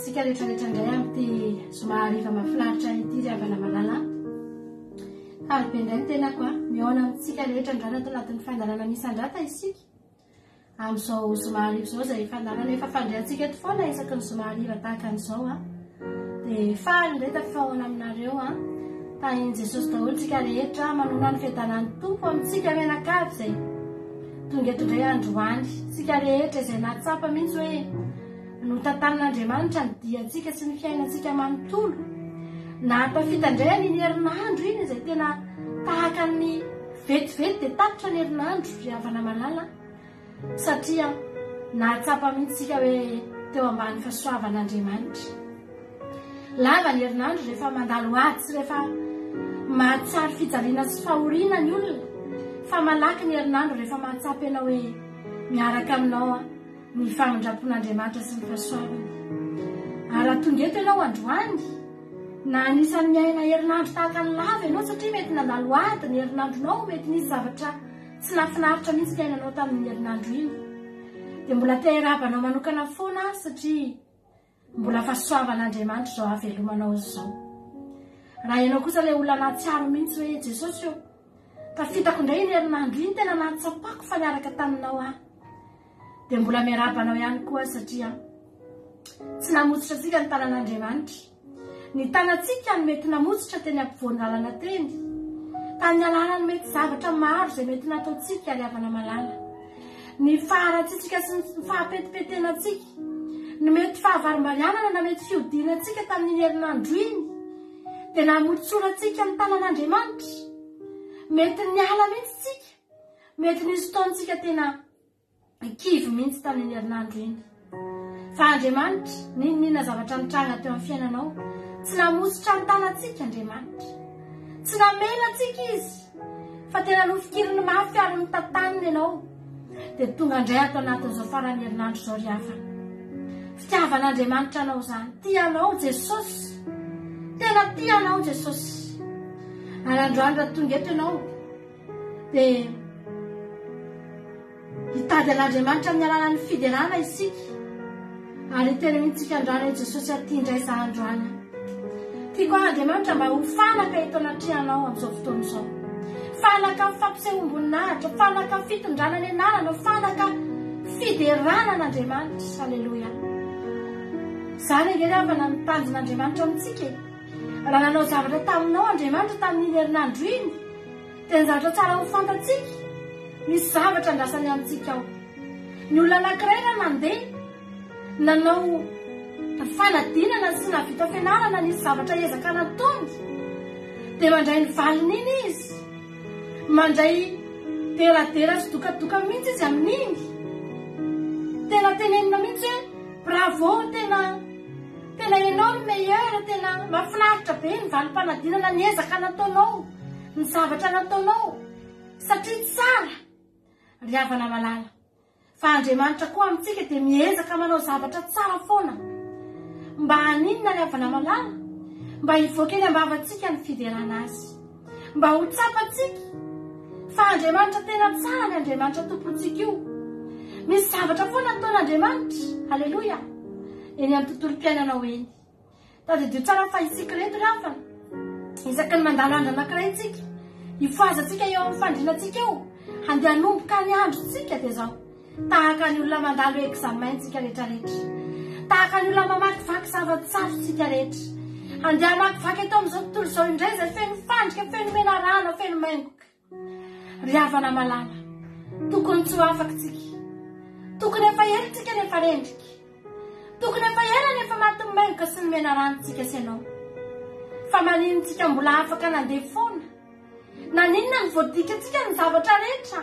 Sika rehetra ndray amty somary efa mahafinaritra ity riavana malala ary be indray ny tenako mihaona amintsika rehetra ndrana ato anatin'ny fandarana misandrata isika amin'izao somary izao izay fandarana efa fandrehantsika eto foana isaky ny somary iva tahaka an'izao dia faly indray tafifahoana aminareo tahin'i Jesosy daholo tsika rehetra manona ny fiadanan'ny tompo amintsika mianakavy izay tonga eto indray androany tsika rehetra izay nahatsapa mihitsy hoe no tantanan'Andriamanitra ny diantsika sy ny fiainantsika manontolo na tafita indray ny herinandro iny izay tena tahaka ny vetivety dia tapitra ny herinandro riavana malala satria nahatsapa mihitsika hoe teo ambany fahasoavan'Andriamanitra lava ny herinandro rehefa mandalo ady sy rehefa mahatsary fijaliana sy fahoriana ny olona fa malaky ny herinandro rehefa mahatsapa ianao hoe miaraka aminao ny famondrapon'Andriamanitra sy ny fahasoavana ary tonga eto ianao androany na anisan'ny miaina herinandro tahaka ny lava ianao satria mety nandalo ady ny herinandronao mety nisy zavatra tsy nafinaritra mihitsy ny ainanao tamin'ny herinandro iny dia mbola tehirabanao manokana foana satria mbola fahasoavan'Andriamanitra izao havelomanao izao raha ianao kosa ilay olona nahatsiaro mihitsy hoe Jesosy io tafitako indray ny herinandro iny tena nahatsapako fa niaraka taminao dia mbola miarabanao ihany koa satria tsy namotsitra antsika ny tanan'Andriamanitra ny tanantsika ny mety namotsitra teny ampovoan'alana teny tany alalany mety zavatra maro izay mety nataontsika riavana malala ny faharatsitsika sy ny fahapetipetenantsika ny mety fahavaromarianana na mety fiodinantsika tamin'ny herinandro iny dia namotsorantsika ny tanan'Andriamanitra mety niala mihitsy tsika mety nisy fotoantsika tena kivy mihitsy tamin'ny herinandro iny fa Andriamanitra ninona zavatra nitranga teo amin'ny fiainanao tsy namotsitra ny tanantsika Andriamanitra tsy namelantsika izy fa tena nofikiriny mafy ary notantaniny ianao dia tonga indray ato anatin'izao farany herinandro izao riavana fitiavan'Andriamanitra anao izany tianao Jesosy tena tianao Jesosy ary androany raha tonga eto ianao dia hitady an'Andriamanitra amin'ny alalany fiderana isika ary tena mihitsika androany hoe Jesosy aty indray za androany tiako Andriamanitra mba ho fanaka eto anatrihanao amin'izao fotoana izao fanaka fampisehoam-boninahitra fanaka fitondrana ny anarana fanaka fiderana an'Andriamanitra halleloia izany ange riavana ny tanjon'Andriamanitra amintsika raha nanao zavatra taminao Andriamanitra tamin'ny herinandro iny dia ny zavatra tsara ho fantatsika misy zavatra andrasany amintsika ao ny olona anankiray raha mandeha nanao fanadinana sy navita fianarana nisy zavatra ezaka nataony dia mandray ny valiny iny izy mandray deradera sy dokadoka mihitsy izy amin'iny tena tenenina mihitsy hoe bravo tena ianao ny meilleur tena mahafinaritra be ny valim-panadinana ny ezaka nataonao ny zavatra nataonao satria tsara riavana malala fa Andriamanitra koa amintsika dia miezaka manao zavatra tsara foana mba haninona riavana malala mba hivoaka eny ambavatsika ny fiderana azy mba ho tsapatsika fa Andriamanitra tena tsara ny Andriamanitra tompontsika io misy zavatra foana nataon'Andriamanitra halleloia eny amin'ny tontolo-piainanao eny tadidio tsara fa isika reto riavana isaky ny mandalo andro anankiray tsika hifoazatsika eo amin'ny fandrinantsika eo handeha hanomboka ny androtsika dia izao tahaka ny olona mandalo examen tsika rehetrarehetra tahaka ny olona mamakivaky zava-tsarotsika rehetra andeha makivaky eto amin'izao tontolo izao indray zay feno fandrika feno mena rano feno maingoka ry havana malala tokony tsy ho afaky tsika tokony efa ela tsika nefa rendrika tokony efa ela nefa maty maingoka sy ny mena rano tsika senao fa maninontsika mbola afaka nandeha foana na ninona ny voadika tsika ny zavatra rehetra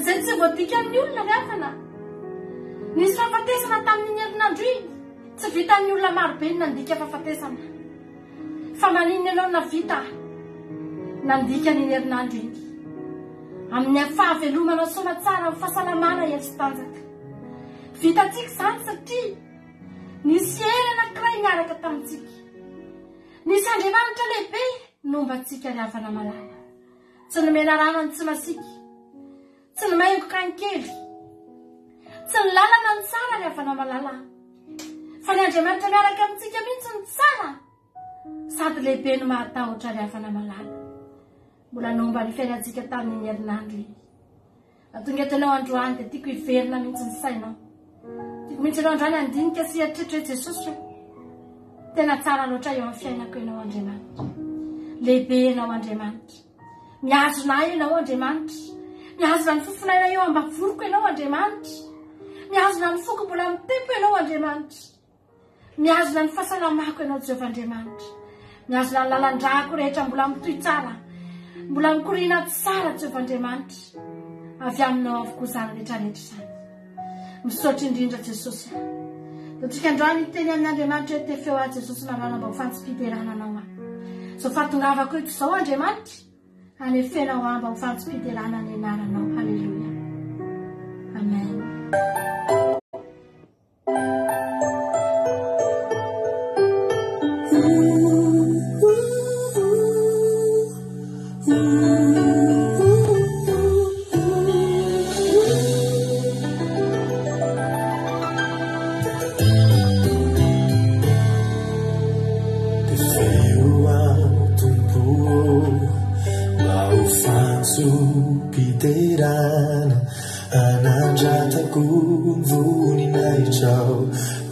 zay tsy voadika amin'ny olona ry havana nisy fahafatesana tamin'ny herinandro iny tsy vitan'ny olona marobe ny nandika fahafatesana fa maninona ianao navita nandika ny herinandro iny amin'ny fahavelomana soa tsara amin'ny fahasalamana efy tanjaka vitatsika izany satria nisy ela anankiray niaraka tamintsika nisy andriamanitra lehibe nomba antsika ry havana malala tsy nomena rano ny tsy masika tsy ny maingoka ny kely tsy ny lalana ny tsara ry havana malala fa ny andriamanitra miaraka amintsika mihitsy ny tsara sady lehibe no mahatahotra ry havana malala mbola nomba ny fiainantsika tamin'ny herinandro iny atonga tenao androany dia tiako hiverina mihitsy ny sainao tiako mihitsy ianao androany andinika sy eritreritra Jesosy tena tsara loatra eo amin'ny fiainako ianao Andriamanitra lehibe ianao Andriamanitra mihazona ianao Andriamanitra mihazona ny fofonaina eo ambavoroko ianao Andriamanitra mihazona ny foko mbola mitempo ianao Andriamanitra mihazona ny fahasalamako ianao Jehovah Andriamanitra mihazona ny lalan-drako rehetra mbola mitoy tsara mbola mikorina tsara Jehovah Andriamanitra avy aminao avokoa izany rehetrarehetra izany misaotra indrindra Jesosy totsika androany teny amin'ny Andriamanitra hoe tefeo ahy Jesosy narana mba ho fantsipiterananao ahy zao fahatongavako eto izao Andriamanitra hanefenao ahy mba ho fantsipiterana ny anaranao halleluia amen anandrataku voninahitra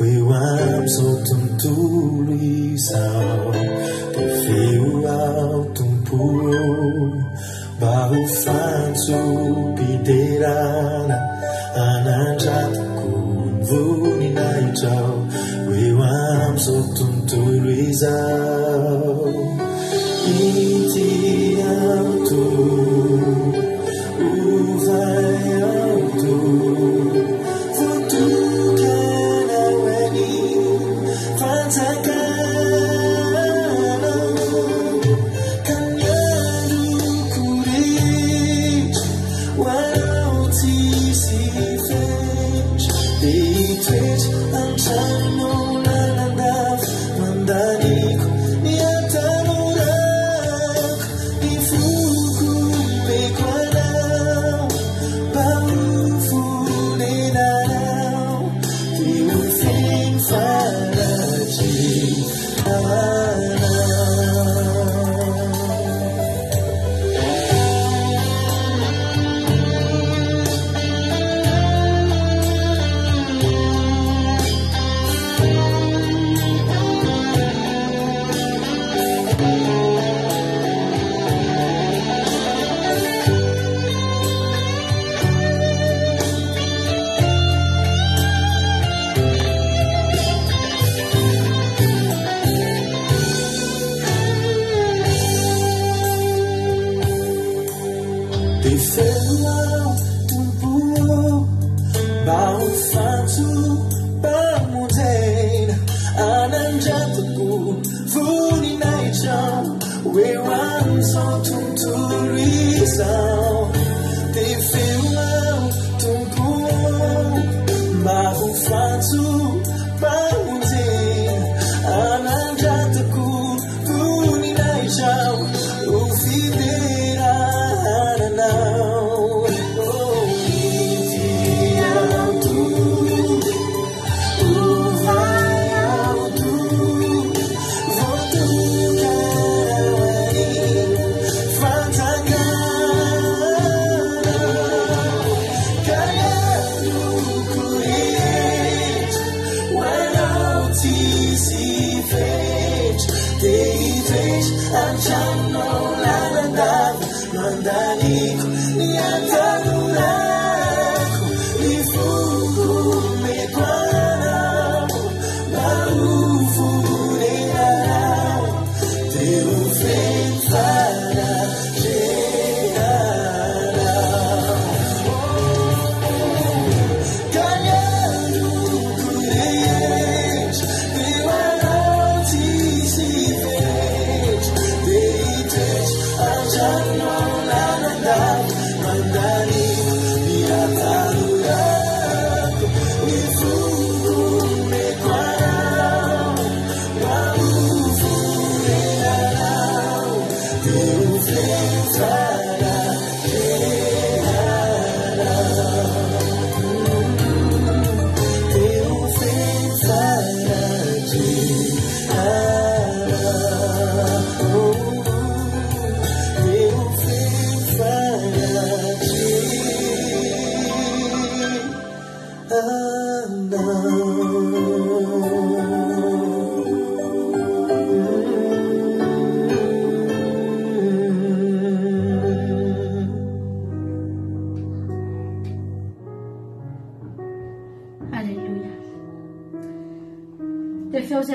eo am'izao tontolo izao dia feo ao tompo mba ho fantso-piterana anandrataku voninahitra eo am'izao tontolo izao ity auto vai auto futukana weni fantakana kanyaru kurit wanauti si fetch they twitch antano nanandaf mandaniko niatanurak nifuku pekwana Deitresh Anchano Lanandava Mandaniko Niantanulako Lifuku Mequanamo Marufu Nenanao Teu Fenfara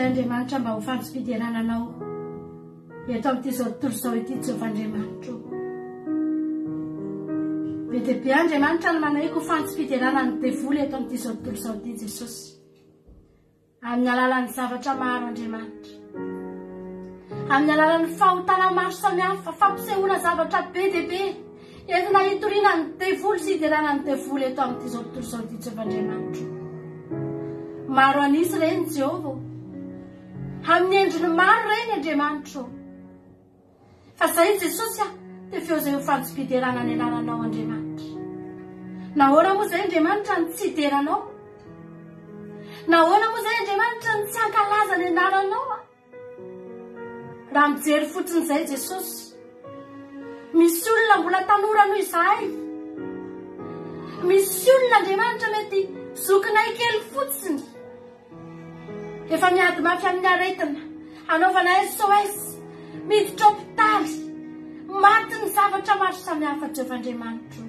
Andriamanitra mba ho fampifidiananao eto amin'ity zao tontolo zao ity Jehovandriamanitra. Be dia be Andriamanitra no manahiko ho fampifidianana ny devoly eto amin'ity zao tontolo zao ity Jesosy. Amin'ny alalan'ny zavatra maro Andriamanitra. Amin'ny alalan'ny fahotana maro samihafa fampisehoana zavatra be dia be entina hitoriana ny devoly sy hidirana ny devoly eto amin'ity zao tontolo zao ity Jehovandriamanitra. Maro anisy reny Jehova. Amin'ny endriny maro reny Andriamanitra. Fa zay Jesosy dia feo izay ho fampifidianana ny anaranao Andriamanitra. Nahoana moa izay Andriamanitra ny tsy hideranao? Nahoana moa izay Andriamanitra ny tsy hankalaza ny anaranao? Raha mijery fotsiny izay Jesosy, misy olona mbola tanora noho izahay. Misy olona Andriamanitra mety zokinay kely fotsiny. Efa miady mafy amin'ny aretina, anaovana SOS, miditra hôpitaly, maty ny zavatra maro samihafa Jehovandriamanitra.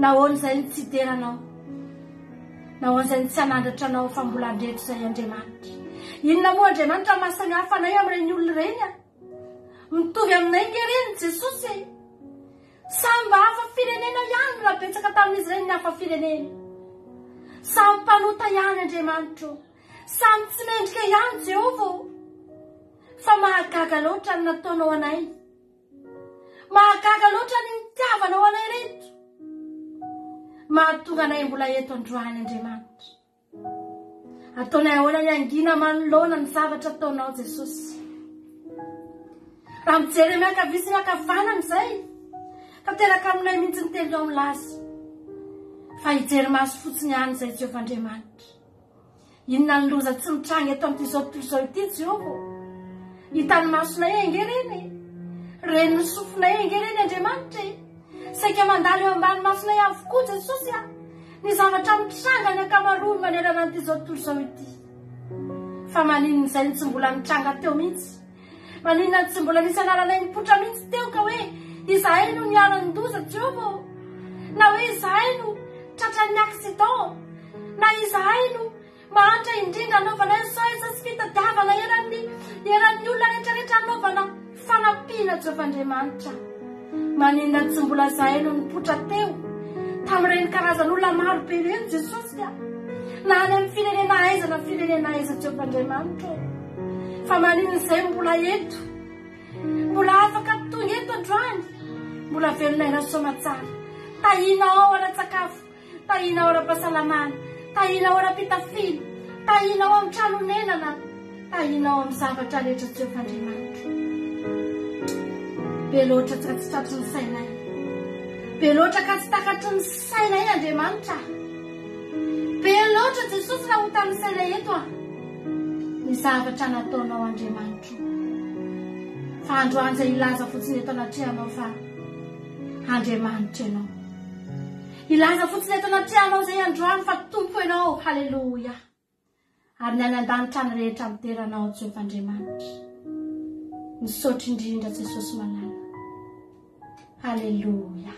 Nahoana izay ny tsy hideranao? Nahoana izay ny tsy hanandratra anao fa mbola andretro izay Andriamanitra? Inona moa Andriamanitra mahasamihafa anay amin'ireny olona ireny? Mitovy aminay nge reny Jesosy. Samy hafa firenena ihany raha betsaka tamin'izy ireny ny hafa firenena. Samy mpanota ihany Andriamanitra. Samy tsy mendrika ihany Jehova. Fa mahagaga loatra ny nataonao anay. Mahagaga loatra ny nitiavanao anay reto. Mahatonga anay mbola eto androany Andriamanitra. Ataonay ahoana ny angina manoloana ny zavatra ataonao Jesosy. Raha mijery miankavia sy miankavanana izay, tanteraka aminay mihitsy ny telo ao milaza. Fa hijery maso fotsiny ihany izay Jehovandriamanitra. Inona ny loza tsy mitranga eto amin'ity zao tontolo zao ity Jehova? Hitan'ny masonay enge reny. Reny ny sofinay enge reny Andriamanitra. Saika mandalo eo ambany masonay avokoa Jesosy. Ny zavatra mitranga ny ankamaroany manerana an'ity zao tontolo zao ity. Fa maninona izay tsy mbola mitranga teo mihitsy? Maninona tsy mbola nisy anaranay nipotra mihitsy teo ka hoe izahay no niara-ndoza Jehova? Na hoe izahay no tratran'ny accident? Na izahay no mahantra indrindra anaovana SOS sy fitadiavana eran'ny olona rehetrarehetra anaovana fanampiana Jehovandriamanitra? Maninona tsy mbola izahay no nipotra teo tamin'ireny karazan'olona maro be ireny Jesosy? Na any amin'ny firenena aiza na firenena aiza Jehovandriamanitra? Fa maninona izay mbola eto? Mbola afaka tonga eto androany? Mbola velonay na somatsara. Tahina ao ara-tsakafo, tahina ao ara-pahasalamana, tahina ao ara-pitafiny, tahina ao amin'ny tranonenana, tahina ao amin'ny zavatra rehetra Jehovandriamanitra. Be loatra ka tsy tratry ny sainay. Be loatra ka tsy takatry ny sainay Andriamanitra. Be loatra Jesosy raha ho tamin'ny sainay eto ny zavatra nataonao Andriamanitra. Fa androany izay ilaza fotsiny eto anatrehanao fa Andriamanitra ianao. Ilaza fotsiny eto anatrehanao izay androany fa tompo ianao. Halleluja. Ary ny any an-danitra ny rehetra miteranao Jehovandriamanitra. misaotra indrindra Jesosy malala. Halleluja.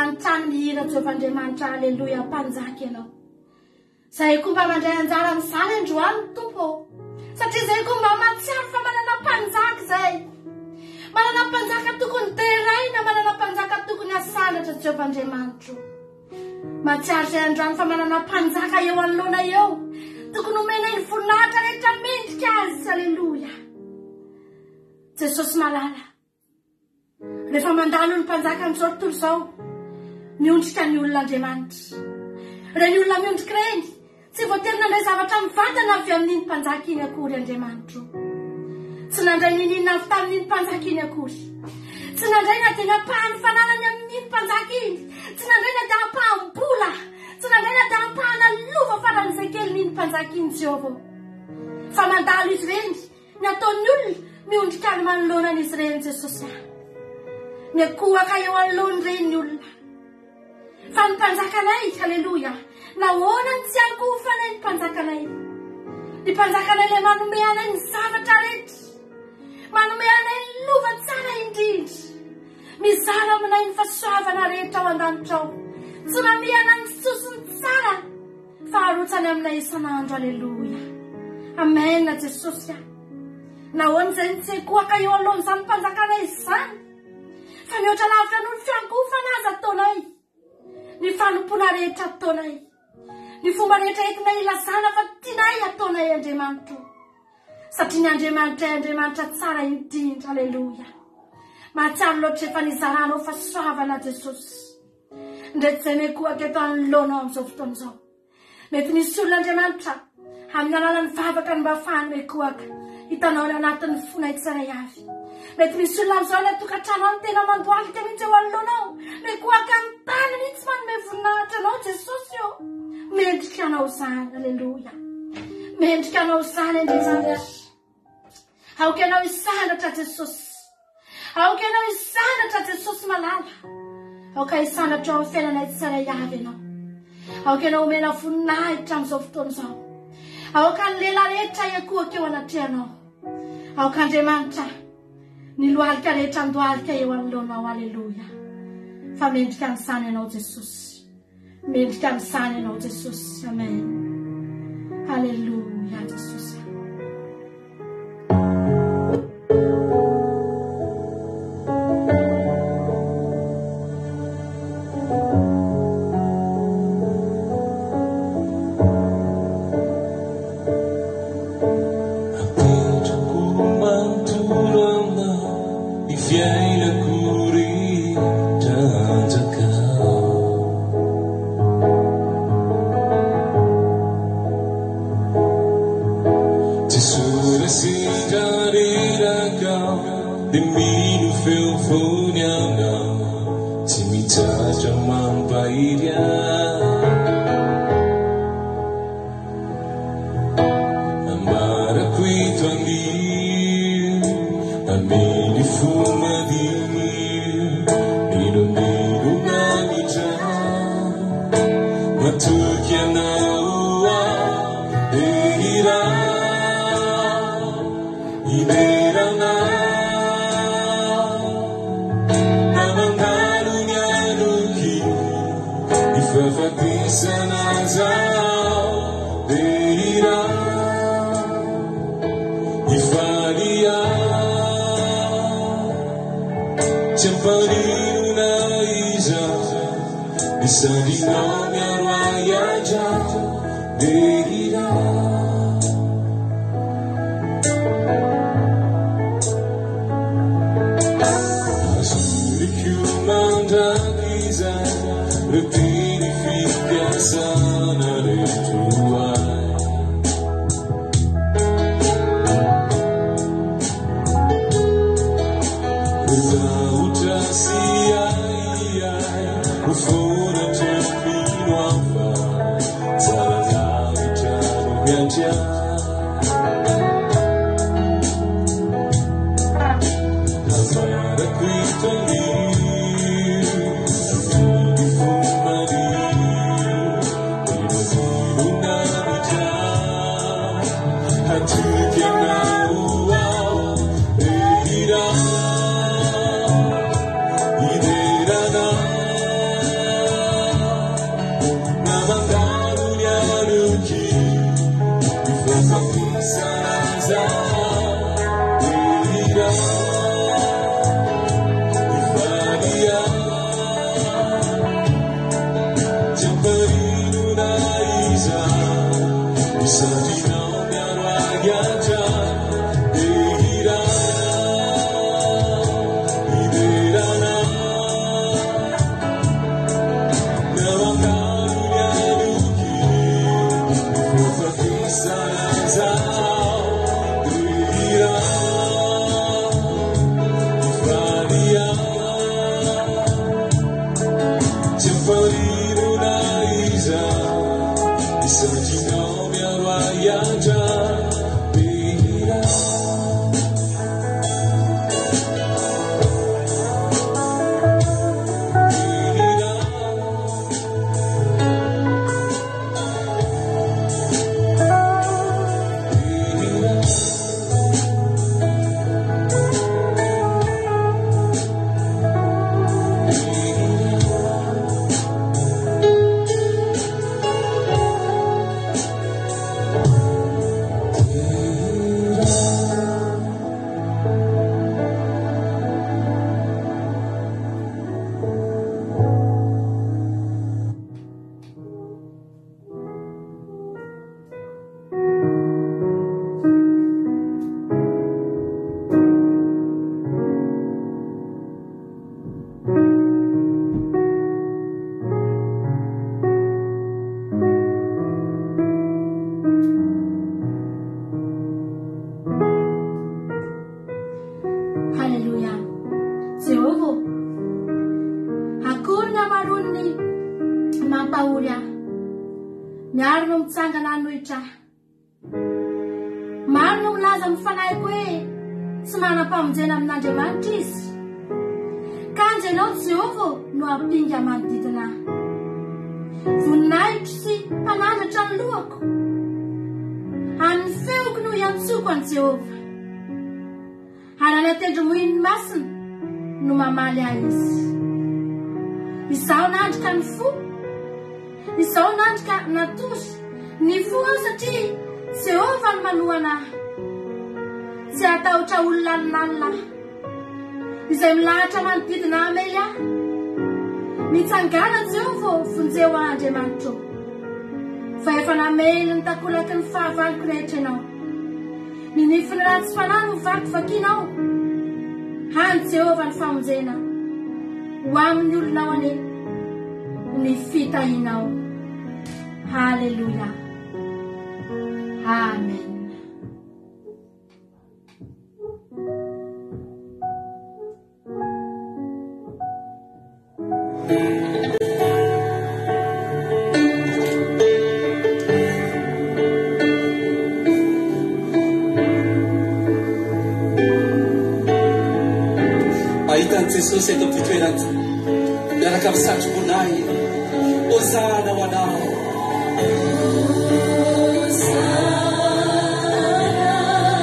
manontany mihira Jehovah Andriamanitra. Alleluia. Mpanjaka ianao. Zay koa mba mandray anjara amin'izany androany Tompo, satria zay koa mba mahatsiaro fa manana mpanjaka zay. Manana mpanjaka tokony teraina, manana mpanjaka tokony asandratra Jehovah Andriamanitra. Mahatsiaro zay androany fa manana mpanjaka eo anoloana eo, tokony omena ny voninahitra rehetra mendrika azy. Alleluia. Jesosy malala. Rehefa mandalo ny mpanjaka amin'izao tontolo izao, miondrika ny olon'Andriamanitra. Reny olona miondrika reny tsy voatery nandray zavatra mivantana avy amin'iny mpanjaka iny akory Andriamanitra. Tsy nandray ninina avy tamin'iny mpanjaka iny akory. Tsy nandray na dia napahany fananany amin'iny mpanjaka iny. Tsy nandray na dia napaham-bola. Tsy nandray na dia napahana lova faran'izay kelin'iny mpanjaka iny Jehovah. Fa mandalo izy reny, ny ataon'ny olona miondrika ny manoloanan'izy reny Jesosy. Miakohaka eo anoloany reny ny olona. Fa ny mpanjakanay, alleluia, nahoana ny tsy ankofanay ny mpanjakanay. Ny mpanjakanay ilay manome anay ny zavatra rehetra, manome anay ny lova tsara indrindra, mizara aminay ny fahasoavana rehetra ao an-danitra ao, tsy mamihana ny sosiny tsara fa harotsany aminay isanandro. Alleluia. Amen Jesosy. Nahoana izay ny tsy akohaka eo alohan'izany mpanjakanay izany, fa mihoatra lavitra noho ny fiankofana azy ataonay, ny fanompona rehetra ataonay, ny fomba rehetra entinay ilazana fa tianay ataonay Andriamanitra, satria ny Andriamanitra tsara indrindra. Alleluia. Mahatsiaro loatra efa nizaranao fahasoavana Jesosy. Ndreky izay miakohaka eto anoloanao amin'izao fotoana izao, mety nisy olona Andriamanitra amin'ny alalan'ny vavaka ny mba ahafahany miakohaka hitanao ny anatin'ny fona tsiray avy. Mety misy olona amin'izao ilay tokantrano any tena mandoalika mihitsy eo anoloanao, miakohaka ny tany mihitsy manome voninahitra anao Jesosy eo. Mendrika anao izany. Alleluia. Mendrika anao izany Andriamanitra. Aoka ianao isandratra Jesosy. Aoka ianao isandratra Jesosy malala. Aoka isandratra ao amin'ny fiainanay tsiray avy ianao. Aoka ianao omena voninahitra amin'izao fotoana izao. Aoka ny lehilahy rehetra hiakohaka eo anatrehanao. Aoka Andriamanitra ny lohalika rehetra andohalika eo anoloanao. Alleluia. Fa mendrika n'izany ianao Jesosy. Mendrika n'izany ianao Jesosy. Amen. Alleluia Jesosy. mpahory aho miaro no mitsangana anohitra aho maro no milaza mifanahiko hoe tsy manam-pamonjena amin'Andriamanitra izy ka anjenao Jehova no ampinga manodidina aho voninahitro sy mpanandratra ny lohako amin'ny feoko no iantsoko an Jehova ary any an-tendrombohiny masina no mamaly ahy izy izaho nandrika ny fo izaho nandrika natory ny fo aho satria Jehova no manohana ahy tsy atahotra olona lalina izay milahatra manodidina amely ahy mitsangana Jehova vonjeo Andriamanitra fa efa namely ny takolaky ny fahavaloko rehetra ianao ny nifiny ratsy fanahy no vaky vakianao hany Jehova ny famonjena ho amin'ny olonao ane ny fitahinao. Haleluya, amen. Ahitan'i Jesosy eto amin'ny toerana miaraka amin'ny satrobonahy hosana ho anao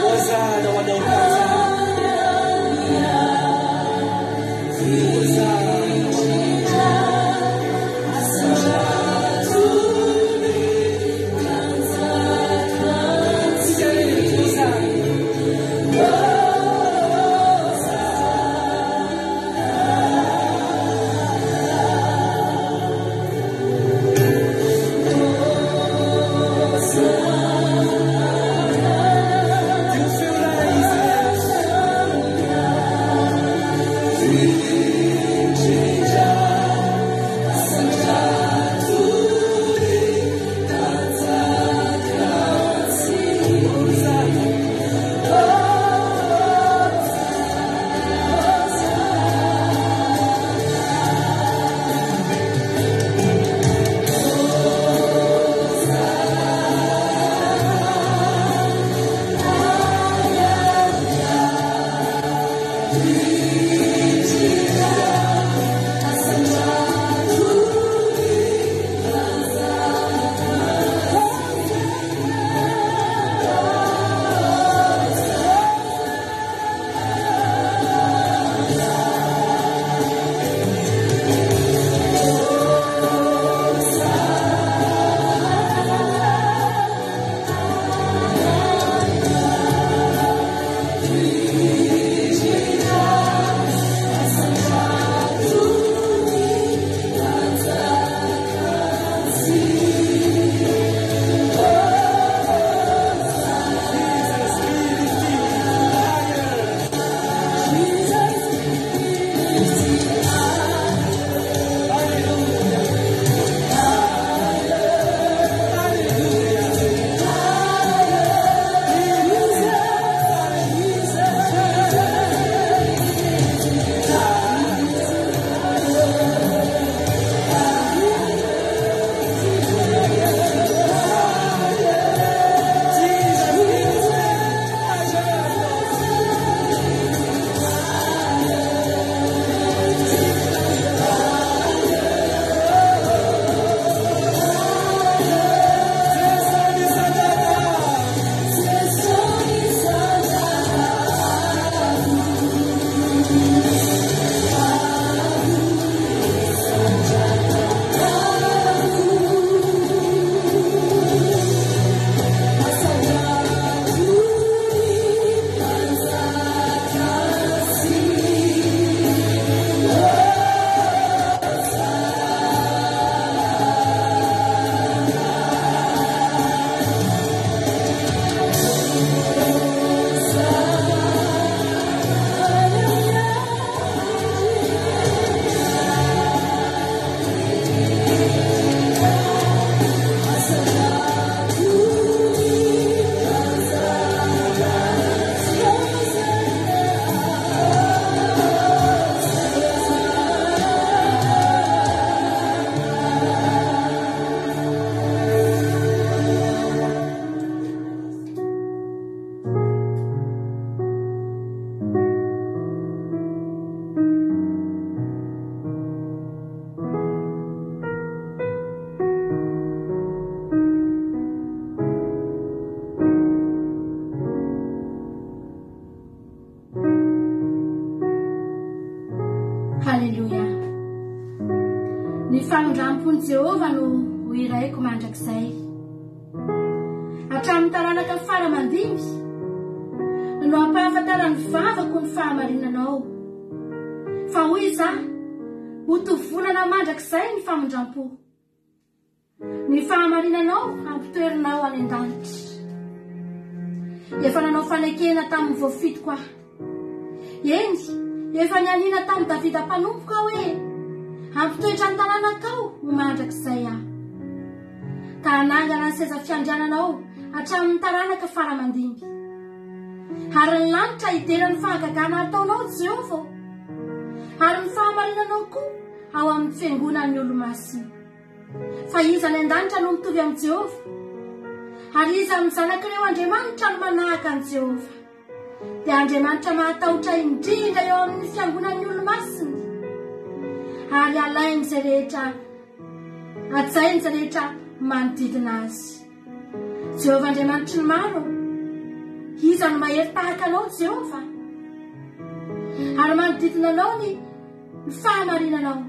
hosana ho anao Oh ny famindram-pony Jehova no ho iraiko mandrakizay hatramin'ny taranaka faramandimby no ampahafantarany vavako ny fahamarinanao fa hoy izaho ho tovolana mandrakizay ny famindram-po ny fahamarinanao ampitoerinao any an-danitra efa nanao fanekena tamin'ny voafitoko aho eny efa nianina tamin'ny Davida mpanompoka hoe ampitoetra ny tanànakao ho mandrakizay aho ka hanangana ny seza fiandriananao hatramin'ny taranaka faramandimby ary ny lanitra hiderany fahagagana ataonao Jehova ary ny fahamarinanao koa ao amin'ny fiangonan'ny olo-masina fa iza ny an-danitra no mitovy amin'ny Jehova ary iza amin'ny zanak'ireo Andriamanitra no manahaka an'i Jehova dia Andriamanitra mahatahotra indrindra eo amin'ny fiangonan'ny olo-masina ary alainy izay rehetra atsainy izay rehetra manodidina azy Jehova Andriamanitra ny maro iza no mahery tahaka anao Jehova ary manodidina anao ny fahamarinanao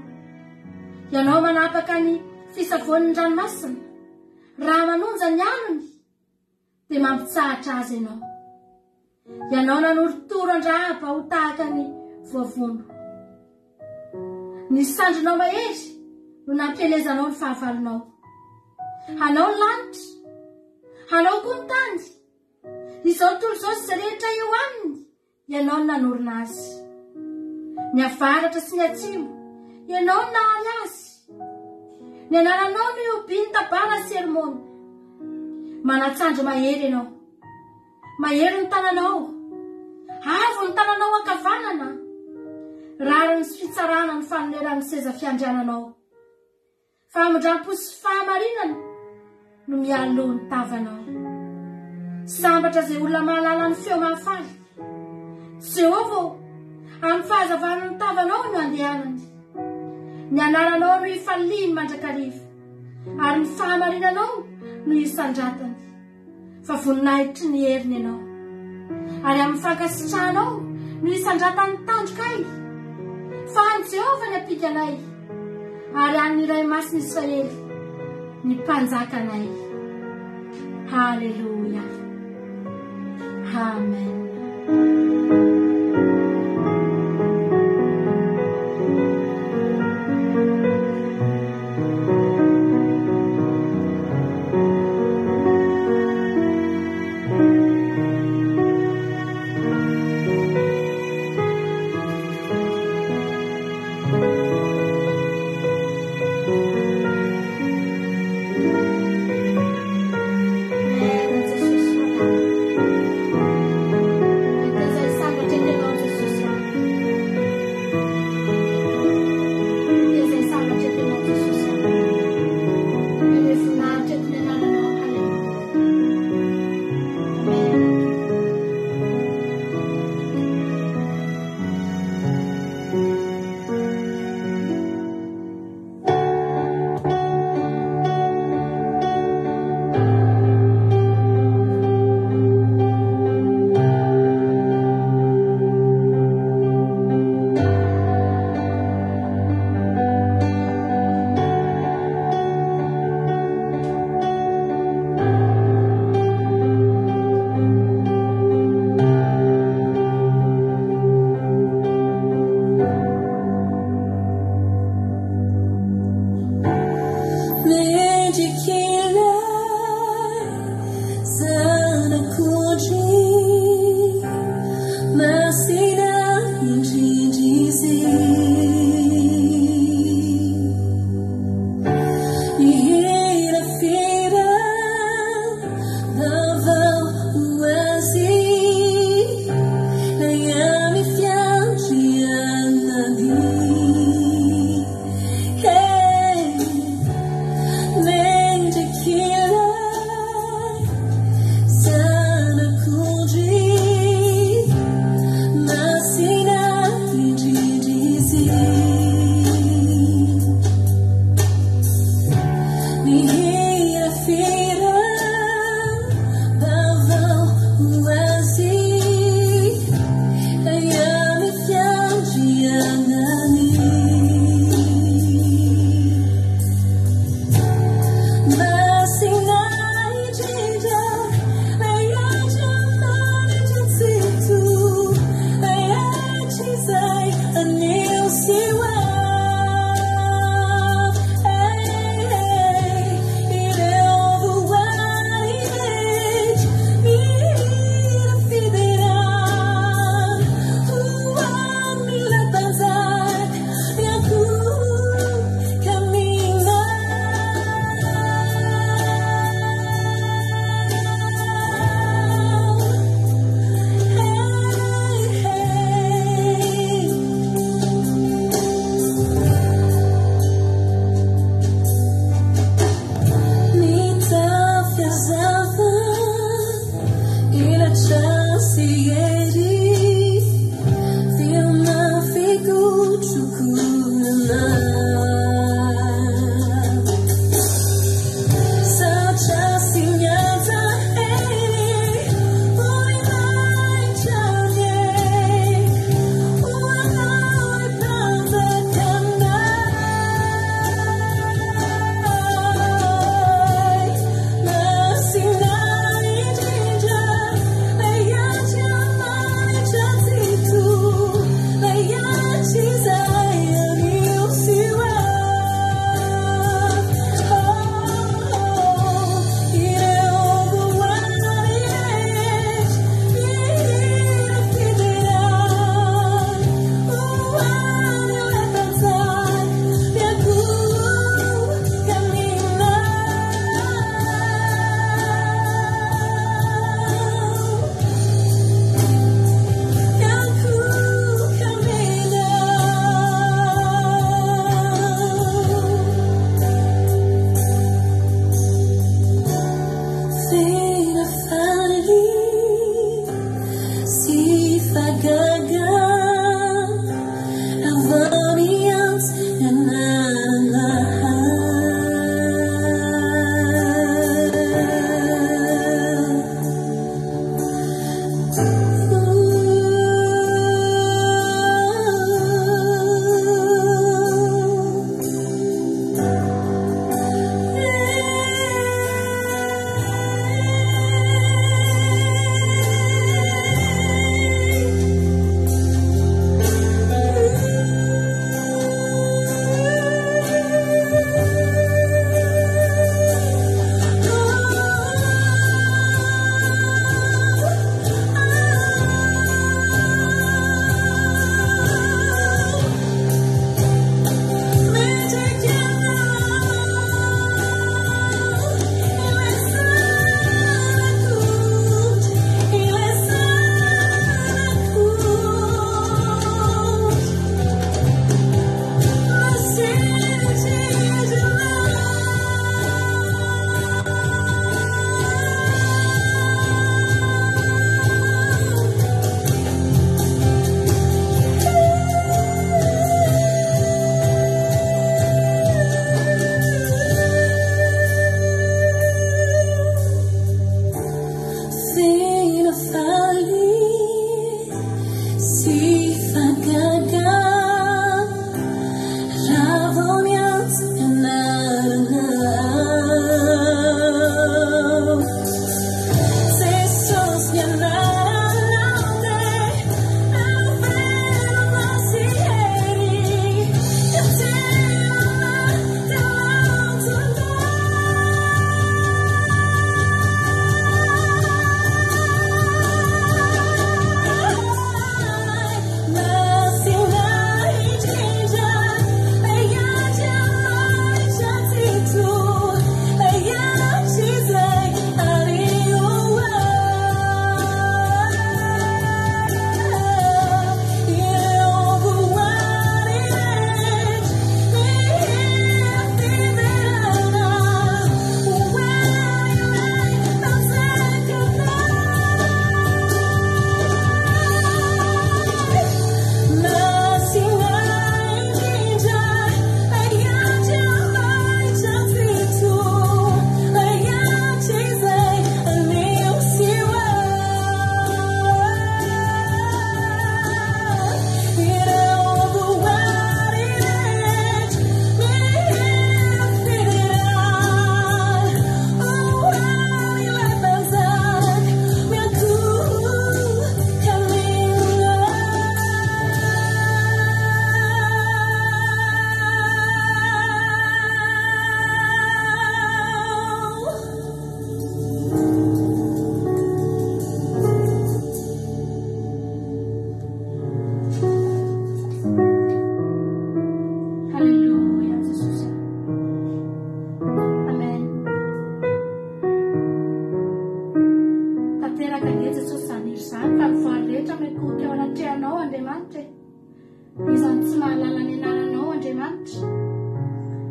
ianao manapaka ny fisavoan'ny ranomasina raha manonja ny alony dia mampitsahatra azy ianao nanorotoro an-drahaba ho tahaka ny voavono ny sandronao mahery no nampielezanao ny fahavalonao hanao ny lanitra hanao koa ny tany izao tontolo izao sy rehetra eo aminy ianao no nanorina azy ny avaratra sy ny atsimo ianao no nahaly azy ny anaranao no iobiny tabana sermona manatsandro mahery ianao mahery ny tananao avo ny tananao ankavanana rariny sy fitsarana ny fanolerany seza fiandriananao famindram-po sy fahamarinana no mialoha ny tavanao sambatra izay olona mahalala ny feo mahafaly Jehova amin'ny fahazavana ny tavanao no andehanany ny anaranao no ifaliny mandrakariva ary ny fahamarinanao no isandratany fa voninahitry ny heriny ianao ary amin'ny fankasitrahanao no isandratany tandrokay fa any Jehova ny apikanay ary any iray masiny Israely ny mpanjakanay Haleluia Amen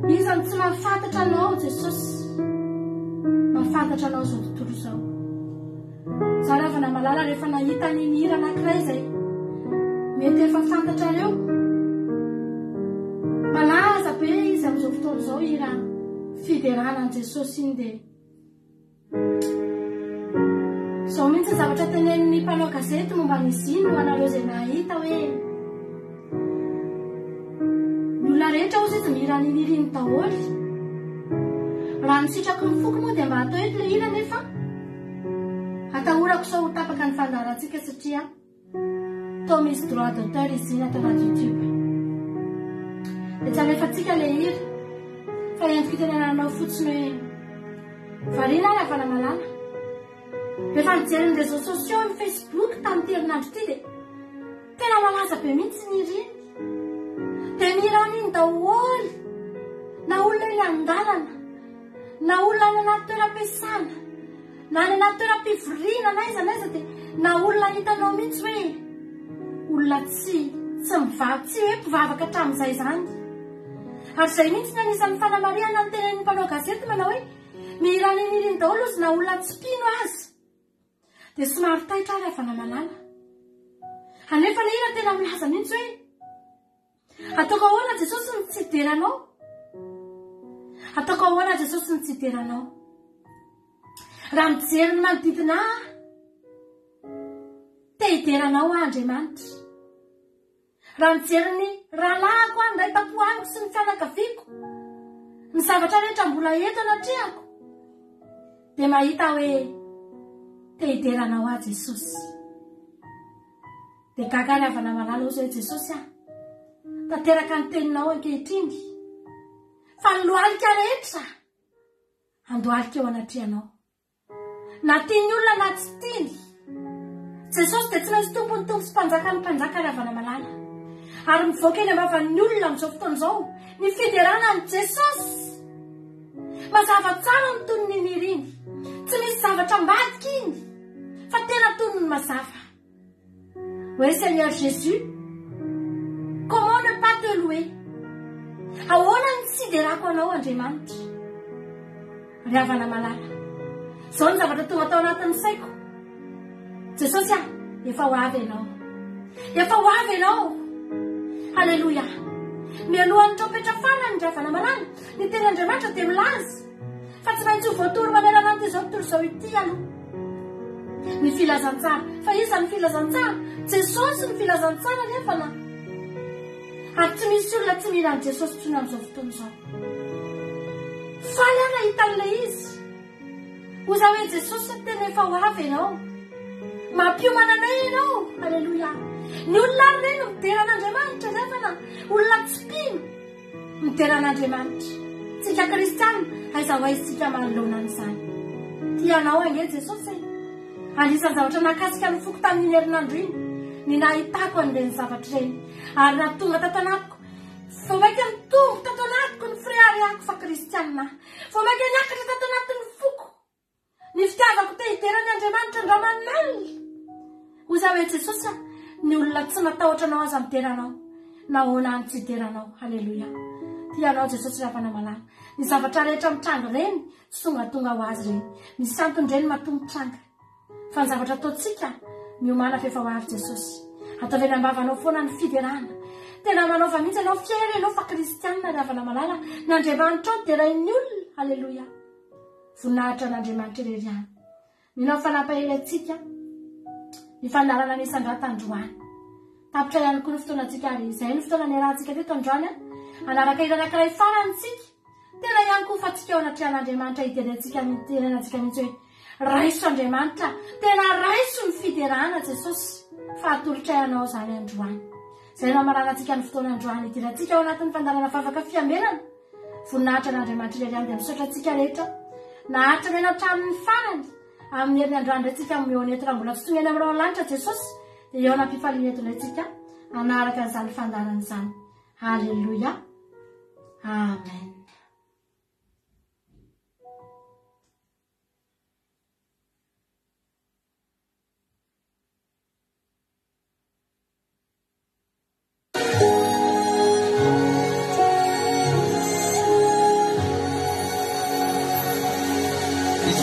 Izany tsy mahafantatra anao Jesosy. Mahafantatra anao zao tontolo izao. Za raha vana malala rehefa nahita ny hira anankiray izay mety efa fantatra reo. Malaza be izy amin'izao fotoana izao hira fideranan'i Jesosy iny dia izao mihitsy zavatra tenenin'ny mpanao gazety momba n'izy iny ho anareo izay nahita hoe ny olona rehetra ozy izy mihira ny hiriny daholo. Raha nisitrako ny foko moa dia mba atao eto ilay hira nefa atahorako sao ho tapaka ny fandaharantsika satria tao misy droit d'auteur izy iny atao anaty YouTube. Dia tsy alefantsika ilay hira fa endrika fitenenanao fotsiny hoe variana ary avana malala. Rehefa nijery ny réseaux sociaux ny Facebook tamin'ny herinandro ity dia tena malaza be mihitsy ny hiriny. Dia mihira an'iny daholo, na olona eny an-dalana, na olona any anaty toeram-piasana, na any anaty toeram-pivoriana n'aiza n'aiza, dia na olona hitanao mihitsy hoe olona tsy hoe mpivavaka hatramin'izay zany. Ary izay mihitsy ny anisan'ny fanamariana ny tenenin'ny mpanao gazety manao hoe mihira an'iny hiriny daholo izy na olona tsy mpino azy. Dia somary taitra ary avana malala. Anefa ilay hira tena milaza mihitsy hoe ataoko ahoana Jesosy ny tsideranao. Ataoko ahoana Jesosy ny tsideranao. Raha mijery ny manodidina te hideranao Andriamanitra. Raha mijery ny rahalahako ny raitapohaniko sy ny fianakaviako, ny zavatra rehetra mbola eto anatrehako, dia mahita hoe te hideranao a Jesosy. Dia gaga ny avana malala ozy hoe Jesosy tanteraka ny teninao ankehitriny fa ny lohalika rehetra andohalika eo anatrehanao. Na tiany olona na tsy tiany, Jesosy dia tsy maintsy tompony tompo sy mpanjaka ny mpanjaka ny avana malala. Ary mivoaka eny ambavan'ny olona amin'izao fotoana izao ny fideranan'i Jesosy. Mazava tsara ny tonony ny hiriny, tsy misy zavatra ambadika iny fa tena tonony mazava. Oui Seigneur Jésus, comment ne pas te louer? Ahoana ny siderako anao Andriamanitra. Ry havana malala, izao ny zavatra tonga tao anatin'ny saiko. Jesosy efa ho avy ianao. Efa ho avy ianao. Halleluja. Mialohan'ny trompetra farany ry havana malala, ny teny Andriamanitra dia milaza fa tsy maintsy ho voatory manerana an'izao tontolo izao ity aloha. Ny filazantsara, fa iza ny filazantsara? Jesosy ny filazantsara nefa na. Ary tsy misy olona tsy mihira an'i Jesosy tsony amin'izao fotoana izao. Faly ary hitan'ilay izy. Hoza hoe Jesosy tena efa ho avy ianao. Mampiomana anay ianao. Halleluja. Ny olona ary reny mideran'Andriamanitra nefa na olona tsy mpino mideran'Andriamanitra. Tsika kristiana aiza ho aizitsika manoloana an'izany. Tianao ange Jesosy. Anisan'ny zavatra nakasika ny foko tamin'ny herinandro iny, ny nahitako an'ireny zavatra ireny. Ary natonga tato anatiko, vao maika nitombo tato anatiko ny friariako fa kristiana. Vao maika niakatra tato anatin'ny foko, ny fitiavako te hiderany Andriamanitra andraman'alina. Hoza hoe Jesosy ny olona tsy matahotra anao aza mideranao, nahoana ny tsy hideranao. Halleluja. Tianao Jesosy ry havana malala. Ny zavatra rehetra mitranga ireny, tsy tonga ho azy ireny. Misy antony ireny mahatonga tranga. Fa ny zavatra ataontsika miomana fa efa ho avy Jesosy. Ataovena ambavanao foana ny fiderana. Tena manaova mihitsy ianao fiera ianao fa kristiana ry havana malala. Ny Andriamanitra ao dia rain'ny olona. Halleluja. Voninahitra n'Andriamanitra irery ihany. Minao fanampahelantsika ny fandarana n'isan-drata androany. Tapitra ihany koa ny fotoanantsika ary izay ny fotoana niarahantsika teto androany. Anaraka hira anankiray farantsika. Tena ihany koa fa tsika ao anatrehan'Andriamanitra hiterentsika miterenantsika mihitsy hoe raiso Andriamanitra, tena raiso ny fiderana Jesosy. Fa atolotra ianao zany androany. Izay no amaranantsika ny fotoana androany hidirantsika ao anatin'ny fandarana vavaka fiamelana. Voninahitra n'Andriamanitra irery ihany dia misaotra antsika rehetra. Naharitra mena hatramin'ny farany. Amin'ny herin'ny androany rehtsika mihoana eto raha mbola tsy tonga eny amin'irao lanitra Jesosy. Dia eo nampifaliana eto ilay anaraka an'izany fandarana izany. Halleluja. Amen.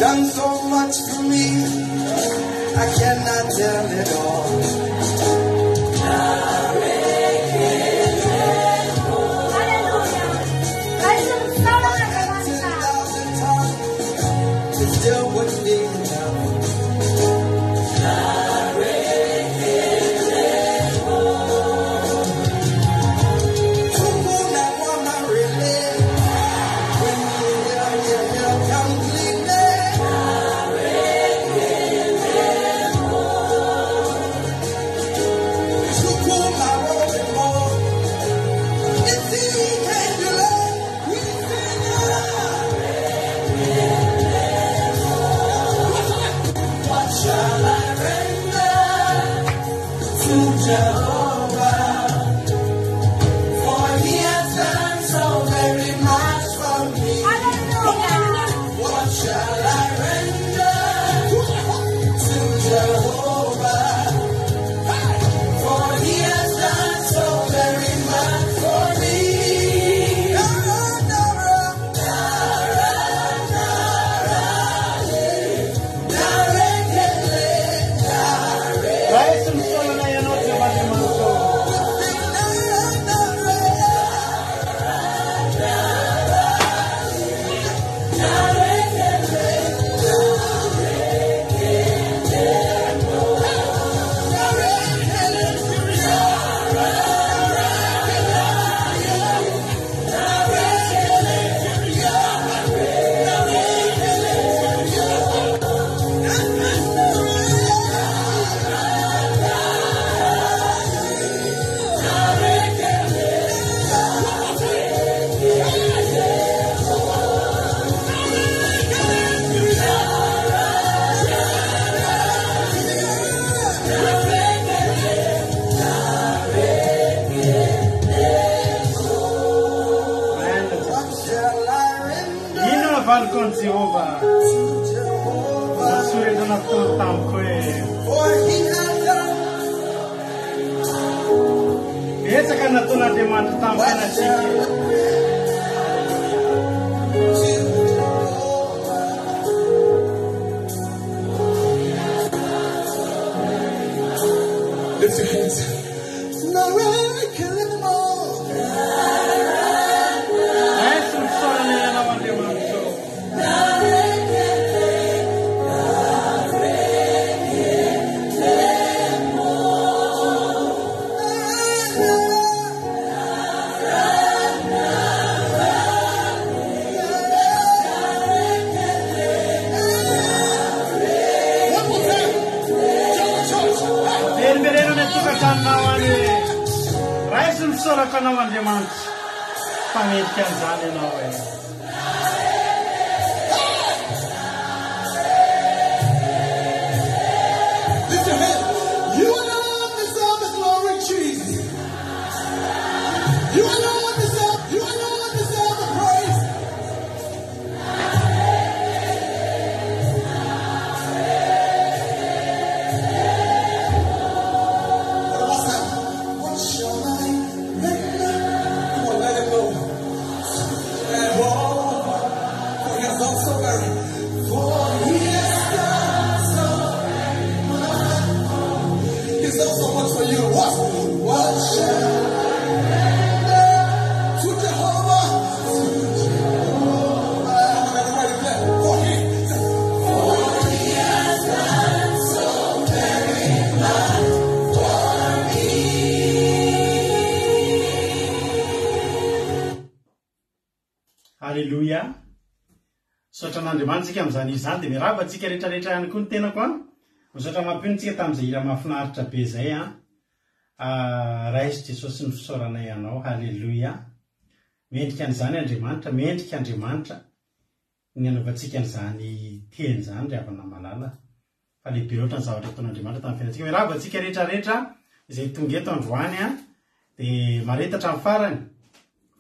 done so much for me, I cannot tell it all. Still wouldn't be enough. Lift your hands. Haleluya. Sotra n'Andriamanitsika amin'izany izany dia miaraba antsika rehetrarehetra ihany koa ny tenako a. Misaotra mampiontsika tamin'izay hira mahafinaritra be izay a. Raisy Jesosy ny fisaoranay ianao. Haleluya. Mendrika an'izany Andriamanitra, mendrika Andriamanitra ny anaovantsika an'izany teny izany ry havana malala. Fa lehibe loatra ny zavatra ataon'Andriamanitra tamin'ny fiainantsika. Miaraba antsika rehetrarehetra izay tonga eto androany a. Dia maretatra amin'ny farany.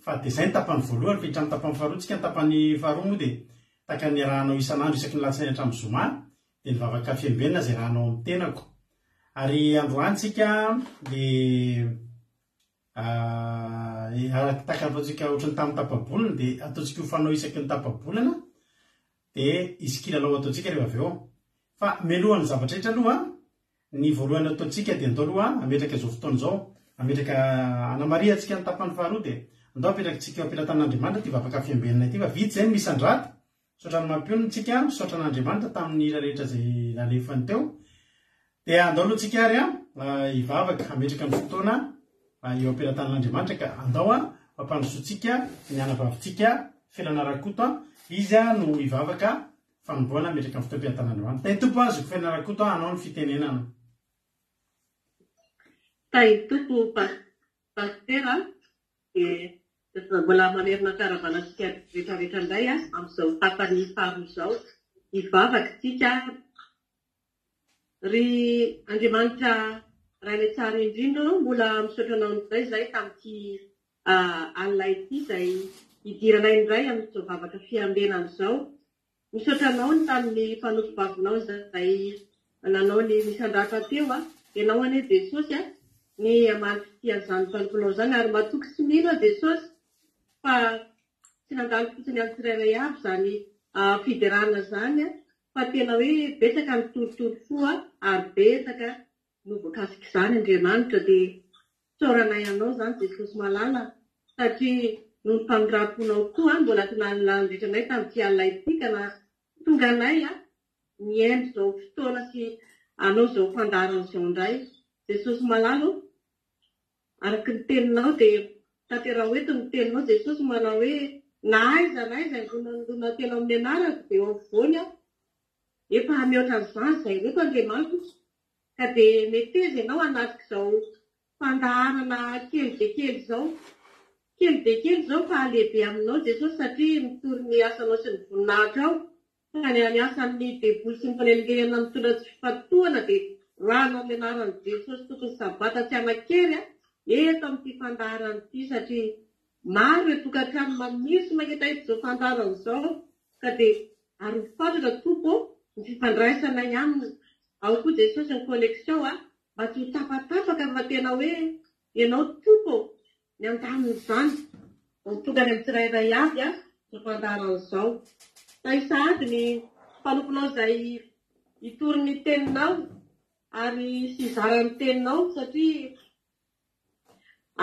Fa dia izay ny tapany voalohany, fa hitramin'ny tapany faharoa, tsika ny tapany faharoa moa dia taka ny rahanao isan'andro isaky ny latsinainy hatramin'ny zoma, dia ny vavaka fiembenana izay rahanao amin'ny tenako. Ary androantsika dia taka ataontsika ohatrany tamin'ny tapabolana dia ataontsika hofanao isaky ny tapabolana dia izy kilalao ataontsika rehefa avy eo fa mialohan'ny zavatra rehetra aloha ny voalohany ataontsika dia andao aloha ametraka izao fotoana izao ametraka anamaria antsika ny tapany faharoa dia andao apetrakantsika eo ampilatan'Andriamanitra ty vavaka fiambenana ity fa vitsy zay misy andrata misaotra ny mampionntsika misaotra an'Andriamanitra tamin'ny ira rehetra zay nalefany teo dia andao aloha tsika ary hivavaka ametraka ny fotoana eo ampilatan'Andriamanitra ka andao mampandrosoantsika ny anavavitsika felana rakoto izy no hivavaka fanomboana ametraka ny fotoana ampilatan'Andriamanitra. Tay tompo azoko felana rakoto anao ny fitenenana. Tay tompo pastera mbola mamerina karavana sika rehetrarehetra indray amin'izao tapany faharoa izao hivavaka tsika ry Andriamanitra rainy tsara indrindra mbola misaotra anao indray zay tamin'ity alina ity izay hidiranay indray amin'izao vavaka fiambenana izao. Misaotra anao ny tamin'ny mpanofo vavinao izay nanao ny misandratra teo ianao anie Jesosy ny amanty tian'izany mpanomponao izany ary matoky sy mino Jesosy fa tsy nandalo fotsiny amin'ny tsirairay avy izany fiderana izany fa tena hoe betsaka ny torotoro fo ary betsaka no voakasika izany Andriamanitra dia tsoranay anao izany Jesosy malala satria no ny mpanoraponao koa mbola tinanandritranay tamin'ity alina ity ka na tonga anay niendry izao fotoana sy anao izao fandaran'izao indray Jesosy malala araky ny teninao dia tantera hoeto ny teninao Jesosy manao hoe na aiza ndona tena amin'ny anarako dia eo afovoany efa mihoatra an'izany izay reto Andriamanitra ka dia mety izy ianao anatika izao fandaharana kely dia kely izao fa lehibe aminao Jesosy satria mitory ny asanao sy ny voninahitra ao ka ny asan'ny deboly sy ny faneligelana mitondra tsy fifatohana dia rano amin'ny anaran'i Jesosy tokony sabata tsy anan-kery eto amin'ity fandaharana ity satria maro hoe tokantrano maniry sy manketa ito izao fandaharana izao ka dia ary fantatra tompo ny fifandraisanay aminy ao koa Jesosy ny connexion mba tsy ho tapatapaka fa tena hoe ianao tompo ny andamin'izany tonga ny amin'ny tsirairay avy izao fandaharana izao. Tay sady ny mpanomponao izay hitory ny teninao ary sy hizara ny teninao satria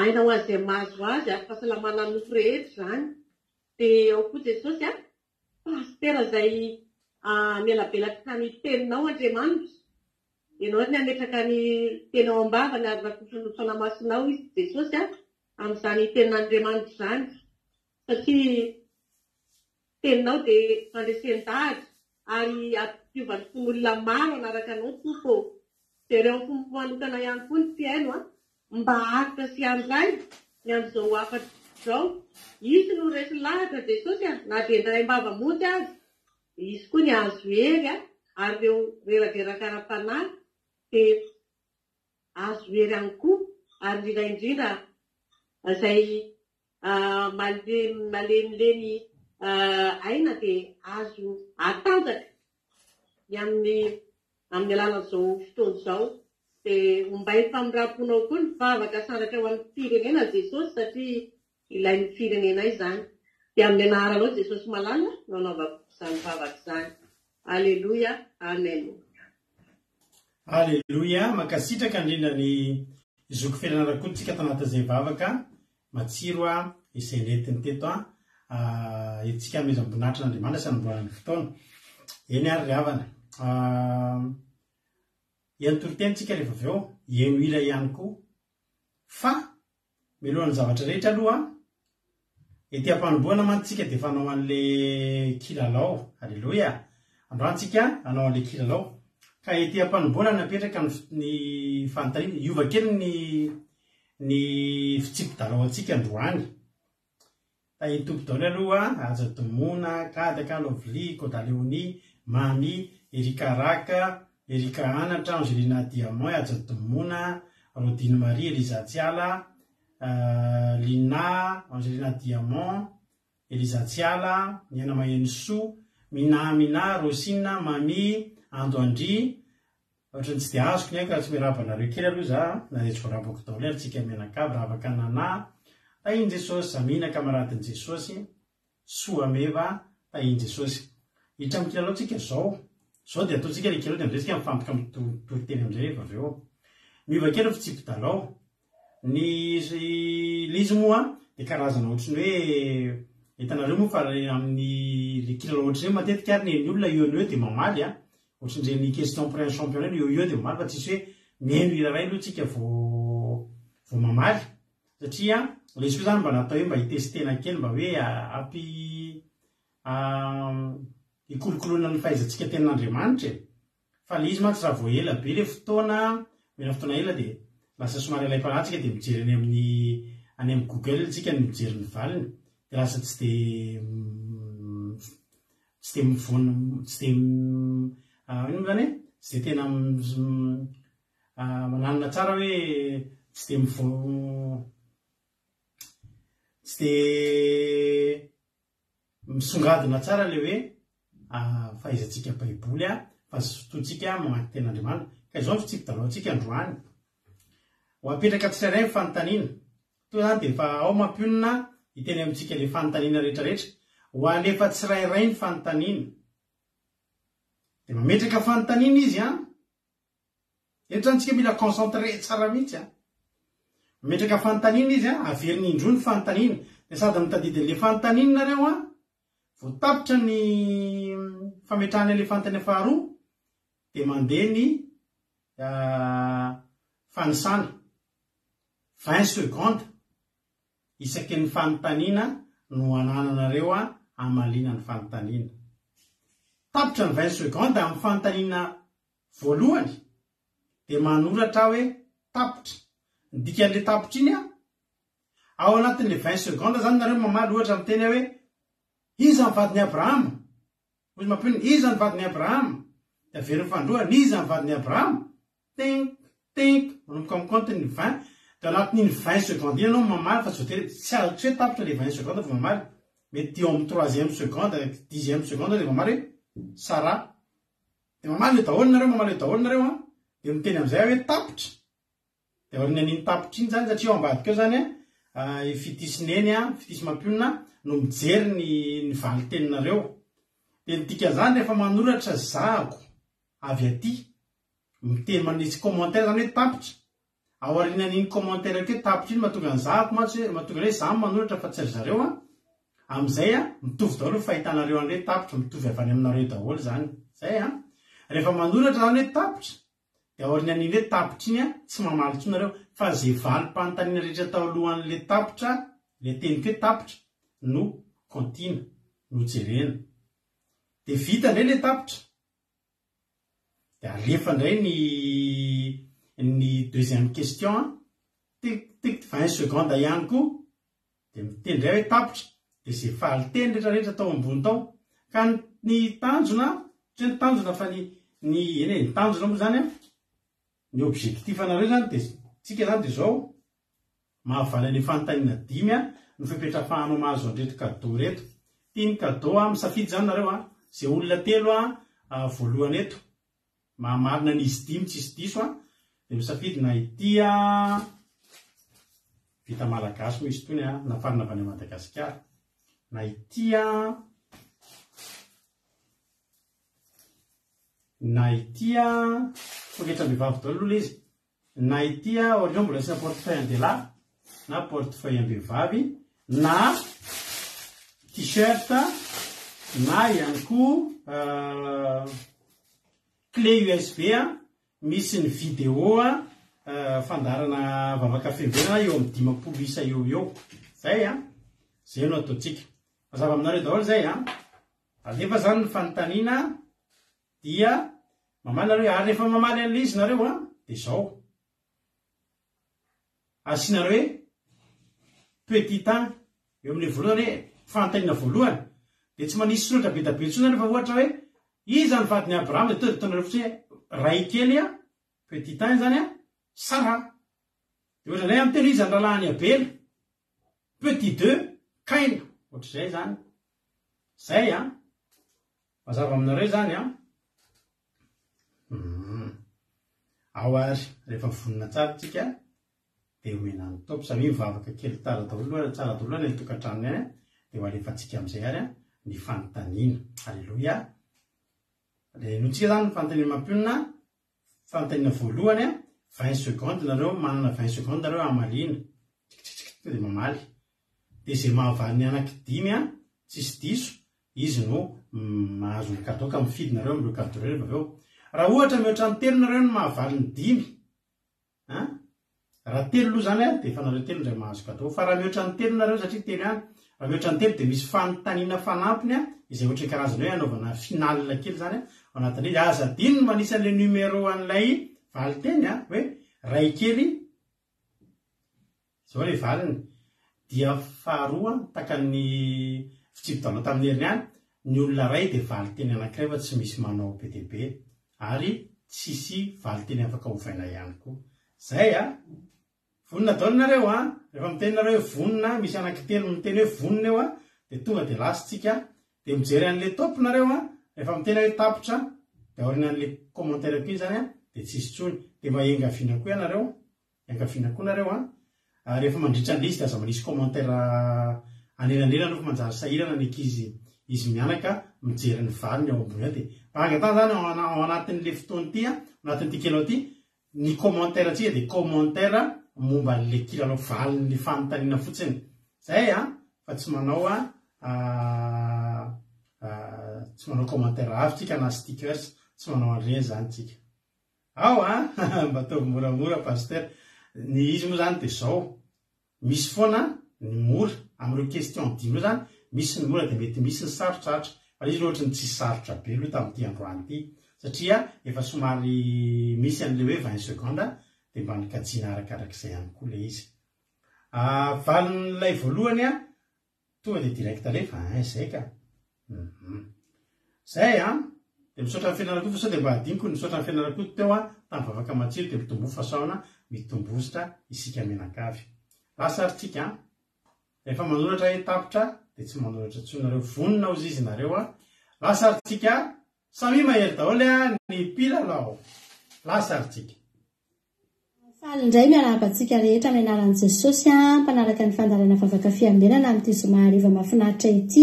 ainao azy mahazo azy ary fahasalamana nofo rehetra izany dia ao koa Jesosy pastera izay mialabelaka ka ny teninao Andriamanitra ianao ny ametraka ny tenao ambavany ary rakosony fanamasinao izy Jesosy amin'izany tenin'Andriamanitra izany satria teninao dia fandresentahatra ary ampiovany fon'olona maro anaraka anao tompo dia ireo fomba manokana ihany koa ny mpiaino mba aritra sy andray ny amin'izao afatra izao izy no resy lahatra Jesosy na dia ndray mbava-monjy azy izy koa ny azo hery ary ireo reraverakara-panahy dia azo hery ihany koa ary indrindra izay malemilemy aina dia azo atanjaka ny amin'ny alalan'izao fotoana izao dia ombay famindraponao koa ny vavaka sandratra ho amin'ny firenena Jesosy satria ilain'ny firenena izany dia amin'ny anaranao Jesosy malala no anaovako izany vavaka izany. Alleluia, amen. Alleluia, makasitraka indrindra ny zoko felana rakototsika tanatin'izay vavaka matsiro izay netiny teto itsika amezam-boninahitra n'Andriamanitra sy anomboarany fotoana eny ary ry havana ianotoritentsika rehefa avy eo eno ila ihany koa fa milohan'ny zavatra rehetra aloha ety am-panomboana mantsika dia fanao an'le kilalao. Alleluia, androantsika anao an'le kilalao ka ety am-panomboana napetraka ny fanontaniana iova kely ny fitsipodalao antsika androany tahiny tompo daoly aloha aja domona kadaka lovely kodaleoni mami erikaraka erika anatra angelina diamant aja domona rodine marie eliza tsiala lina angelina diamant eliza tsiala niana mahenso mina rosina mami ando andry ohatrany tsy dia azoko ny aiko raha tsy mirabanareo kely aloha za naretsy vorabako daoly ary tsika mianakavy ravaka nana tahiny Jesosy amina kamaradiny Jesosy soa meva tahiny Jesosy hitra amin'ny kilalao tsika zao dia ataontsika le kilalao dia amizay tsika mifampoka mitoroteny amizay rehefa avy eo mivakely fi tsipidalao ny lizy moa dia karazana ohatrany hoe hitanareo moa fa amin'ny le kilalao ohatrany hoe matetika ary ny olona eo dia mamaly ohatrandreny question pour un championnat eo dia mamaly fa tsisy hoe meno iraray aloha tsika vao mamaly satria le izy koa zany mba natao hoe mba hitestena kely mba hoe hikolokoloana ny fahaizantsika tenin'Andriamanitra fa le izy mantsy raha vao ela be le fotoana mena fotoana ela dia lasa somary alaim-panahintsika dia mijery any amin'ny Google tsika ny mijery ny valiny dia lasa tsy dia mivona tsy dia ino zany tsy dia tena mananina tsara hoe tsy dia tsy dia misongadina tsara le hoe fahaizantsika baiboly fa fotoantsika mamaky ten'Andriamanitra ka izao ny fitsipidalaontsika androany ho apetraka tsirairay ny fanontaniana toa zany dia efa ao mampionina hiteny amintsika le fanontaniana rehetrarehetra ho alefa tsirairay ny fanontaniana dia mametraka fanontaniana izy eto zany tsika mila concentré tsara mihitsy mametraka fanontaniana izy averiny indro ny fanontaniana dia sady mitadidin'le fanontaniana nareo vao tapitra ny fametrahany le fanontaniana faharoa dia mandeha ny fanisana 20 secondes isaky ny fanontaniana no anananareo amalina ny fanontaniana tapitra ny 20 secondes amin'ny fanontaniana voalohany dia manoratra hoe tapitra ny dikan'le tapitra iny ao anatin'le 20 secondes zany nareo mamaly ohatra amin'ny teny hoe iza ny vadin'i Abrahama ozy mampionina iza ny vadin'i Abrahama dia averin'ny fandroany iza ny vadin'i Abrahama tenk manomboka amin'ny compte ny 20 dia anatin'iny 20 secondes iny anao mamaly fa tsy azo hoe tapitra le 20 secondes fa mamaly mety eo amin'ny 3e seconde 10e seconde dia mamaly hoe sara dia mamaly le daholo nareo dia miteny amin'izay hoe tapitra dia aoriana an'iny tapitra iny zany satria ao ambadika eo zany fitisineny fitisy mampionina no mijery ny valy teninareo dia nidika zany rehefa manoratra zahako avy aty miteny manisy commentaire zany hoe tapitra ao aorianan'iny commentaire hoe tapitra iny mahatonga ny zahako mahatonga hoe zany manoratra fa tsy ry zareo amin'izay mitovy daholo fahitanareo an'le tapitra mitovy avy any aminareo daholo zany zay rehefa manoratra zany hoe tapitra dia aorianan'iny hoe tapitra iny tsy mamaly tsonareo fa zay valim-panontaniana rehetra tao alohan'le tapitra le tenyko hoe tapitra no continue no jerena dia vita indray le tapitra dia alefa indray ny deuxième question tic 20 secondes ihany koa dia miteny indray hoe tapitra dia zay faliteny rehetrarehetra tao ambony tao ka ny tanjona tsy ny tanjona fa ny tanjona moa zany ny objectif anareo zany dia tsika zany dia zao mahavaly ny fanontaniana 5 no fipetrafahanao mahazo andreto cadeau reto tiany cadeau misafidy zany nareo zay olona 3 voalohany eto mahamarina n'izy 5 tsisy diso dia misafidy na ity vita malagasy moa izy tony nafarina avy any Madagasikara na ity foketra mbevavy daholo aloha izy na ity ohatrao mbola sina portefeuille an-dehilahy na portefeuille am-behivavy na t-shirt na ihany koa clé USB misy ny vidéo fandarana vavaka fehivena eo amin'ny 10 isa eo zay zay no ataontsika mazava aminareo daholo zay alefa zany ny fanontaniana dia mamaly nareo ary rehefa mamaly an'le izy nareo dia zao asianareo hoe petit temps eo amin'le voalohany hoe fanontaniana voalohany dia tsy manisy soratra be da be ntsona rehefa ohatra hoe iza ny vadin'i Abrahama dia ataonareo fotsiny ray kely petit temps zany Sara dia ohatra indray amin'ny teny iza ny rahalahin'i Abela petit 2 Kaina ohatr'izay zany zay mazava aminareo zany ao ary rehefa vonona tsara tsika dia omena ny topo samy mivavaka kely tsara daholo ny tokantranony dia ho alefantsika amin'izay ary ny fanontaniana. Halleloia. le notsika zany fanontaniana mampionina fanontaniana voalohany 20 secondes nareo manana 20 secondes nareo amalina de mamaly de zay mahavaliny anaky 10 tsisy diso izy no mahazo le cadeau ka mifidinareo am'ireo cadeau reo aveo raha ohatra mihoatra ny telo nareo no mahavaliny 10 raha telo aloha zany de efa nareo telo ndray mahazo cadeau fa raha mihoatra ny telo nareo satria telo ihany raha mihoatra ny telo de misy fanontaniana fanampiny izay ohatra karazany hoe anaovana finale kely zany anatin'izy azadino manisan'le numéro an'ilay valiteny hoe ray kely zao le valiny dia faharoa takan'ny fitsipotalo tamin'ny heriny any ny olona ray de valiteny anankiray fa tsy misy manao be dia be ary tsisy valiteny afaka hovaina ihany koa zay vonina daholo nareo rehefa miteny nareo hoe vonina misy anankitelo miteny hoe vonina eo de tonga de lasitsika de mijery an'le top nareo rehefa miteny hoe tapitra de aorina an'le commentaire koa zany de tsisy tsony de mba engavina koa nareo engavina koa nareo rehefa mandritra ny liste aza manisy commentaire anelanelana fa manjary sahirana ny ankizy izy mianaka mijery ny valiny ao ambony de angatany zany ao anatin'le fotoany ty anatin'ity kelao ty ny commentaire atsika de commentaire momba le kilalao valiny le fanontaniana fotsiny zay fa tsy manao commentaire avy na stickers tsy manao an'ireny zany tsika ao mba ataovy moramora pasteur ny izy moa zany de zao misy foana ny mora am'ireo question dimy zany misy ny mora de mety misy ny sarotratra fa izy loatra ny tsisy sarotra be aloha tamin'ity androany ity satria efa somary misy an'le hoe 20 secondes de mba nikajiana arakarak'izay ihany koa le izy valin'ilay voalohany tonga de direct alefa zay ka zay de misaotra ny fianarako fa sao de mba adiniko misaotra ny fianarako teo tamin'ny vavaka matsiro de mitombo fasaona mitombositra isika menakavy lasaritsika rehefa manoratra hoe tapitra de tsy manoratra tsonareo vonina ozy izy nareo lasaritsika samy mahery daholo ny pilalao lasaritsika faly indray miarabantsika rehetra amin'ny anaran'i Jesosy mpanaraka ny fandarana vavaka fiambenana amin'ity zoma hariva mahafinaritra ity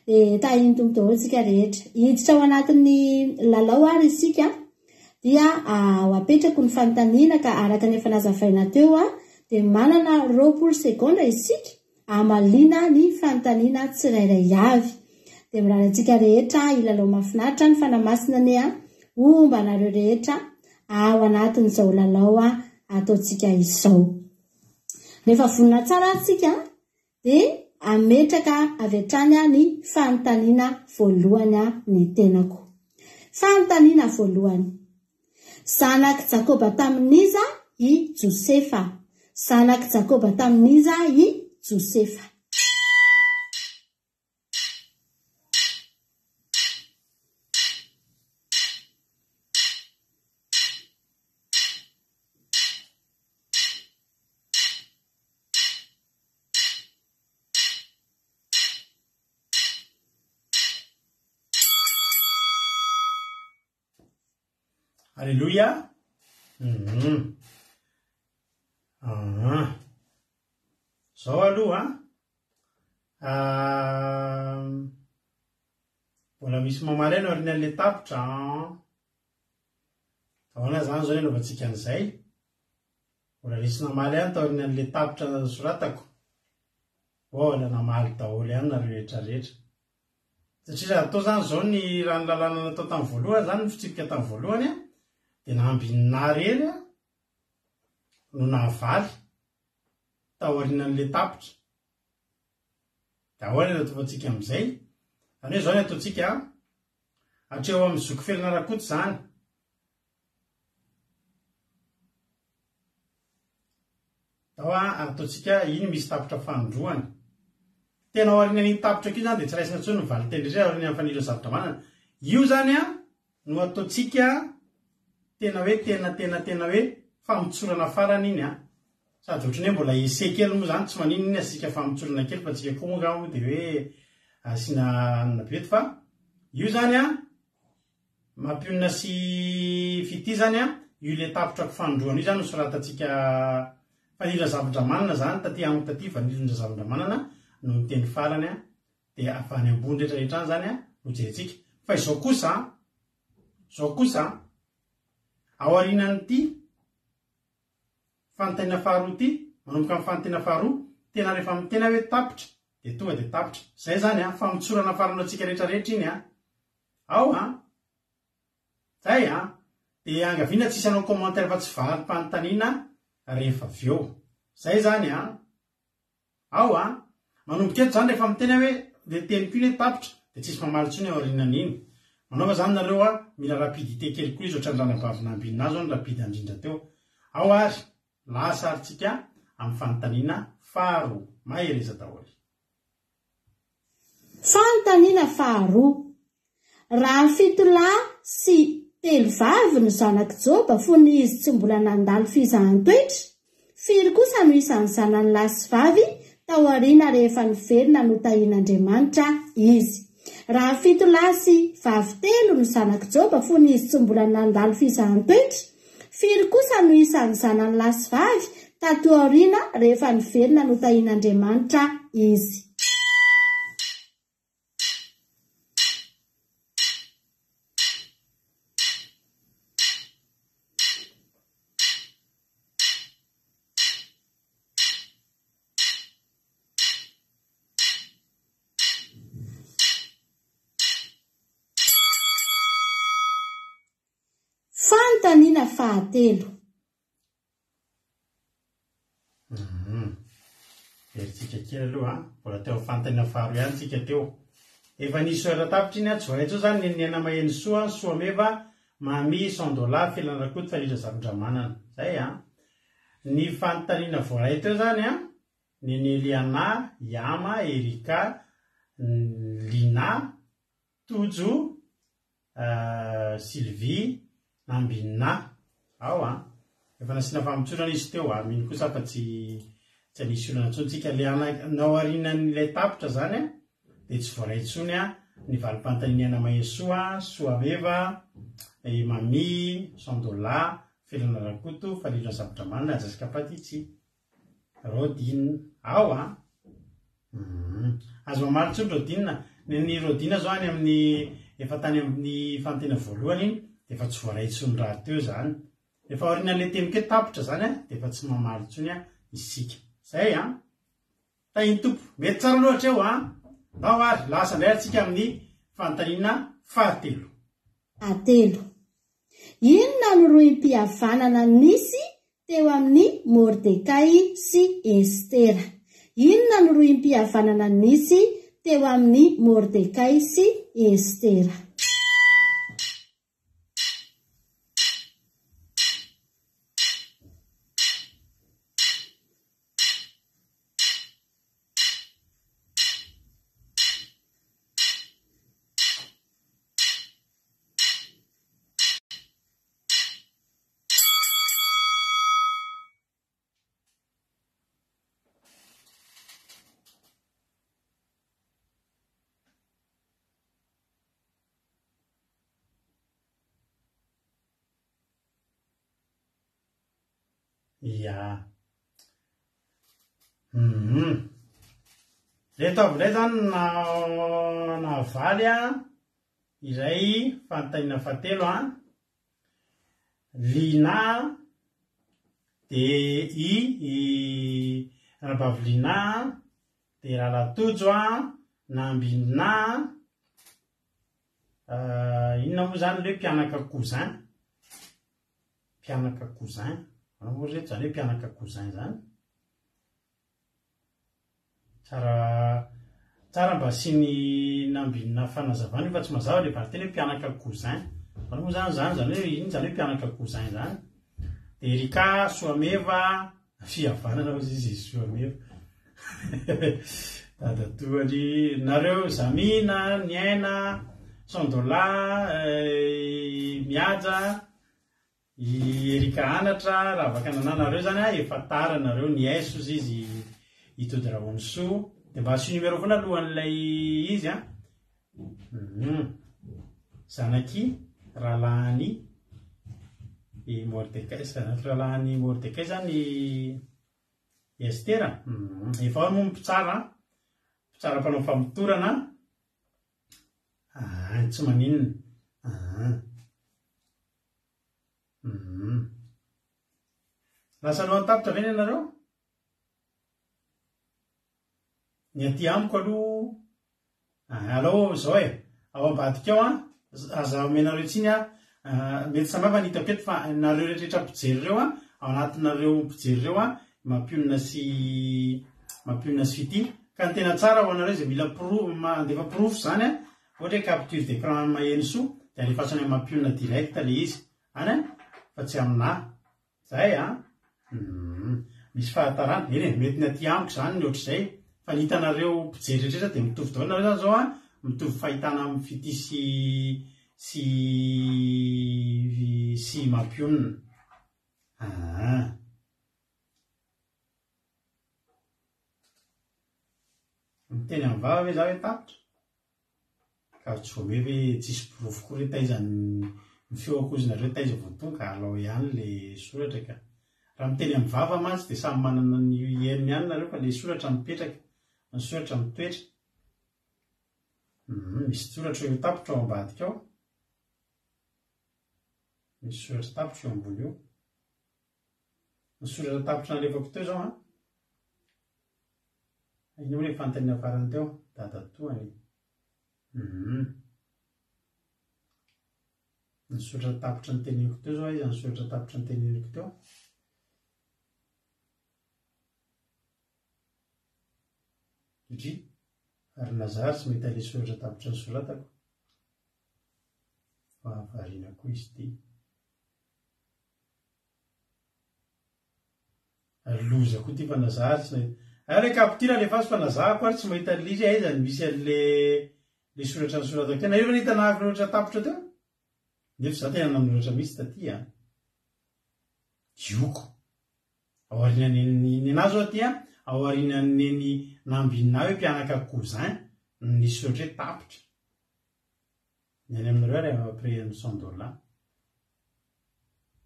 de tahiny tombo daholo tsika rehetra hiditra ao anatin'ny lalao ary isika dia ho apetrako ny fanontaniana ka araka ny efa nazavaina teo de manana 20 secondes isika amalina ny fanontaniana tsirairay avy de mirarantsika rehetra ilalao mahafinaritra ny fanamasina ny omba nareo rehetra ao anatin'izao lalao ataotsika izao rehefa vonina tsara atsika de ametraka avy hatrany ny fanontaniana voalohany ny tenako fanontaniana voalohany zanaky Jakoba tamin'iza i Josefa zanaky Jakoba tamin'iza i Josefa Alléluia. Zao aloha mbola misy mamalaina aoriana an'le tapitra ahoana zany zao anaovantsika an'izay mbola misy namaly ihany taoriana an'le tapitra soratako mbola namaly daholo ihany nareo rehetrarehetra satria raha atao zany zao ny raha ny lalàna natao tamin'ny voalohany zany ny fitsipika tamin'ny voalohany de naambininarery no nahavaly taoriana an'le tapitra de ahoana ny ataovantsika am'izay zany hoe zao ny ataontsika hatreo amin'ny zoky fiainanakoty zany dao ataontsika iny misy tapitra fanondroany tena aoriana an'iny tapitra ky zany de tsy raisina tsony mivaly tendrezay aoriana amin'ny fanilo zavatra manana io zany no ataontsika tena hoe tena hoe famitsorana farany iny sady ohatrany hoe mbola ese kely moa zany tsy manino iny asika famitsorana kely fa tsika koa moa de hoe asina nabety fa io zany mampionina sy fity zany io le tapitrako fanondroana io zany nosoratatsika fanila zavatra manana zany taty amiko taty fanilondra zavatra manana no miteny farany de afany ambony rehetrarehetra any zany no jeretsika fa izao kosa zao kosa aorinan'ity fanontaniana faharoa ity manomboka amin'ny fanontaniana faharoa tena rehefa mitena hoe tapitra de tonga de tapitra zay zany fa mitsorana farana antsika rehetrarehetra iny ao zay de angaviana tsisy anao commentaire fa tsy valim-panontaniana rehefa avy eo zay zany ao manomboka eto zany rehefa mitena hoe de teniko iny hoe tapitra de tsisy mamaly tsony aorinan'iny manaova zany nareo mila rapidité kely koa izy ohatran'ny ranabavinambininazy zao ny rapide andrindra teo ao ary lasa arytsika amin'ny fanontaniana faharoa mahereza daholo fanontaniana faharoa raha fitolahy sy telo vavy no zanaky Joba fony izy tsy mbola nandalo fizahan-toetra firy kosa no isan'ny zanany lahy sy vavy tao aoriana rehefa niverina no tahian'Andriamanitra izy. Raha fitolahy sy vavy telo no zanaky Joba fony izy tsy mbola nandalo fizahan-toetra firy kosa no isan'ny zanany lahy sy vavy tato aoriana rehefa niverina no tahian'Andriamanitra izy. Fanontaniana fahatelo. Eritsika kely aloha mbola teo fanontaniana faharoa ihany tsika teo efa nisy soratra tapitra iny tsy voaitsy zany neniana maheno soa meva mami $100 filanrakoto falitra zavatra-manana zay ny fanontaniana voalay teo zany neny Eliana, Yama, Erika, Lina, Tojo, Sylvie, Nambina ao efa nasina famitsorana izy teo mino kosa fa tsy anisy olana ntsony tsika le nao arinan'ilay tapitra zany de tsy voalay tsony ny valim-panontaniana mahesoa soameva mami $100 felana rakoto falitra zavatra manana ajasika patitsy Rodine ao azo mamaly tsony Rodine ny Rodine zao any amin'ny efa tany amin'ny fanontaniana voalohany iny de efa tsy voalay tsony raha teo zany efa aorinan'le teniko hoe tapitra zany de efa tsy mamaly tsony isika zay tahiny tompo mety tsara loatra eo ao ary lasa indray atsika amin'ny fanontaniana fahatelo. Inona no roim-pihavanana nisy teo amin'ny Mordekay sy Estera? Inona no roim-pihavanana nisy teo amin'ny Mordekay sy Estera? Reto avindray zany navaly iray fanontaniana fahatelo Lina de rabavy Lina de Ralatojo Nambina inona moa zany le mpianaka cousin manao reto zany hoe mpianaka cousin zany tsara mba sy ny Nambina fanazavana fa tsy mazava le variteny hoe mpianaka cousin manao moa zany hoe iny zany hoe mpianaka cousin zany de Erika soameva fihavanana ozy izy soameva dadatoany nareo Zamina Niaina $100 miaja Erika anatra raha vaka nanareo zany efa tara nareo niaiso izy itody raonso de mba asy numéro foana alohan'ilay izy zanaky Ralahany Mordekay zanaky Ralahany Mordekay zany Estera efa ao moa mpitsara mpanao famotorana tsy maninona lasa alohan'ny tapitra ve ny ianareo ny aty amiko aloha alao zao ao ambadika ao aza omenareo tsiny mety samafa ny hitako eto fa nareo rehetrarehetra mpijery reo ao anatinareo mpijery reo mampionina sy fity ka ny tena tsara ho anareo zay mila mandefa proof zany ohatra hoe capture d'écran maheno soa dia alefatsany mampionina direct le izy any fa tsy amina zay misy fahatarana eny mety ny aty amiko zany ny ohatr'izay fa ny hitanareo mpijery rehetrarehetra dia mitovy daholo nareo zany zao mitovy fahitana amin'ny fity sy mampionina miteny amin'ny vava hoe za hoe tapitra ka tsy vao hoe tsisy pirofo koa re taizany ny feoakozinareo taiza voatonga alao ihany le soratra ka raha miteny amin'ny vava mantsy dia samy manana ny ihainy ihany nareo fa le soratra mipetraka ny soratra mitoetra misy soratra eo tapitra ao ambadika ao misy soratra tapitra eo ambony eo ny soratra tapitra nalefako teo zao iny hoe fantany afarany teo dadatoany ny soratra tapitra ny teneniko teo zao izy ny soratra tapitra ny teneniko teo satria ary nazary tsy mahita le soratra tapitra ny soratako fa avariana koa izy ty ary loza koa ty fa nazary tsy mahita ale kapitira le fasy fa nazahako ary tsy mahita lizy aizany misy an'le soratra ny soratako tena io nahita nahako ny ohatra tapitra teo nefa za tena nanolotra misy taty jioko aorinany anazy ao aty aorinan'ny nambinina hoe mpianaka cousin ny soratra hoe tapitra ny any aminareo ary après $100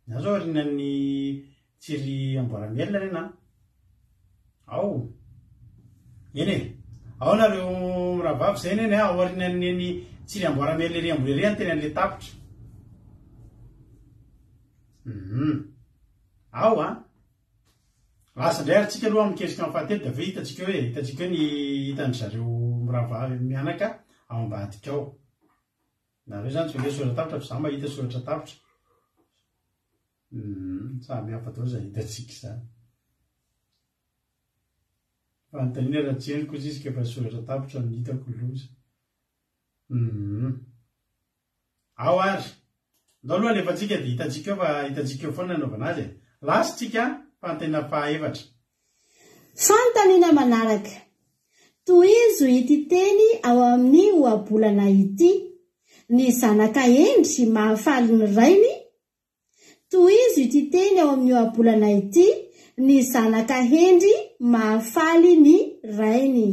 nazo aorinan'ny tsiry amboaramielina rena ao eny ao nareo miravavy zay neny aorinan'ny tsiry amboaramielina ry ambolery any teny an'le tapitra ao lasa indray ary tsika aloha miketrika amin'ny fahatelo dia ve hitatsika hoe hitatsika hoe ny hitany zareo miravavy mianaka ao ambadika ao nareo zany tsy hoe soratra tapitra fa za mahita soratra tapitra samy hafa dao zay hitatsika zany fa nytanina raha tseniko izy izy kefa soratra tapitra ny hitako loza ao ary ndao aloha alefatsika dia hitatsika eo fa hitatsika eo foana nanaovana azy lasitsika fa ny tena fahaefatra fantaniana manaraka tohizo ity teny ao amin'ny oabolana ity ny zanaka endry mahafaly ny rainy tohizo ity teny ao amin'ny oabolana ity ny zanaka endry mahafaly ny rainy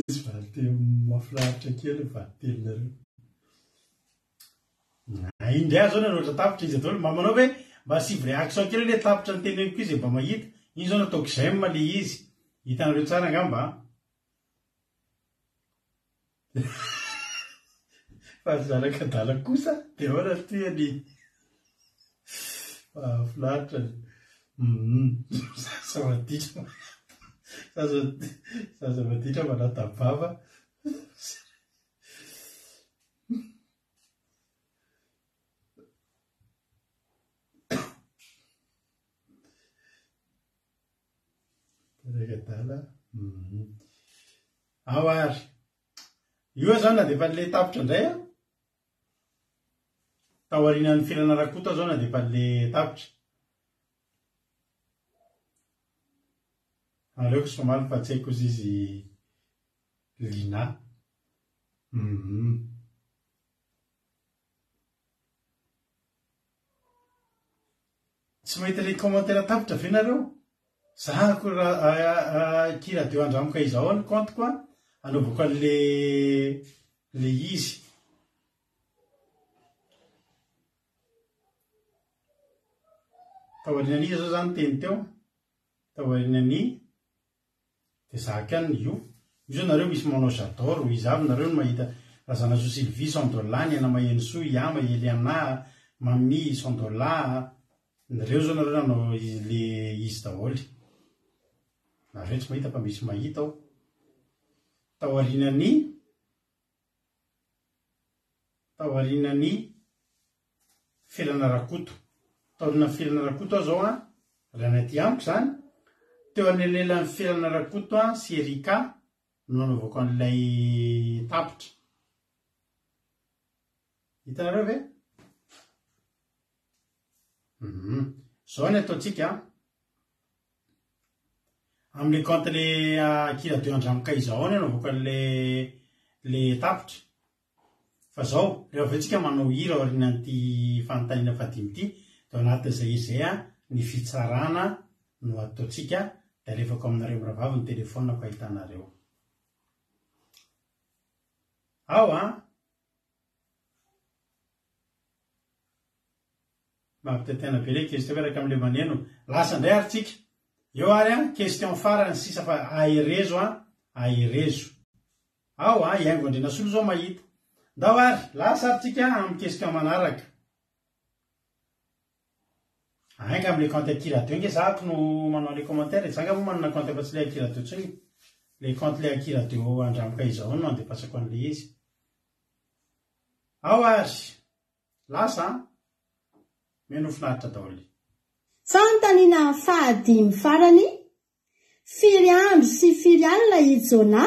izy valite mafinaritra kely valitelonareo indray zao nanoatra tapitra izy atao mamanao hoe mba sivy réaction kely le tapitra ny teneniko izy mba mahita iny zao nataoko j'aime le izy hitanareo tsara angamba fa zanaka dala kosa dia hoana toyany mafinaritra zaza maditra manatabava rekadala ao ary io zao na dia efa le tapitra indray tao arinan'ny filana rakota zao na dia efa le tapitra aleoko somaly fa tsy haiko izy izy lina tsy mahita le commentaire tapitra ve nareo zahako raha kira de andramoko izao ny compte koa anaovako an'le izy taorinany zao zany teny teo taorinany de zaka any io zao nareo misy manao j'adore ho izy avy nareo no mahita razana so Sylvie $100 ny ana maheno so Yama Eliana Mami $100 nareo zao nareo nanao le izy daholo nareo tsy mahita fa misy mahita ao taorinany felana rakoto taorina felana rakoto ao zao ranaty amiko zany teo anelelan'ny felana rakoto sy Erika no nanaovako an'ilay tapitra hitanareo ve zao ny ataotsika amin'ny compte le Akira de Andramoka izao ny anaovako an'le tapitra fa zao rehefa avetsika manao hira aorinan'ity fanontaniana fadimy ity de anatin'izay izay ny fitsarana no ataotsika de alefako aminareo miravavy ny telefonako ahitanareo ao mampitaitana be le question veraka am'le maneno lasa ndray ary tsika eo ary question farany sisa fa aherezo ao iango andrena solo zao mahita ndao ary lasa ary tsika amin'ny question manaraka aika am'le compte Akira teo nge zako no manao le commentaire zanga mo manana compte fa tsy le Akira teo tsiny le compte le Akira teo Andramoka izao no andepasako an'le izy ao ary lasa menofinaritra daholo fanontaniana fahadimy farany firy andro sy firy alina ijona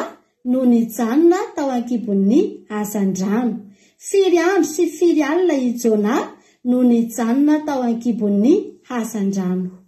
no nijanona tao ankibon'ny hasandrano firy andro sy firy alina ijona no nijanona tao ankibon'ny hasandrano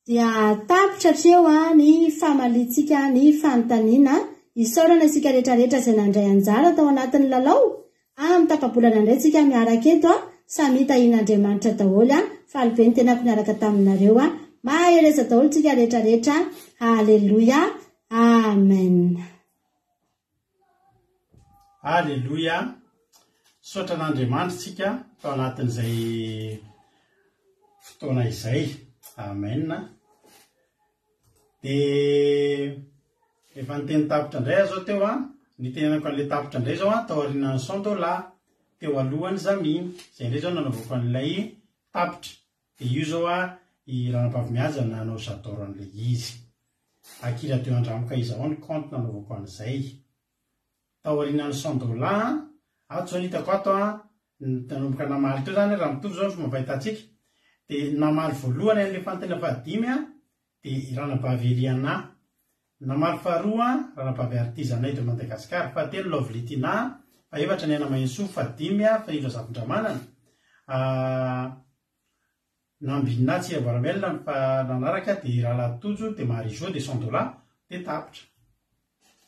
dia tapitra treo ny famalitsika ny fanontaniana isaorana isika rehetrarehetra izay nandray anjara tao anatin'ny lalao amin'ny tapabolana indray tsika miaraka eto samy hitahian'Andriamanitra daholo falibe ny tenako miaraka taminareo mahereza daholo tsika rehetrarehetra haleloia amen haleloia sotra n'Andriamanitra tsika tao anatin'izay fotoana izay amen de efa niteny tapitra indray zao teo nitenenako an'le tapitra indray zao taorinany $100 teo alohany zaminy zay indray zao nanaovako an'ilay tapitra de io zao i ranam-pavimiaja nanao j'adore an'le izy Akira de Andramoka izao ny compte nanaovako an'izay taorinany $100 ato zao nitako ato nanomboka namaly teo zany raha mitovy zao fomba fahitatsika de namaly voalohany an'le fanontaniana fahadimy de ranabavy Eliana namaly faharoa ranabavy Artizanay de Madagasikara fahatelo Lovelitina faefatra ny ana Mainso fadimy Failo Zafindramanana Nambina Tsirabaramela fa nanaraka de Rahalatojo de Marijo de $100 de tapitra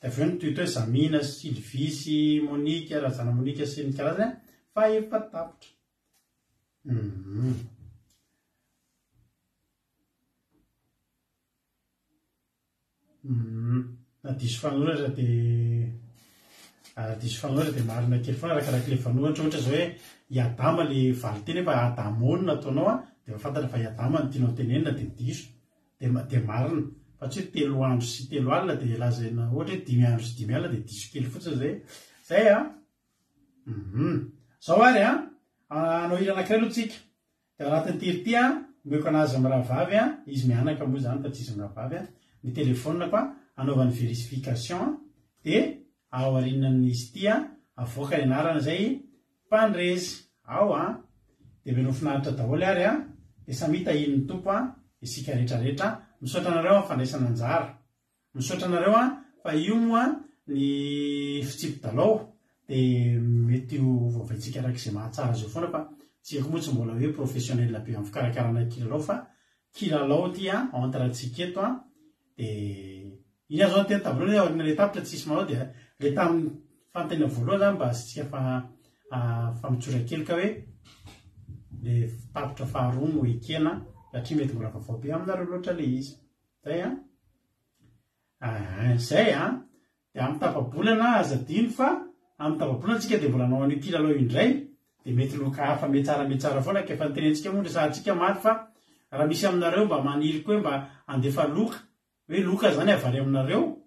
de aveo ny toy Zamina Sylvie sy Monique razana Monique sy ny karazany fa efa tapitra diso fanoratra de marina kely foana arakaraka le fanoratra ohatra zao hoe iadama le valy teny fa adamonina ataonao de fantatra fa iadama ny tianao tenenina de diso de marina fa tsy hoe 3 andro sy 3 alina de lazana ohatra hoe 5 andro sy 5 alina de diso kely fotsiny zay zao ary anao hira anankiray aloha tsika de anatin'ny tirity meko anazy amin'ny rahavavy izy mianaka moa zany fa tsy izy amin'ny rahavavy ny telefona koa anaovan'ny verification de ao arinan'izy ity avoaka ny anarana zay mpandrezy ao de menao finaritra daholo ary de samy hitahin'ny tompo isika rehetrarehetra misaotra anareo fandraisana anjara misaotra anareo fa io moa ny fitsipy dalao dia mety ho voavaitsika arak'izay mahatsara zao foana fa tsy haiko moa tsy mbola hoe professionnel be amin'ny fikarakarana kilalao fa kilalao ty entre-ntsika eto dia iny azo tena tavoalohany aorina le tapitra tsisy manao dia le tamin'ny fantena voalohany zany mba asitsika famitsotra kely ka hoe le tapitra faharoa no ekena satria mety mbola vaovao be aminareo loatra le izy zay zay dia amin'ny tapabolana azadino fa amin'ny tapabolana antsika dia mbola nao an'io kilalao indray dia mety loka hafa metsara foana ka efa nytenentsika moa resahantsika maty fa raha misy aminareo mba maniry koa hoe mba andefa loka hoe loka zany avary aminareo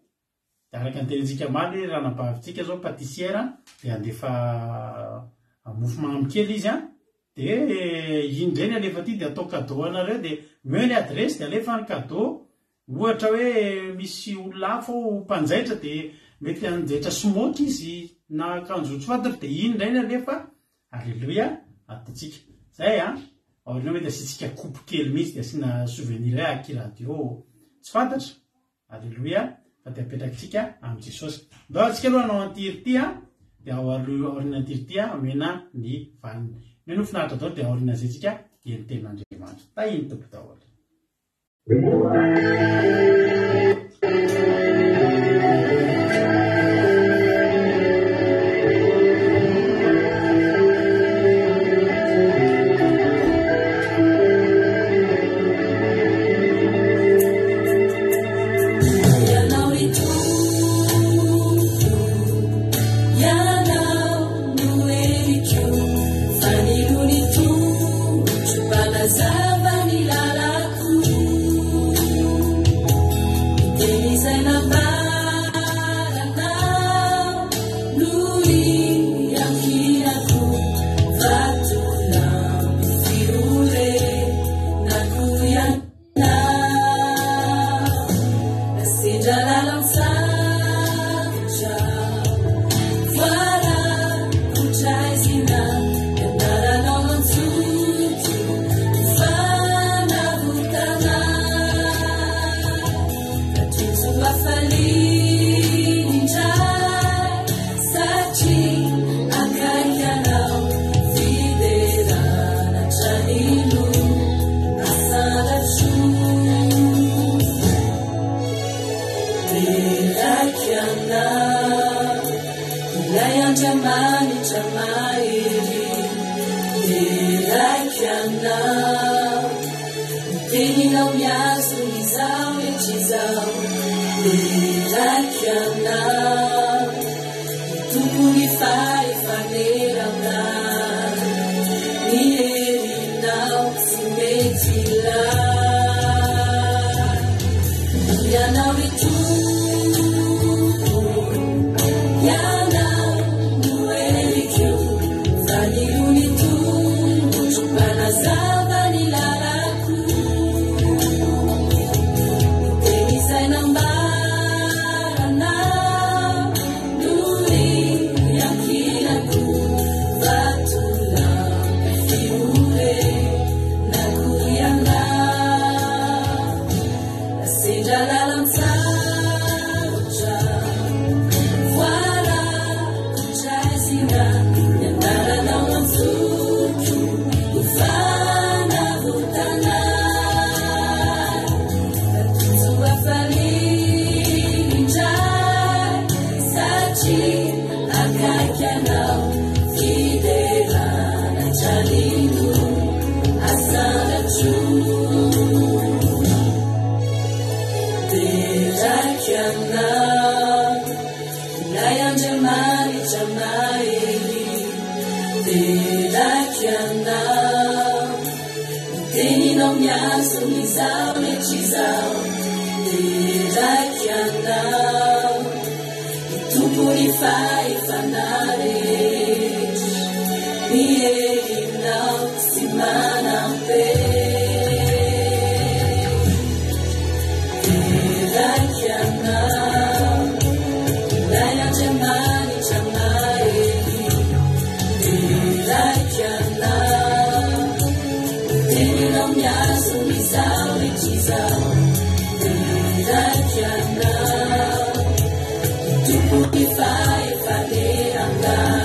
dia araka nytenentsika maly raha nabavintsika zao patisiera dia andefa mofo magnamikely izy dia iny ndray ny alefa ty dia atao cadeau anareo dia meo ny adresy dia alefa ny cadeau ohatra hoe misy olona hafa mpanjaitra dia mety anjaitra smoky izy na akanjo tsy fantatra dia iny ndray ny alefa alleluia ataontsika zay aorina mety asitsika coupe kely mihitsy dia asina souvenir akiradio tsy fantatra alleluia fa dia apetrakintsika amin'ny jesosy ndao antsika aloha anao antiry ty dia aorina antiry ty amena ny vaniny ny nofinaritra dao dia aorina zay tsika eny ten'Andriamanitra tahiny tompo daholo. If I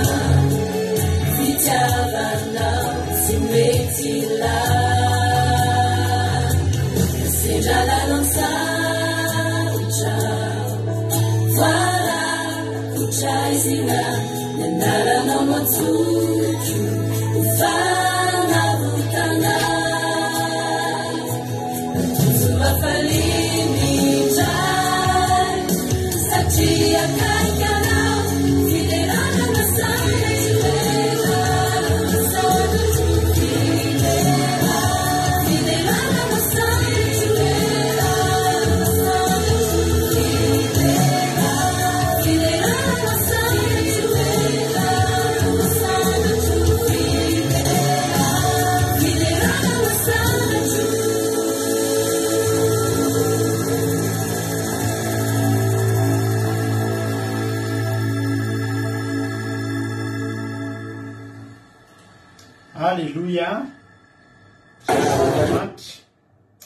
Alléluia.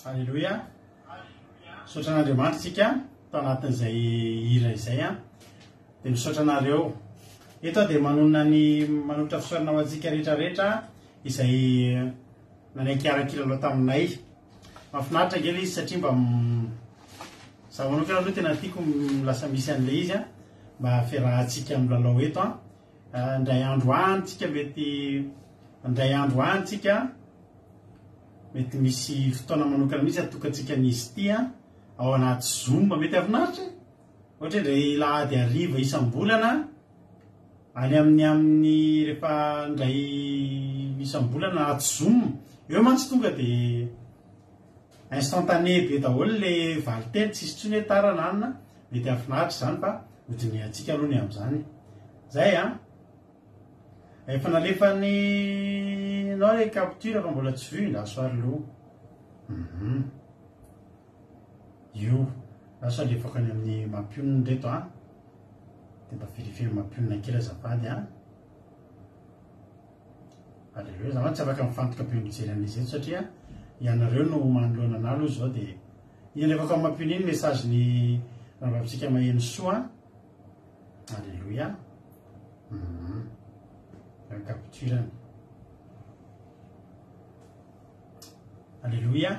Alléluia. Misaotra an'Andriamanitra tsika tao anatin'izay hira izay dia misaotra anareo. Eto dia manotra fisaorana ho antsika rehetrarehetra izay nanaiky ara-kilalao taminay. Mahafinaritra angely izy satria mba zaho manokana aloha tena tiako lasa misy an'ilay izy mba fiarahantsika amin'ny lalao eto indray andro antsika mety misy fotoana manokana mihitsy atokantsika n'izy ity ao anaty Zoom mety afinaritra ohatra indray lahady hariva isam-bolana any amin'ny rehefa indray isam-bolana anaty Zoom eo mantsy tonga dia instantané be daholo le valiteny tsisy tsony hoe tarana anina mety afinaritra zany fa hodiny antsika aloha ny amin'izany zay efa nalefany anao le capture fa mbola tsy vu lasoary loha io laso alefako any amin'ny mampionina reto dia mba verifie mampionina kely azafady Alléluia zany tsy afaka mifantoka be mijery an'izy eto satria ianareo no manoloana analo zao dia iny lefako amin'ny mampionina iny message ny rahavavitsika maheno soa Alléluia capture Alléluia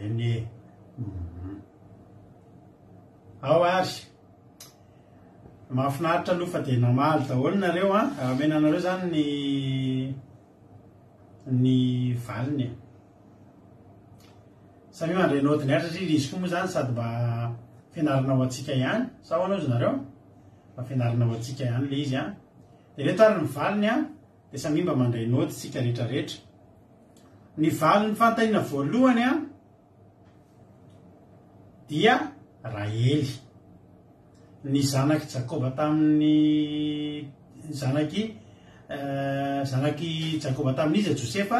eny ao ary mahafinaritra aloha fa dia namaly daholo nareo amena anareo zany ny valiny samy mandray note ny ary satria izy koa moa zany sady mba fianarana ho antsika ihany sa hoanao izy nareo mba fianarana ho antsika ihany le izy dia reto ary ny valiny dia samy mba mandray note tsika rehetrarehetra ny valiny fantaniana voalohany dia Rahely ny zanaky Jakoba tamin'ny zanaky Jakoba tamin'izy Josefa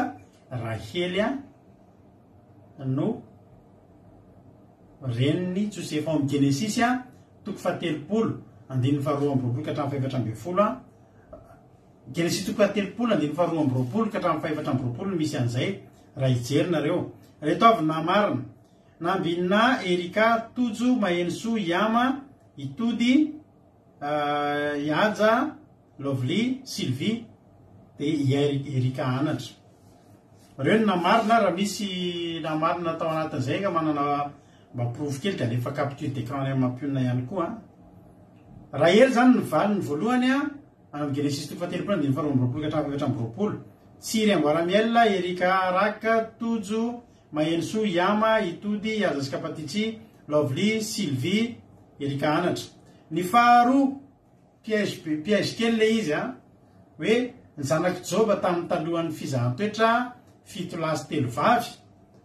Rahely no reniny Josefa amin'ny Genesis toko 17 andininy faharoa amby roapolo ka hatramin'ny fahaefatra amby folo Genesis toko 17 andininy faharoa amby roapolo ka hatramin'ny fahaefatra amby roapolo misy an'izay raha hijery nareo reto avy namarina nambinina Erika tojo mahenso Yama itody Yaja Lovely Sylvie dia Erika anatra reo namarina raha misy namarina tao anatin'izay ka manana mba proof kely dia alefa capture d'écran any amin'ny mampionina ihany koa Rahely zany ny valiny voalohany amin'ny Genesis toko 17 andininy faharoa amby roapolo ka hatramin'ny fahaefatra amby roapolo Tsiry Amboaramiel Erika Raka tojo mahenso Yama itody Yaja sy Kapatitry Lovely Sylvie Erika anatra ny faharoa piège kely le izy hoe ny zanaky Joba tamin'ny talohan'ny fizahan-toetra 7 lahy sy 3 vavy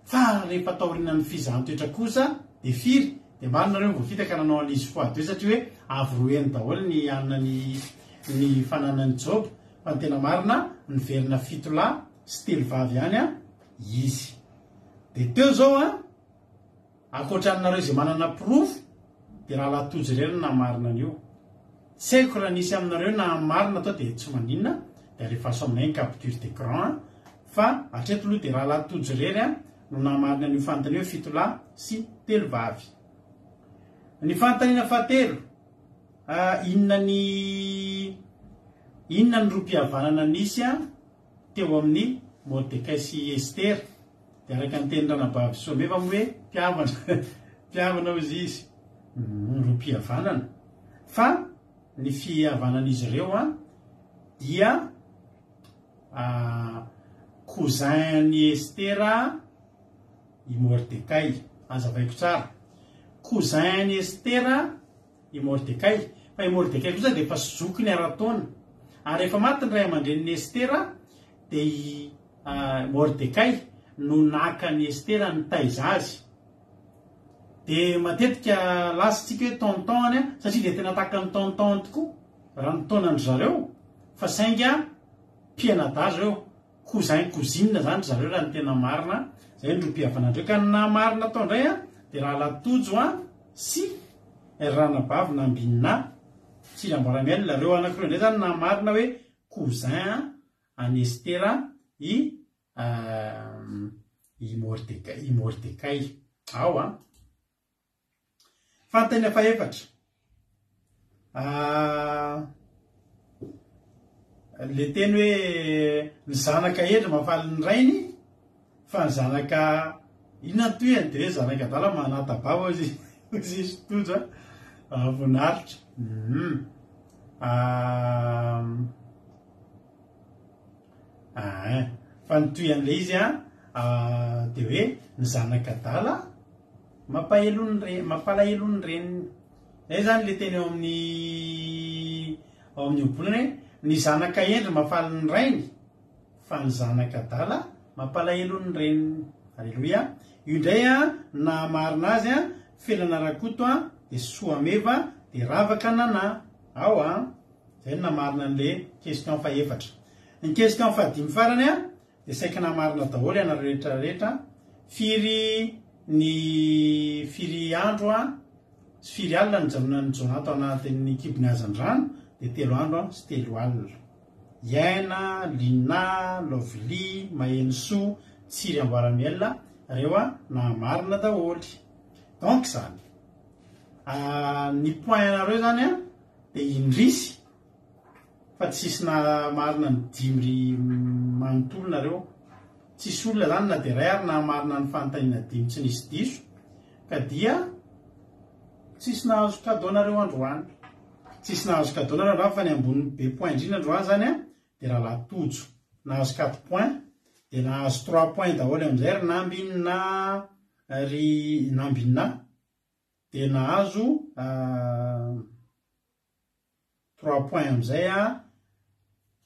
fa rehefa taorinan'ny fizahan-toetra kosa dia firy dia marina reo voafita ka nanao an'izy foadoe satria hoe avy roeny daholo ny anina ny fananan'ny Joba fa ny tena marina niverina 7 lahy sy 3 vavy ihany izy dia teo zao akoatranareo izay manana proof dia raha latojo irery na marina an'io tsy haiko raha nisy aminareo na marina atao dia tsy maninona dia alefaso aminay ny capture d'écran fa hatreto aloha dia raha latojo irery no namarina an'io fantany hoe 7 lahy sy 3 vavy ny fantaniana fahatelo inona ny roam-pihavanana nisy teo amin'ny Mordecai sy Ester dia araka ny teny ranabavy some fa hoe mpihavana ozy izy roam-pihavanana fa ny fihavanan'izy ireo dia cousin ny Estera i Mordecai. Azavaiko tsara. Cousin ny Estera i Mordecai. Fa i Mordecai kosa dia efa zoky ny ara-taona. Ary rehefa maty ny ray aman-dreniny Estera dia i Mordecai no naka ny Estera ny taiza azy. Dia matetika lasantsika hoe tonton satria dia tena tahaka ny tonton tokoa raha ny taonany zareo. Fa sainga mpianadaza reo, cousin cousine zany zareo raha ny tena marina. Zay no mpihavanandreo. Ka na marina tao indray dia raha latojo sy ranabavy na ambinina tsy amboaramialy reo anankiroa indray zany na marina hoe cousin any Estera i Mordecai. Ao fantany faefatra. Le teny hoe ny zanaka endry mafaly ny rainy fa ny zanaka inona toyany dia hoe zanaka dala manatabava izy tojo voninaritra. Fa ny toyan'ilay izy dia hoe ny zanaka dala mampalahelo ny reniny. Zay zany le teny ao amin'ny obolana ny zanaka endry mafaly ny rainy fa ny zanaka dala mampalahelo ny reniny. Alleloia. Io indray na marina azy felana rakoto dia soameva dia ravaka nana. Ao zay na marina an'le question faefatra. Ny question fahadimy farany dia saika na marina daholo ianareo rehetrarehetra. Firy andro sy firy alina ny janonany Jonata ao anatin'ny kibony azan-drano dia 3 andro sy 3 alina. Iaina, Lina, Lovely, Mahenso, Tsiry Amboaramiel reo na marina daholy. Donc zany ny point anareo zany dia indrisy fa tsisy na marina ny 5 manontolo nareo. Tsisy olona zany na dia ray ary na marina ny fanontaniana 5 tsy nisy diso ka dia tsisy nahazo cadeau nareo androany. Tsisy nahazo cadeau nareo androany fa ny ambony be point indrindra androany zany dia raha latojo nahazo 4 point dia nahazo 3 point daholo amin'izay ry nambinina dia nahazo 3 point amin'izay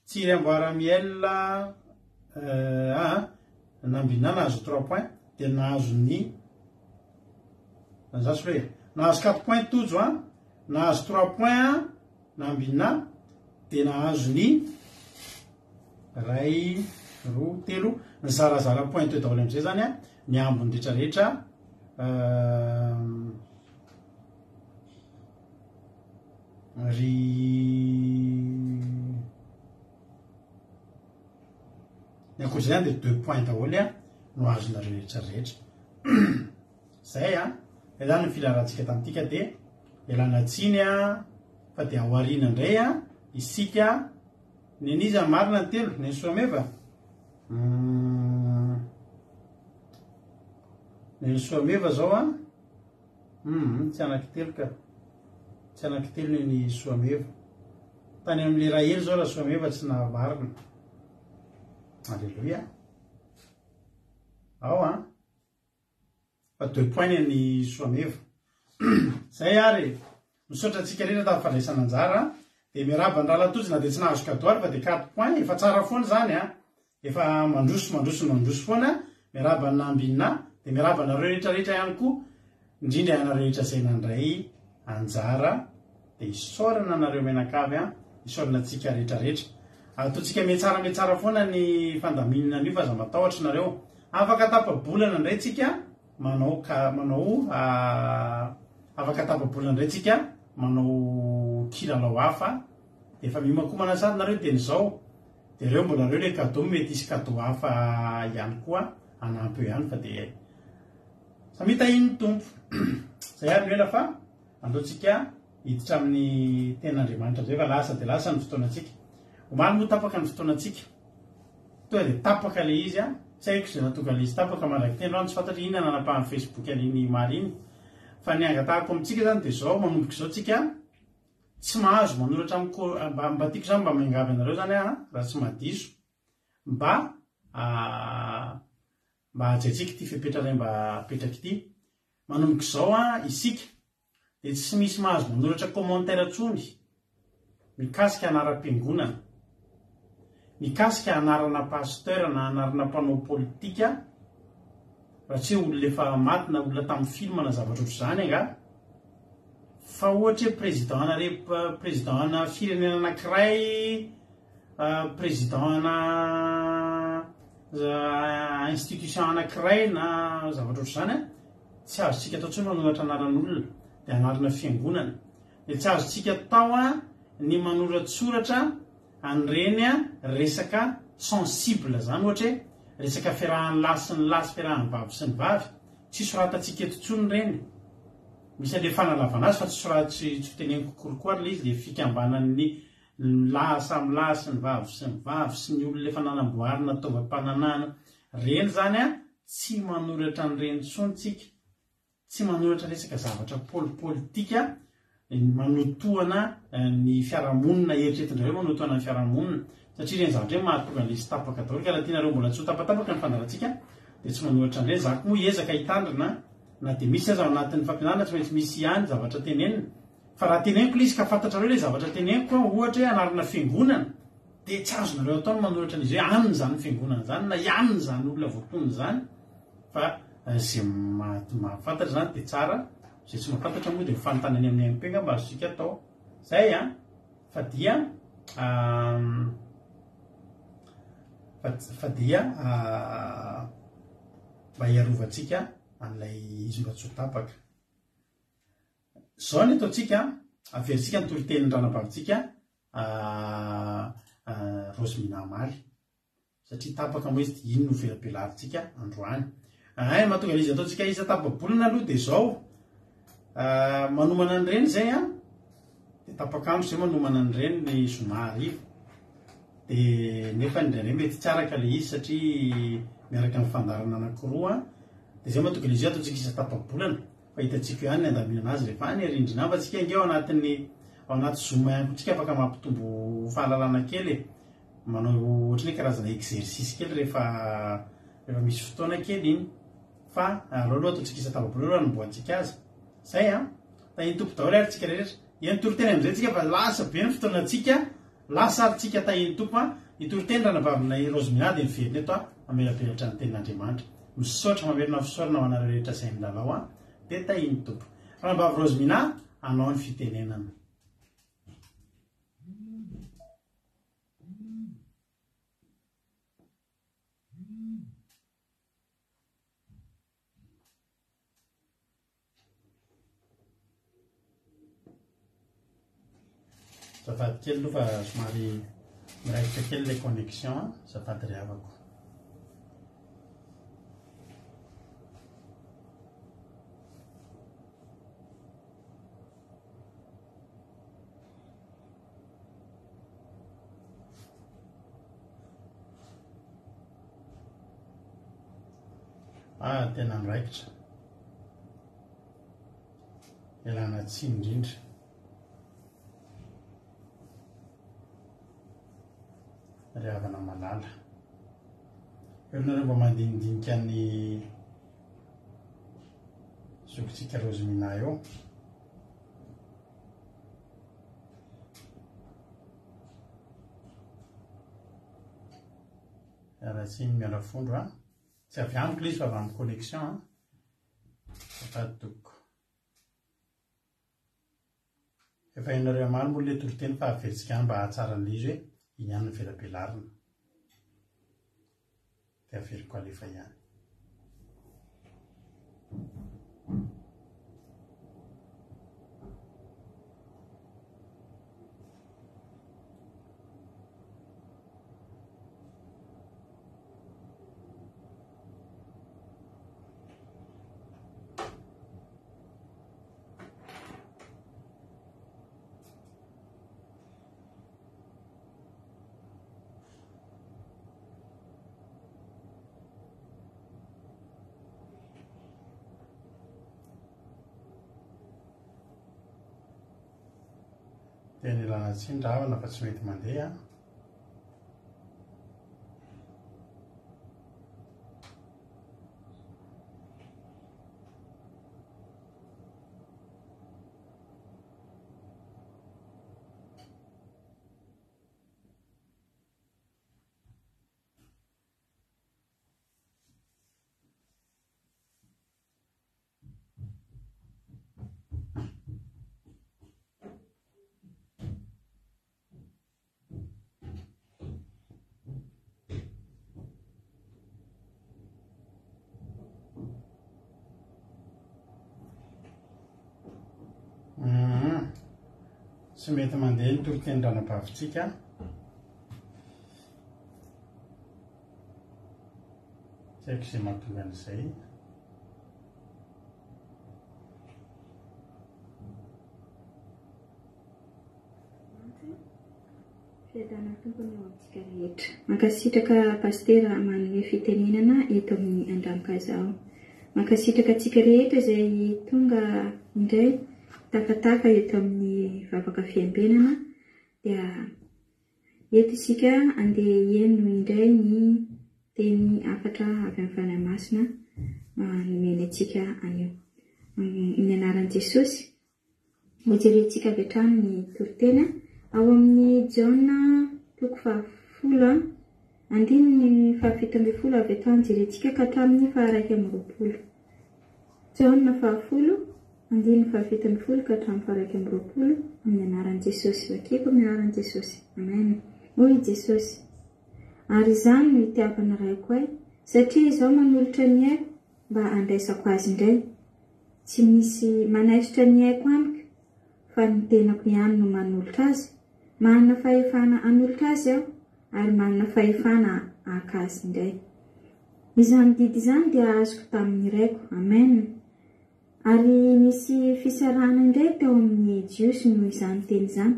Tsiry Amboaramiel nambinina nahazo 3 point dia nahazo ny nahazo 4 point tojo nahazo 3 point nambinina dia nahazo ny 1 2 3 ny zarazara point teo daholo amin'izay zany ny ambony rehetrarehetra ny akoizay zany dia 2 point daholo no azonareo rehetrarehetra. Zay zany ny filarantsika tamin'tika dia elana tsiny fa dia aoriana indray isika ny aniza marina ny telo ny soameva ny soameva zao tsy anankitelo ka tsy anankitelo ny soameva tany amin'le raha ely zao raha soameva tsy namarina. Alleluia. Ao fa 2 point ny soameva. Zay ary misaotra antsika rehetra tamin'ny fandraisana anjara dia miaraba ny raha latojina dia tsy nahazo cadeau ary fa dia 4 point efa tsara foana zany efa mandroso foana miaraba ny nambinina dia miaraba nareo rehetrarehetra ihany koa indrindra ianareo rehetra izay nandray anjara dia isaorana nareo menakavy isaorana antsika rehetrarehetra. Ataontsika metsara foana ny fandaminana an'io fa aza matahotra nareo. Afaka tapa-bolana indray tsika afaka tapa-bolana indray tsika manao kilalao hafa dia efa mihomakomana sady nareo dia nyzao dia reo mbola reo le cadeau mety isy cadeau hafa ihany koa anampy eo ihany fa dia samita iny tompo. Zay ary ela fa andeontsika hiditra amin'ny ten'Andriamanitra zay fa lasa dia lasa ny fotoanantsika. Omaly moa tapaka ny fotoanantsika toa dia tapaka le izy tsy haiko izay natonga le izy tapaka malaky teny rano tsy fantatra iny nanapahany Facebook an'iny mary iny fa ny angatahako amintsika zany dia zao manomboka izao tsika tsy mahazo manoratra mba tiako zany mba miangavy anareo zany raha tsy madiso mba ajaitsika ty fipetraray mba apetraky ity manomboka izao isika de tsy misy mahazo manoratra commentaire tsony mikasika anaram-piangonana mikasika anarana pasteur na anarana mpanao politika raha tsy hoe olona efa maty na olona tamin'ny film na zavatra ohatr' zany anga fa ohatra hoe président firenena anankiray président institution anankiray na zavatra ohatr' zany tsy azotsika atao tsony manoratra anaran'olona de anarana fiangonana de tsy azotsika tao ny manoratsoratra an'ireny resaka sensible zany ohatra hoe resaka fiarahan'ny lasy sy ny lasy fiarahan'ny vavy sy ny vavy tsy soratantsika eto tsony reny misy ale fanalavana azy fa tsy soratsy teneniko kokorokoa ary le izy de fikambanan'ny lasy amin'ny lasy sy ny vavy sy ny olona efa nanamboarina taovam-pananana reny zany tsy manoratra an'ireny tsonytsika tsy manoratra resaka zavatra politika manotoana ny fiarahamonina eritreretin-dreo manotoana ny fiarahamonina satria reny zavatra hoe mahatonga an'le sy tapaka daholo ka raha tianareo mbola tsy ho tapatapaka ny fandarantsika de tsy manoratra an'ireny zako moa ezaka hitandrina na de misy aza ao anatin'ny fampianarana tsy maintsy misy ihany zavatra tenenina fa raha teneniko le izy ka fantatrareo le zavatra teneniko ohatra hoe anarana fiangonana de tsy azonareo ataony manoratra an'izy hoe aniny zany fiangonana zany na ianiny zany olona voatonony zany fa zay mahafantatra zany de tsara zay tsy mahafantatra moa de fanontany amin'ny MP-nga mba azosika atao zay fa dia mba hiarovantsika an'ilay izy mba tsy ho tapaka zao ny ataotsika averintsika ny toroteniny ranabavitsika Rosemina Amaly satria tapaka moa izy de iny no velabelarintsika androany mahatonga izy ataotsika isa tapabolana aloha de zao manomana an'ireny zay de tapakandro zay manomana an'ireny ny zoma arivo de nefa ndraindray mety tsy araka le izy satria miaraka amin'ny fandarana anankiroa de zay mahatonga izy ataotsika isa tapabolana fa hitatsika ihany ny andamina azy rehefa any rindrina fa tsika ingeo ao anaty zoma ihany kotsika afaka mampitombo fahalalana kely manao ohatry hoe karazana exercice kely rehefa misy fotoana kely iny fa aloha ataotsika isa tapabolana aloha anomboantsika azy zay tahiny tompo daholo ary tsika rehetra eny toroteny am'izay tsika fa lasa be ny fotoanatsika lasa ary tsika tahiny tompo itoroteny ranavavina Rosemina de miverina eto amelapelatra ny tenin'Andriamanitra misaotra mamerina fisaorana ho anareo rehetra zay ny lalao de tahiny tompo ranavavy Rosemina anao ny fitenenana zafady kely aloha fa somary miraikitra kely le connexion zafady ry havako tena miraikitra ialana tsiny indrindra ry havana malala eonareo mba mandinidinika ny zokotsika Rosemina eo ialatsiny miala fondro tsy avy amiko le izy fa avy amin'ny connexion safady toko efa ianareo amaly moa le toroteny fa averitsika any mba hahatsarana izy hoe iny ihany ny velabelarina de averiko alefa ihany tena ilana tsiny raha havana fa tsy mety mandeha tsy mety mandeha ny tolokeny ranam-pavitsika tsy haiko izay mahatonga an'izay fiadana tompony eo amintsika rehetra mankasitraka pastera manome fitenenana eto amin'ny Andramokazao. Mankasitraka atsika rehetra izay tonga indray tafatafa eto amin'ny vavaka fiambenana dia eto isika andeha hieno indray ny teny afatra avy amin'ny fanamasina nomeny atsika anio. Ny anaran'i Jesosy hojerentsika avy hatrany ny toritena ao amin'ny Jaona 10:10 andininy 17 avy hatrany jerentsika ka hatramin'ny 1:20. Jaona 10 andininy 17 ka hatramin'ny 1:20 amin'ny anaran'i Jesosy. Vakiko amin'ny anaran'i Jesosy. Amen. Hoy Jesosy: ary izany no itiavana raiko ahy, satria izaho manolotra ny aiko mba andraisako azy indray. Tsy misy manaikitra ny aiko amiko, fa ny tenako ihany no manolotra azy. Manana fahefana hanolotra azy aho, ary manana fahefana haka azy indray. Izany didy izany dia azoko tamin'ny raiko. Amen. Ary misy fisarahana indray teo amin'ny jiosy no izany teny izany.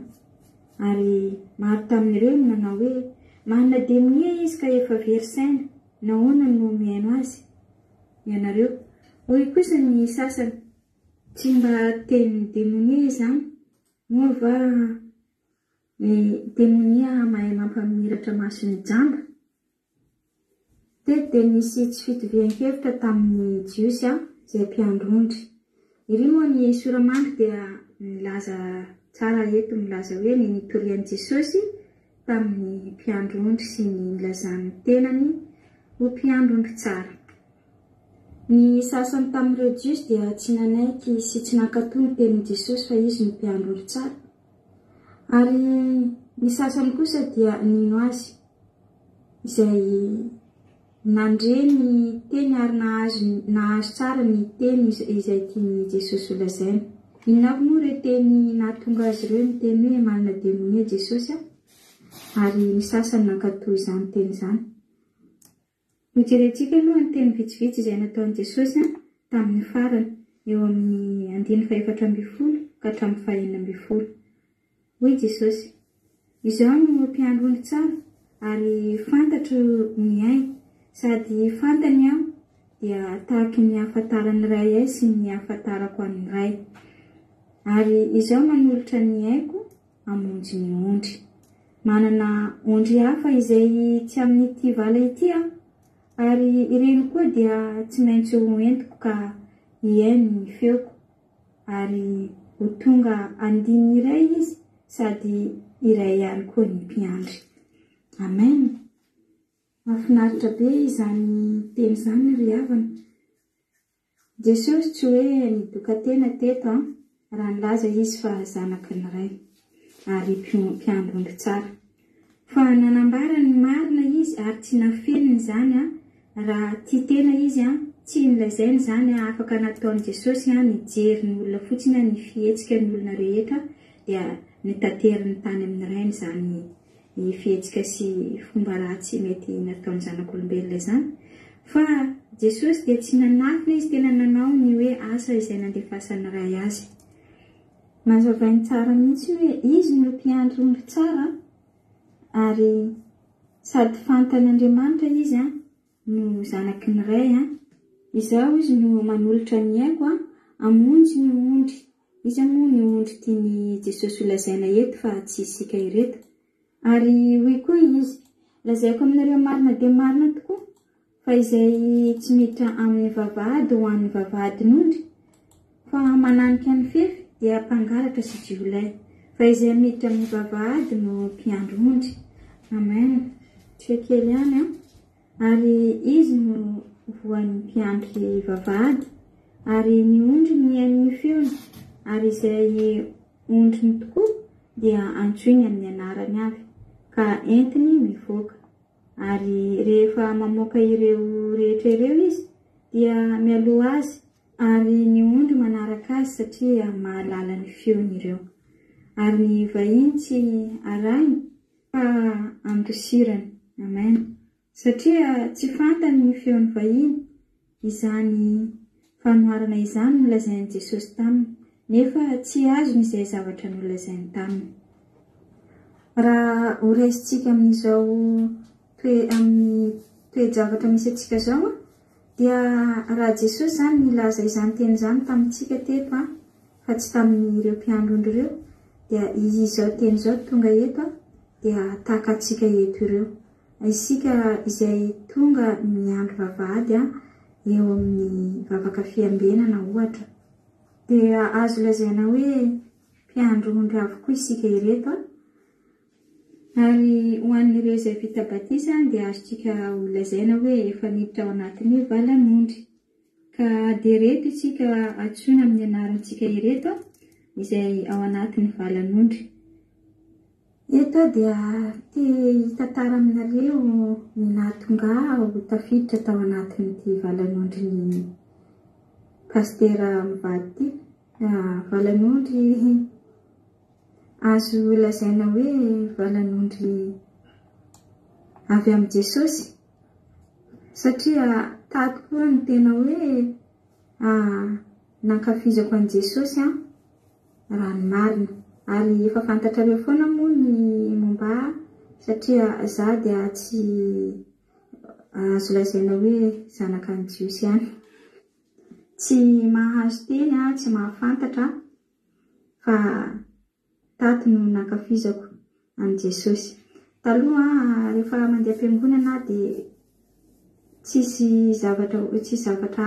Ary maro tamin'ireo no nanao hoe manana demonia izy ka efa very saina, nahoana no mihaino azy? Ianareo, hoy kosa ny sasany, tsy mba teny demonia izany, moa va ny demonia mahay mampamiratra masony jamba? Teto dia nisy tsy fitovian-kevitra tamin'ny jiosy izay mpiandro-ondry. Iry moa ny soramandry dia milaza tsara eto, milaza hoe ny nitorian'i Jesosy tamin'ny mpiandro-ondry sy ny nilazan'ny tenany ho mpiandro-ondry tsara. Ny sasany tamin'ireo jiosy dia tsy nanaiky sy tsy nankatoy ny tenin'i Jesosy fa izy no mpiandro-ondry tsara. Ary ny sasany kosa dia nino azy izay nandre ny teny ary nahazo tsara ny teny izay tian'i Jesosy ho lazaina. Inona avy moa ireo teny nahatonga azy ireo ny teny hoe manana demonia Jesosy ary ny sasany nankatoy izany teny izany. Hojerentsika aloha ny teny vitsivitsy izay nataon'i Jesosy tamin'ny farany eo amin'ny 4:40 ka hatramin'ny 9:40. Hoy Jesosy: izaho no mpiandro-ondry tsara ary fantatro ny ahy, sady fantany aho dia tahaky ny ahafantarany ray ahy sy ny ahafantarako an'ny ray. Ary izaho manolotra ny aiko hamonjy ny ondry. Manana ondry hafa izay tsy amin'ity vala ity aho, ary ireny koa dia tsy maintsy ho entiko ka hihaino ny feoko, ary ho tonga andininy iray izy sady iray ihany koa ny mpiandry. Amen. Mahafinaritra be izany teny izany ry havana. Jesosy tsy hoe nidoka tena teto raha nilaza izy fa zanaky ny ray ary mpiandro-ondry tsara. Fa nanambara ny marina izy ary tsy nafeniny izany raha tia tena izy tsy nilazainy izany afaka nataon'i Jesosy nijery ny olona fotsiny ny fihetsika ny olona rehetra dia nitateriny tany amin'ny rainy izany fihetsika sy fomba ratsy mety nataon'ny zanak'olombelona izany. Fa Jesosy dia tsy nanafina izy, tena nanao ny hoe asa izay nandefasany ray azy. Mazavainy tsara mihitsy hoe izy no mpiandro-ondry tsara ary sady fantan'Andriamanitra izy no zanaky ny ray. Izaho izy no manolotra ny aiko hamonjy ny ondry. Izy moa ny ondry tian'i Jesosy ho lazaina eto fa tsy isika ireto. Ary hoy koa izy: lazaiko aminareo marina dia marina tokoa fa izay tsy miditra amin'ny vavahady ho an'ny vavahadin'ondry, fa mananika ny fefy dia mpangalatra sy jiolay, fa izay miditra amin'ny vavahady no mpiandro-ondry. Amen. Tsekely ihany ary izy no voan'ny mpiandry vavahady, ary ny ondry no mihaino feony, ary izay ondriny tokoa dia antsoiny amin'ny anarany avy ka entiny mivoaka. Ary rehefa mamoaka ireo rehetra ireo izy dia mialoha azy, ary ny ondry manaraka azy satria mahalala ny feony ireo. ary ny vahiny tsy arahiny fa androsirany. Amen. Satria tsy fantany ny feon'ny vahiny izany fanoharana izany nolazain'i Jesosy taminy, nefa tsy azony izay zavatra nolazainy taminy. Raha ho raisintsika amin'izao amin'ny toe-javatra misy atsika zao dia raha Jesosy zany nilaza izany teny izany tamintsika teto fa tsy tamin'ireo mpiandrondro ireo, dia izao teny izao tonga eto dia tahaka atsika eto ireo, isika izay tonga miandro vavahady eo amin'ny vavaka fiambenana ohatra, dia azo lazaina hoe mpiandrondro avokoa isika ireto. Ary ho an'ireo izay vita batisa dia azontsika ho lazaina hoe efa niditra ao anatin'ny valan'ondry, ka dia reto isika atsoina amin'ny anarantsika ireto izay ao anatin'ny valan'ondry. Eto dia tantara aminareo ny nahatonga ho tafiditra tao anatin'ity valan'ondry ny pastera mivady ity. Valan'ondry azo lazaina hoe valan'ondry avy amin'ny Jesosy, satria tato koa ny tena hoe nankafizako an'i Jesosy raha ny marina, ary efa fantatrareo foana moa ny momba, satria za dia tsy azo lazaina hoe zanakan'i Jiosy ihany, tsy mahazo teny tsy mahafantatra, fa tato no nankafizako an'i Jesosy. Taloha rehefa mandeha am-piangonana dia tsisy zavatra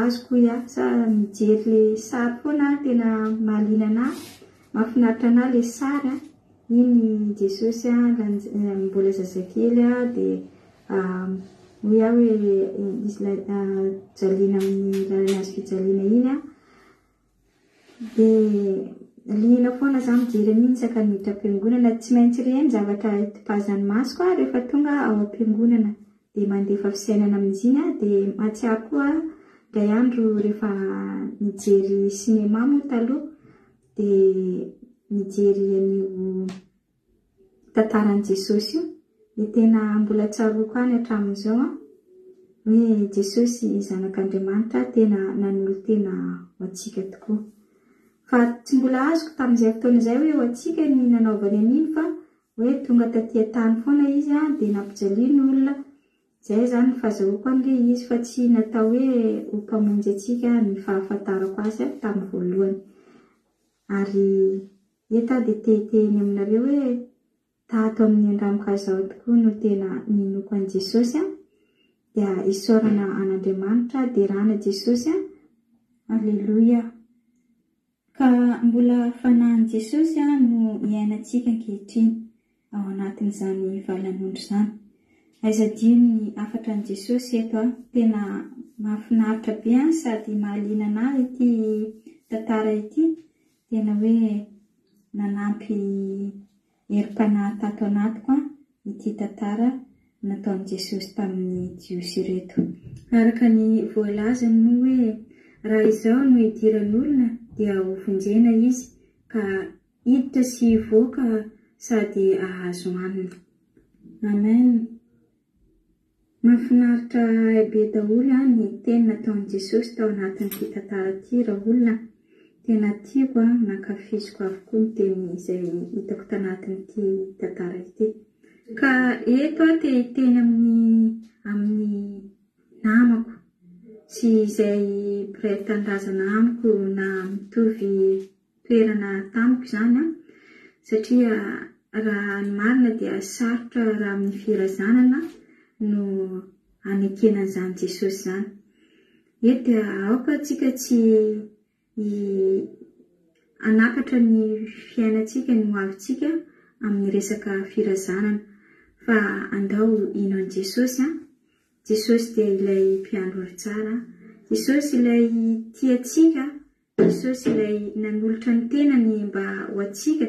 azoko sa mijery le sary foana tena mahaliana mahafinaritra ana le sary iny Jesosy mbola zazakely dia hoe jaliana amin'ny lalana azy fijaliana iny dia liana foana za mijery amin'iny saka miditra am-piangonana. Tsy maintsy reny zavatra itipazan'ny masoko rehefa tonga ao am-piangonana, dia mandefa fisainana amin'iziny dia mahatsiaro koa iray andro rehefa mijery sinema moa taloha dia mijery an'io tantaran'i Jesosy io, dia tena mbola tsaroako any hatramin'izao hoe Jesosy zanak'Andriamanitra tena nanolo tena ho antsika tokoa. Fa tsy mbola azoko tamin'izay fotoana izay hoe ho antsika ny nanaovany an'iny, fa hoe tonga taty tany foana izy dia nampijaliany olona. Izay zany ny fahazahoako an'ilay izy, fa tsy natao hoe ho mpamonjy antsika ny fahafantarako azy tamin'ny voalohany. Ary eto dia tehitehiny aminareo hoe tato amin'ny andramokazao tokoa no tena ninoko an'i Jesosy dia isaorana an'Andriamanitra dia rana Jesosy. Alleluia. Ka mbola fanahin'i Jesosy no iainantsika ankehitriny ao anatin'izany valan'ondry izany. Aizadio ny afatra an'i Jesosy eto tena mahafinaritra be sady mahaliana anahy ity tantara ity, tena hoe nanampy herim-panahy tato anatiko ity tantara nataon'i Jesosy tamin'ny Jiosy ireto. Araka ny voalazany moa hoe raha izao no idiran'olona dia ho vonjena izy ka hiditra sy hivoaka sady ahazo hanina. Amen. Mahafinaritra be daholo ny teny nataon'i Jesosy tao anatin'ity tantara ity. Raha olona tena tiako nankafiziko avokoa ny teny izay hitako tanatin'ity tantara ity. Ka eto teny amin'ny namako sy izay mpiray tandrazana amiko na mitovy toerana tamiko izany, satria raha ny marina dia sarotra raha amin'ny firazanana no hanekenan'izany Jesosy izany. Eto dia aoka antsika tsy anakatra ny fiainantsika ny hoavintsika amin'ny resaka firazanana, fa andao ino an'i Jesosy. Jesosy dia ilay mpiandro tsara, Jesosy ilay tiantsika, Jesosy ilay nanolotra ny tenany mba ho antsika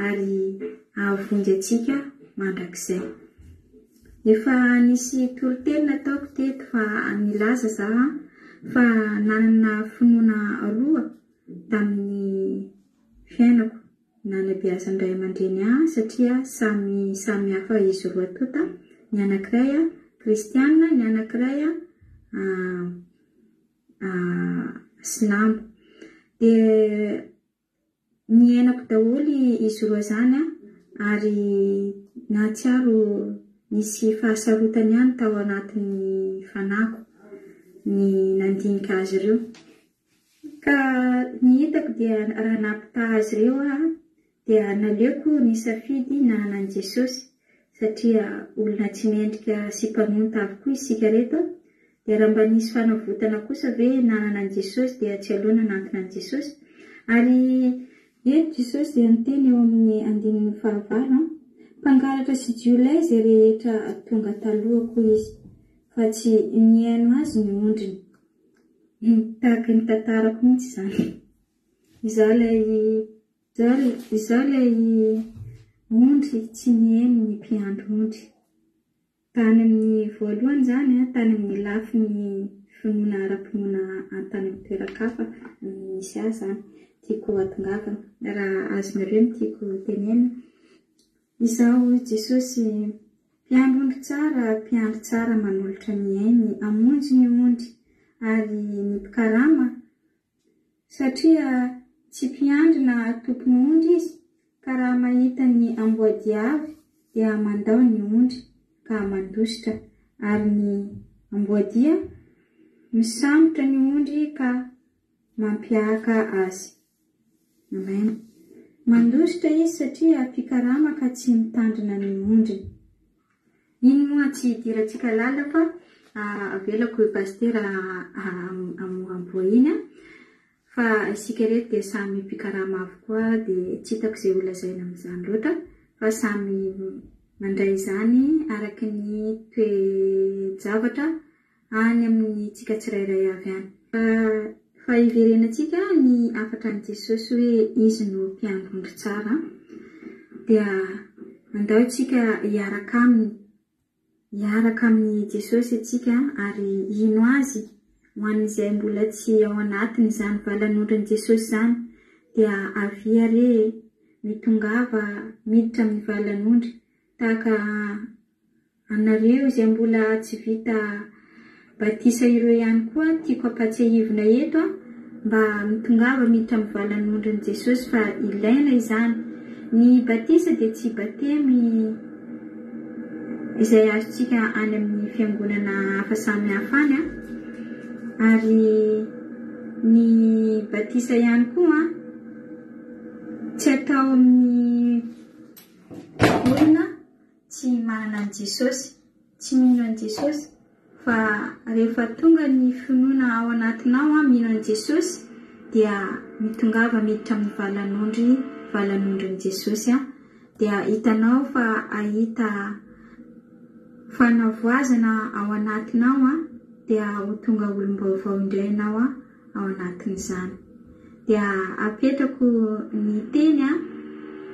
ary ahavonjy antsika mandrakizay. Efa nisy toro-teny nataoko teto fa nilaza za fa nanana finoana roa tamin'ny fiainako nanabeazany ray aman-dreny satria samy hafa izy roa tota, ny anankiray kristianina, ny anankiray silamo. Dia niainako daholy izy roa zany ary nahatsiaro nisy fahasarotany ihany tao anatin'ny fanako ny nandinika azy ireo. Ka ny hitako dia raha nampita azy ireo dia naleoko nisafidy nanana an'i Jesosy satria olona tsy mendrika sy mpanonta avokoa isika reto. Dia raha mba nisy fanavotana kosa ve nanana an'i Jesosy dia tsy aloha nanantona an'i Jesosy. Ary eto Jesosy dia niteny eo amin'ny 5:9 mpangalatra sy jiolay izay rehetra tonga talohako izy fa tsy niaino azy ny ondriny. Tahaka ny tantarako mihitsy zany. Izaho ilay ondry tsy niaino ny mpiandry ondry. Tany amin'ny voalohany zany, tany amin'ny lafin'ny finoana ara-pinoana tany amin'ny toeran-kafa misy azy zany. Tiako atongavana raha azonareo no tiako tenena. Izaho Jesosy mpiandry tsara manolotra ny ainy, amonjy ny ondry ary mipikarama satria tsy mpiandry na tompony ondry izy, ka raha mahita ny amboadiavy dia mandao ny ondry ka mandositra ary ny amboadia misamotra ny ondry ka mampiaka azy. Amen. Mandositra izy satria mpikarama ka tsy mitandrina ny ondriny. Iny moa tsy hidirantsika lala fa avelako pastera amboa iny fa isika reto dia samy mpikarama avokoa dia tsy hitako izay holazaina amin'izany loatra fa samy mandray izany araky ny toe-javatra any amin'ny tsika tsirairay avy any. Fa iverenantsika ny afatra an'i Jesosy hoe izy no mpiandry ondry tsara dia andao tsika hiaraka amin'ny Jesosy atsika ary ino azy ho an'izay mbola tsy ao anatiny izany valan'ondrin'i Jesosy zany dia aviare mitongava miditra amin'ny valan'ondry. Tahaka anareo izay mbola tsy vita batisa ireo ihany koa tiako ampatsiahivina eto mba mitongava miditra amin'ny valan'ondrin'i Jesosy fa ilaina izany. Ny batisa dia tsy batemy izay azontsika any amin'ny fiangonana hafa samy hafa any ary ny batisa ihany koa tsy atao amin'ny olona tsy manana an'i Jesosy, tsy mino an'i Jesosy, fa rehefa tonga ny finoana ao anatinao mino an'i Jesosy dia mitongava miditra amin'ny valan'ondrin'i Jesosy dia hitanao fa ahita fanavoazana ao anatinao dia ho tonga olom-baovao indray ianao ao anatin'izany. Dia apetrako ny teny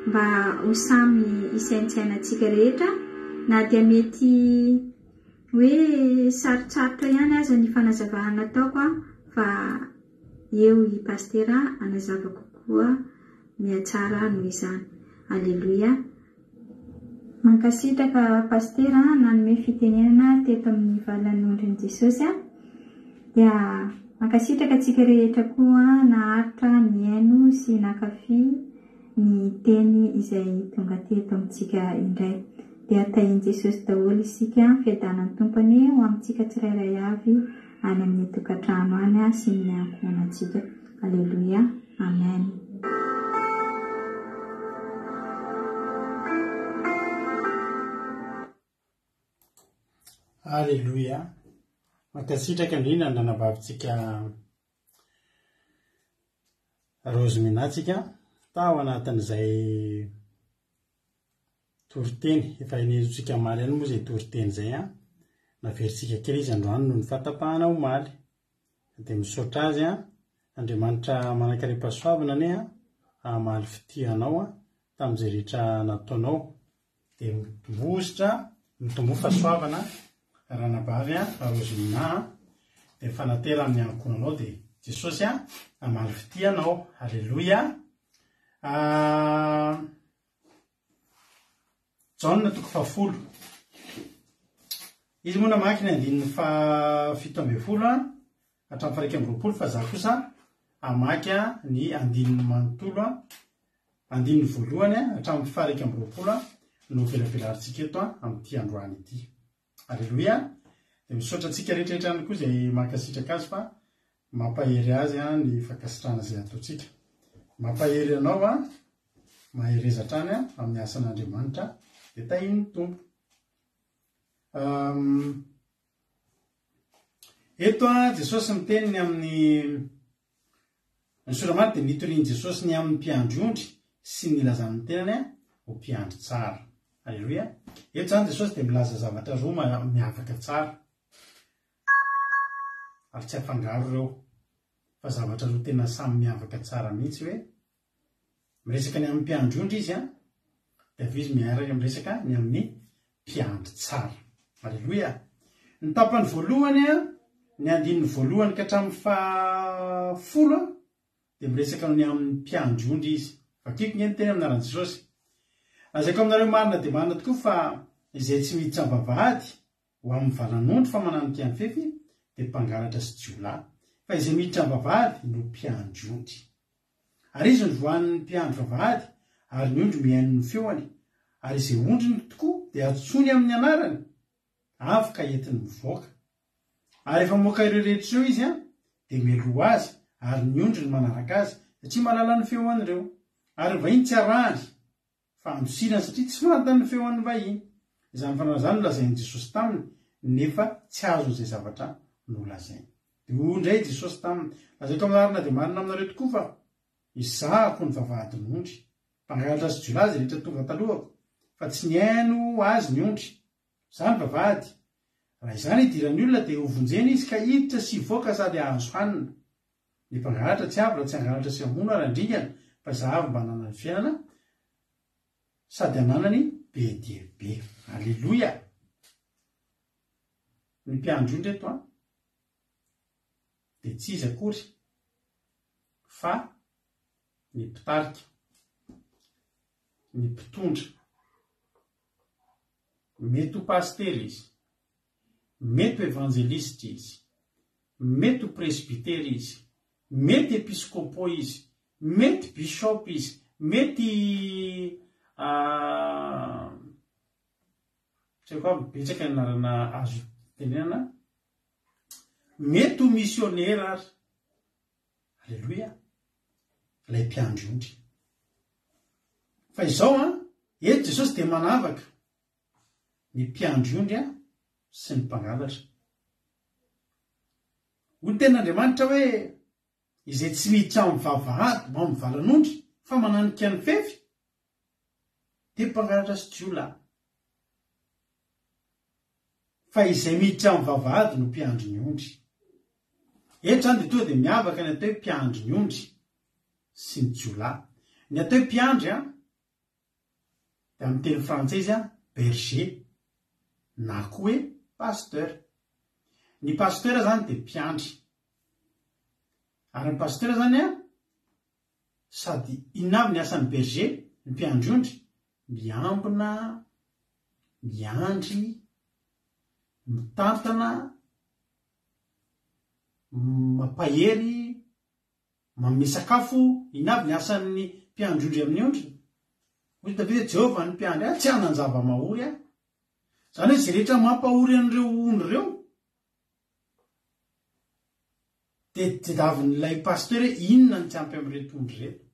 mba ho samy isaintsainantsika rehetra na dia mety hoe sarotsarotra ihany aza ny fanazavana nataoko fa eo i pastera anazavako koa mihatsara noho izany. Alleluia. Mankasitraka pastera nanome fitenenana teto amin'ny valan'ondrin'i Jesosy dia mankasitraka tsika rehetra koa naharitra miaino sy nakafy ny teny izay tonga teto amintsika indray. Dia tahian Jesosy daholo isika fiadanan'ny tompony ho amintsika tsirairay avy any amin'ny tokantrano any sy ny ankohonantsika. Alleluia. Amen. Alleluia. Mankasitraka indrindra ny nanavavitsika Roseminatsika tao anatin'izay toriteny efa inezotsika maly any moa izay toriteny izay naveritsika kely izy androany noho ny fatapahana ho maly dia misaotra azy Andriamanitra manankaream-pahasoavana ane amaly fitianao tamin'izay rehetra nataonao dia mitombo fahasoavana ranabavy Rosemina dia fanatera amin'ny ankonanao dia Jesosy amaly fitianao. Alleluia. jauna toko 10 izy moa namaky ny andininy 17 hatramin'ny 120 fa za kosa amaky ny andininy manontolo andininy voalohany hatramin'ny 120 no velavelarintsika eto amin'ity androany ity. Alleluia. Dia misaotra antsika rehetrarehetra ihany koa izay mankasitraka azy fa mampahery azy ny fankasitrahana izay ataontsika. Mampahery anao maherezatra any amin'ny asan'Andriamanitra dia tahiny tompo. Eto Jesosy miteniny amin'ny Soramarika dia nitoriany Jesosy ny amin'ny mpiandry-ondry sy nilazany tenany ho mpiandry tsara. Alleluia. Eto zany Jesosy dia milaza zavatra roa miavaka tsara ary tsy afangaro ireo fa zavatra roa tena samy miavaka tsara mihitsy hoe miresaka ny amin'ny mpiandry-ondry izy dia avy izy miaraka miresaka ny amin'ny mpiandry tsara. Alleluia. Ny tapany voalohany ny andininy voalohany ka hatramin'ny 10 dia miresaka ny amin'ny mpiandry-ondry izy. Vakiko ny teny aminaran'i Jesosy. Lazaiko aminareo marina dia marina tokoa fa izay tsy miditra am-bavahady ho amin'ny valan'ondry fa mananika ny fefy dia mpangalatra sy jiolahy. Fa izay miditra am-bavahady no mpiandry-ondry. Ary izy ny voan'ny mpiandry vavahady ary ny ondry mihaino ny feoany. Ary izay ondriny tokoa dia atsony amin'ny anarany afaka entiny mivoaka. Ary efa moaka ireo rehetra ireo izy dia mialoha azy ary ny ondriny manaraka azy satria mahalala ny feoan'ireo. Ary vahiny tsy arahany fa andosirany satria tsy fantany ny feoan'ny vahiny. Izany fanazany nolazainy Jesosy taminy nefa tsy azo izay zavatra nolazainy. Dia ondray Jesosy taminy. Lazaiko aminarina dia marina aminareo tokoa fa izahako ny vavahadin'ondry. Mpangalatra sy jiolahy izay rehetra tonga talohako fa tsy nihaino azy ny ondry. Izany vavahady. Raha izany idiran'ny olona dia hovonjeny izy ka hiditra sy hivoaka sady ahazo hanina. Ny mpangalatra tsy avy raha tsy hangalatra sy hamono ary handringana fa zahavy mba hanana ny fiainana sady hananany be dia be. Alleluia. Ny mpiandry-ondry eto dia tsy izy akory fa ny mpitarika, ny mpitondra. Mety ho pastery izy, mety ho evangelista izy, mety ho presbytera izy, mety episkopô izy, mety bishop izy, mety tsy haiko aby betsaka ny anarana azo tenenana, mety ho missionnaire ary. Alleluia. Ilay mpiandry-ondry. Fa izao eto Jesosy dia manavaka ny mpiandry-ondry sy ny mpangalatra. Hoy ny ten'Andriamanitra hoe izay tsy miditra amin'ny vavahady mo amin'ny valan'ondry fa mananika ny fefy dia mpangalatra sy jiolahy. Fa izay miditra amin'ny vavahady no mpiandry ny ondry. Eto zany dia tonga dia miavaka ny atao hoe mpiandry ny ondry sy ny jiolahy. Ny atao hoe mpiandry dia amin'ny teny frantsay berger na koa hoe pasteur. Ny pasteur zany dia mpiandry. Ary ny pasteur zany sady inona avy ny asan'ny berger, ny mpiandry-ondry, miambina, miandry, mitantana, mampahery, manome sakafo. Inona avy ny asan'ny mpiandry-ondry amin'ny ondry? Hoy Davida Jehovah ny mpiandry tsy hanan-java-mahory Zany hoe izay rehetra mampahory an'ireo ondry ireo dia tadiavin'ilay pasteur hoe inona ny tsy ampy amin'ireto ondry reto.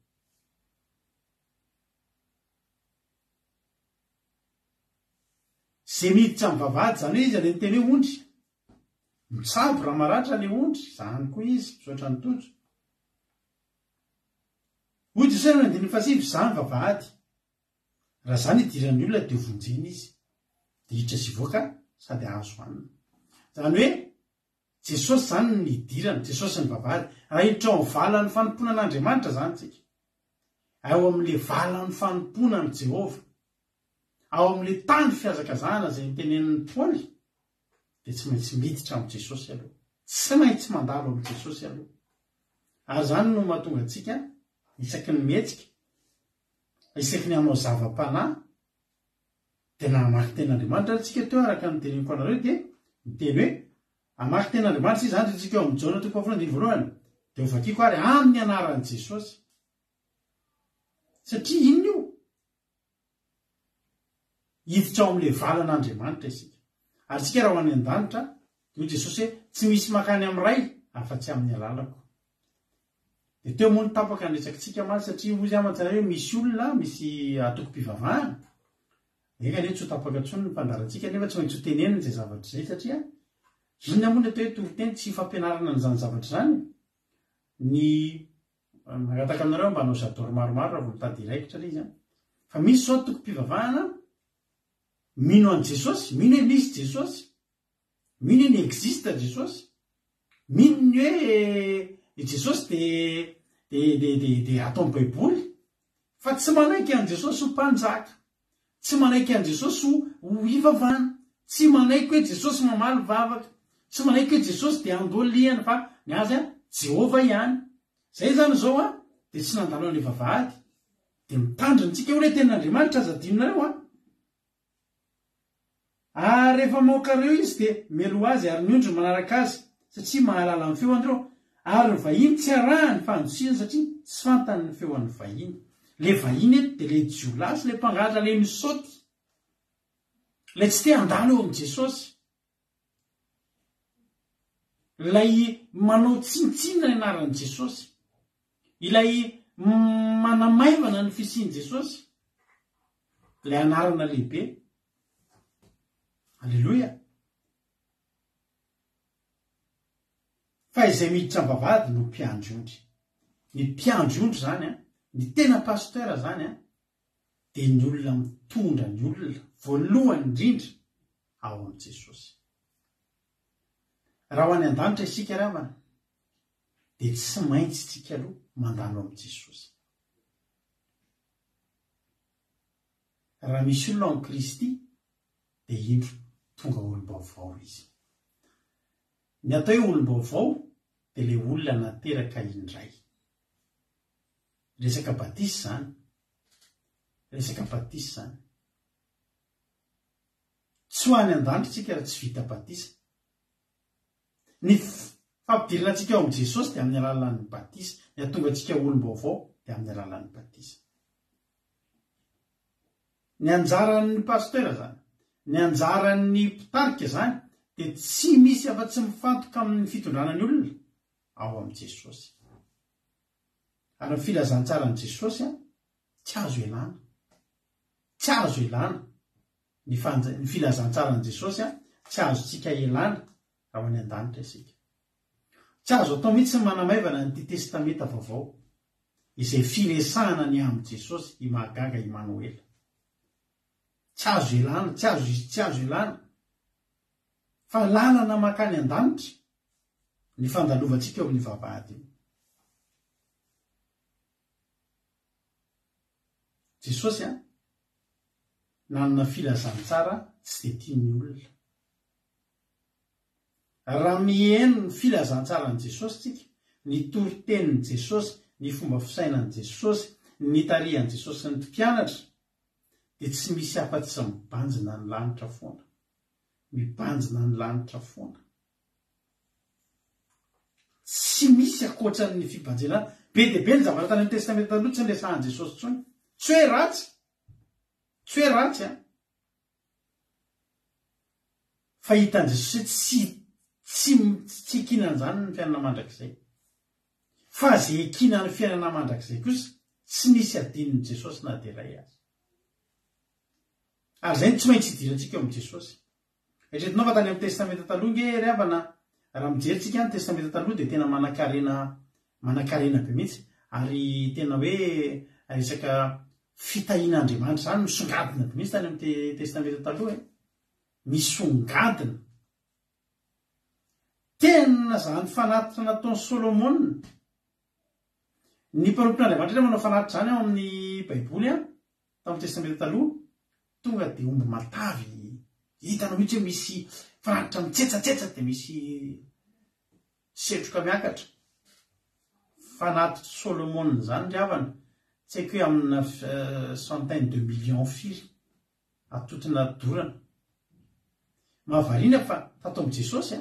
Izay miditra amin'ny vavahady zany hoe izy any ny teny hoe ondry. Mitsabo raha maratra ilay ondry, zany koa izy misaotra ny tojo. Hoy Jesosy amin'ny andininy 7 izany vavahady. Raha zany idiran'ny olona dia vonjeny izy. Dia hiditra sy voaka sady ahazo hanina. Zany hoe Jesosy zany ny idirana, Jesosy ny vavahady. Raha hiditra ao amin'ny valan'ny fanompoana an'Andriamanitra zany tsika. Ao amin'ilay valan'ny fanompoana ny Jehovah. Ao amin'ilay tany fiazakazahana izay nitenen'ny Paoly dia tsy maintsy miditra amin'ny Jesosy aloha. Tsy maintsy mandalo amin'ny Jesosy aloha. Ary zany no mahatonga antsika isaky ny mihetsika isaky ny anao zava-panahy tena amaky ten'andriamanitra tsika teo araka ny teneniko anareo dia miteny hoe amaky ten'andriamanitra izy zany tsika eo amin'ny Jona 1:voalohany dia ovakiko ary amin'ny anaran'i Jesosy satria inona io hiditra ao amin'ilay valan'andriamanitra isika ary tsika raha ho any an-danitra io Jesosy hoe tsy misy makany amin'ny ray afa-tsy amin'ny alalako. Dia teo moa ny tapaka andresakitsika maly satria ozy amantsana hoe misy olona misy atoko-pivavahana eka ane tsy ho tapaka ntsony ny mpandarantsika nefa tsy maintsy ho tenenina izay zavatra izay satria inona moa ny atao hoe toriteny tsy fampianarana n'izany zavatra zany ny magataka aminareo mba hanao zadory maromaro raha vao mitady iraikitra ilay izy fa misy zao atoko-pivavahana mino an' Jesosy, mino hoe misy Jesosy, mino hoe ny-existe Jesosy, mino ny hoe Jesosy dia atao amin'ny baiboly fa tsy manaiky an' Jesosy ho mpanjaka, tsy manaiky an' Jesosy ho ivavana, tsy manaiky hoe Jesosy mamaly vavaka, tsy manaiky hoe Jesosy dia andolihana fa ny azy Jehova ihany. Zay zany zao dia tsy nandalo an'ilay vavahady dia mitandrintsika hoe ten'andriamanitra aza adinonareo ary rehefa maoka reo izy dia melo azy ary ny ondro manaraka azy satria mahalala amin'ny feoandreo ary ny vahiny tsy arahany fandosina satria tsy fantany ny feoan'ny vahiny. Le vahiny eto dia le jiolaso le mpangalatra le misaoty le tsy te handalo eo amin'i Jesosy ilay manao tsinitsinina ny anaran'i Jesosy, ilay manamaivana ny fisian'i Jesosy, ilay anarana lehibe. Alleloia. Fa izay miditra am-bavahady no mpiandry-ondry. Ny mpiandry-ondry zany ny tena pasteur zany dia ny olona mitondra ny olona voalohany indrindra ao amin'i Jesosy. Raha ho any an-danitra isika ravana dia tsy maintsy tsika aloha mandalo amin'i Jesosy. Raha misy olona ao amin'i Kristy dia indro tonga olom-baovao izy. Ny atao hoe olom-baovao dia ilay olona nateraka indray. Resaka batisa zany. Resaka batisa zany. Tsy ho any an-danitra tsika raha tsy vita batisa. Ny fampidirana antsika ao amin'i Jesosy dia amin'ny alalan'ny batisa. Ny atonga antsika olom-baovao dia amin'ny alalan'ny batisa. Ny anjaran'ny pasteur zany, ny anjaran'ny mpitarika zany dia tsy misy afa-tsy mifantoka amin'ny fitondrana ny olona ao amin'i Jesosy. Ary ny filazantsara an'i Jesosy tsy azo elana. Tsy azo elana. Ny filazantsara an'i Jesosy tsy azo tsika elana raha ho any an-danitra isika. Tsy azo atao mihitsy ny manamaivana ny testameta vaovao izay firesahana ny amin'i Jesosy i Mahagaga Emmanuel. Tsy azo elana, tsy azo elana. Fa lalana makany an-danitra ny fandalovantsika eo amin'ny vavahady. Jesosy nanana filazantsara tsy dia tian'ny olona. Raha miheno ny filazantsara ny Jesosy tsika, ny toritenin'i Jesosy, ny fomba fisainan'i Jesosy, ny tarihan'i Jesosy sy ny mpianatra dia tsy misy afa-tsy mibanjina ny lanitra foana. Mibanjina ny lanitra foana. Tsy misy akoatran'ny fibanjina. Be dia be ny zavatra tany amin'ny testamenta taloha tsy niresahan'i Jesosy intsony. Tsy hoe ratsy. Tsy hoe ratsy fa hitan'i Jesosy tsy ekinan'izany ny fiainana mandrakizay. Fa izay ekinan'ny fiainana mandrakizay kosa tsy nisy adinon'i Jesosy na dia iray azy. Ary izay tsy maintsy hidirantsika eo amin'i Jesosy. Eritreretinao fa tany amin'ny testamenta taloha nge ry havana raha mijery ny testamenta taloha dia tena manan-karena be mihitsy ary tena hoe resaka fitahian'Andriamanitra zany misongadina be mihitsy tany amin'ny testamenta taloha. Misongadina. Tena zany fanatitra nataon'i Solomona. Ny mpanompon'Andriamanitra manao fanatitra zany ao amin'ny baiboly tamin'ny testamenta taloha tonga dia omby matavy. Hitanao mihitsy hoe misy fanatitra mitsetsa dia misy setroka miakatra. Fanatitra Solomona zany ry havana tsy haiko hoe amina centaine de millions firy atotona dorana mahavariana fa fatao am' Jesosy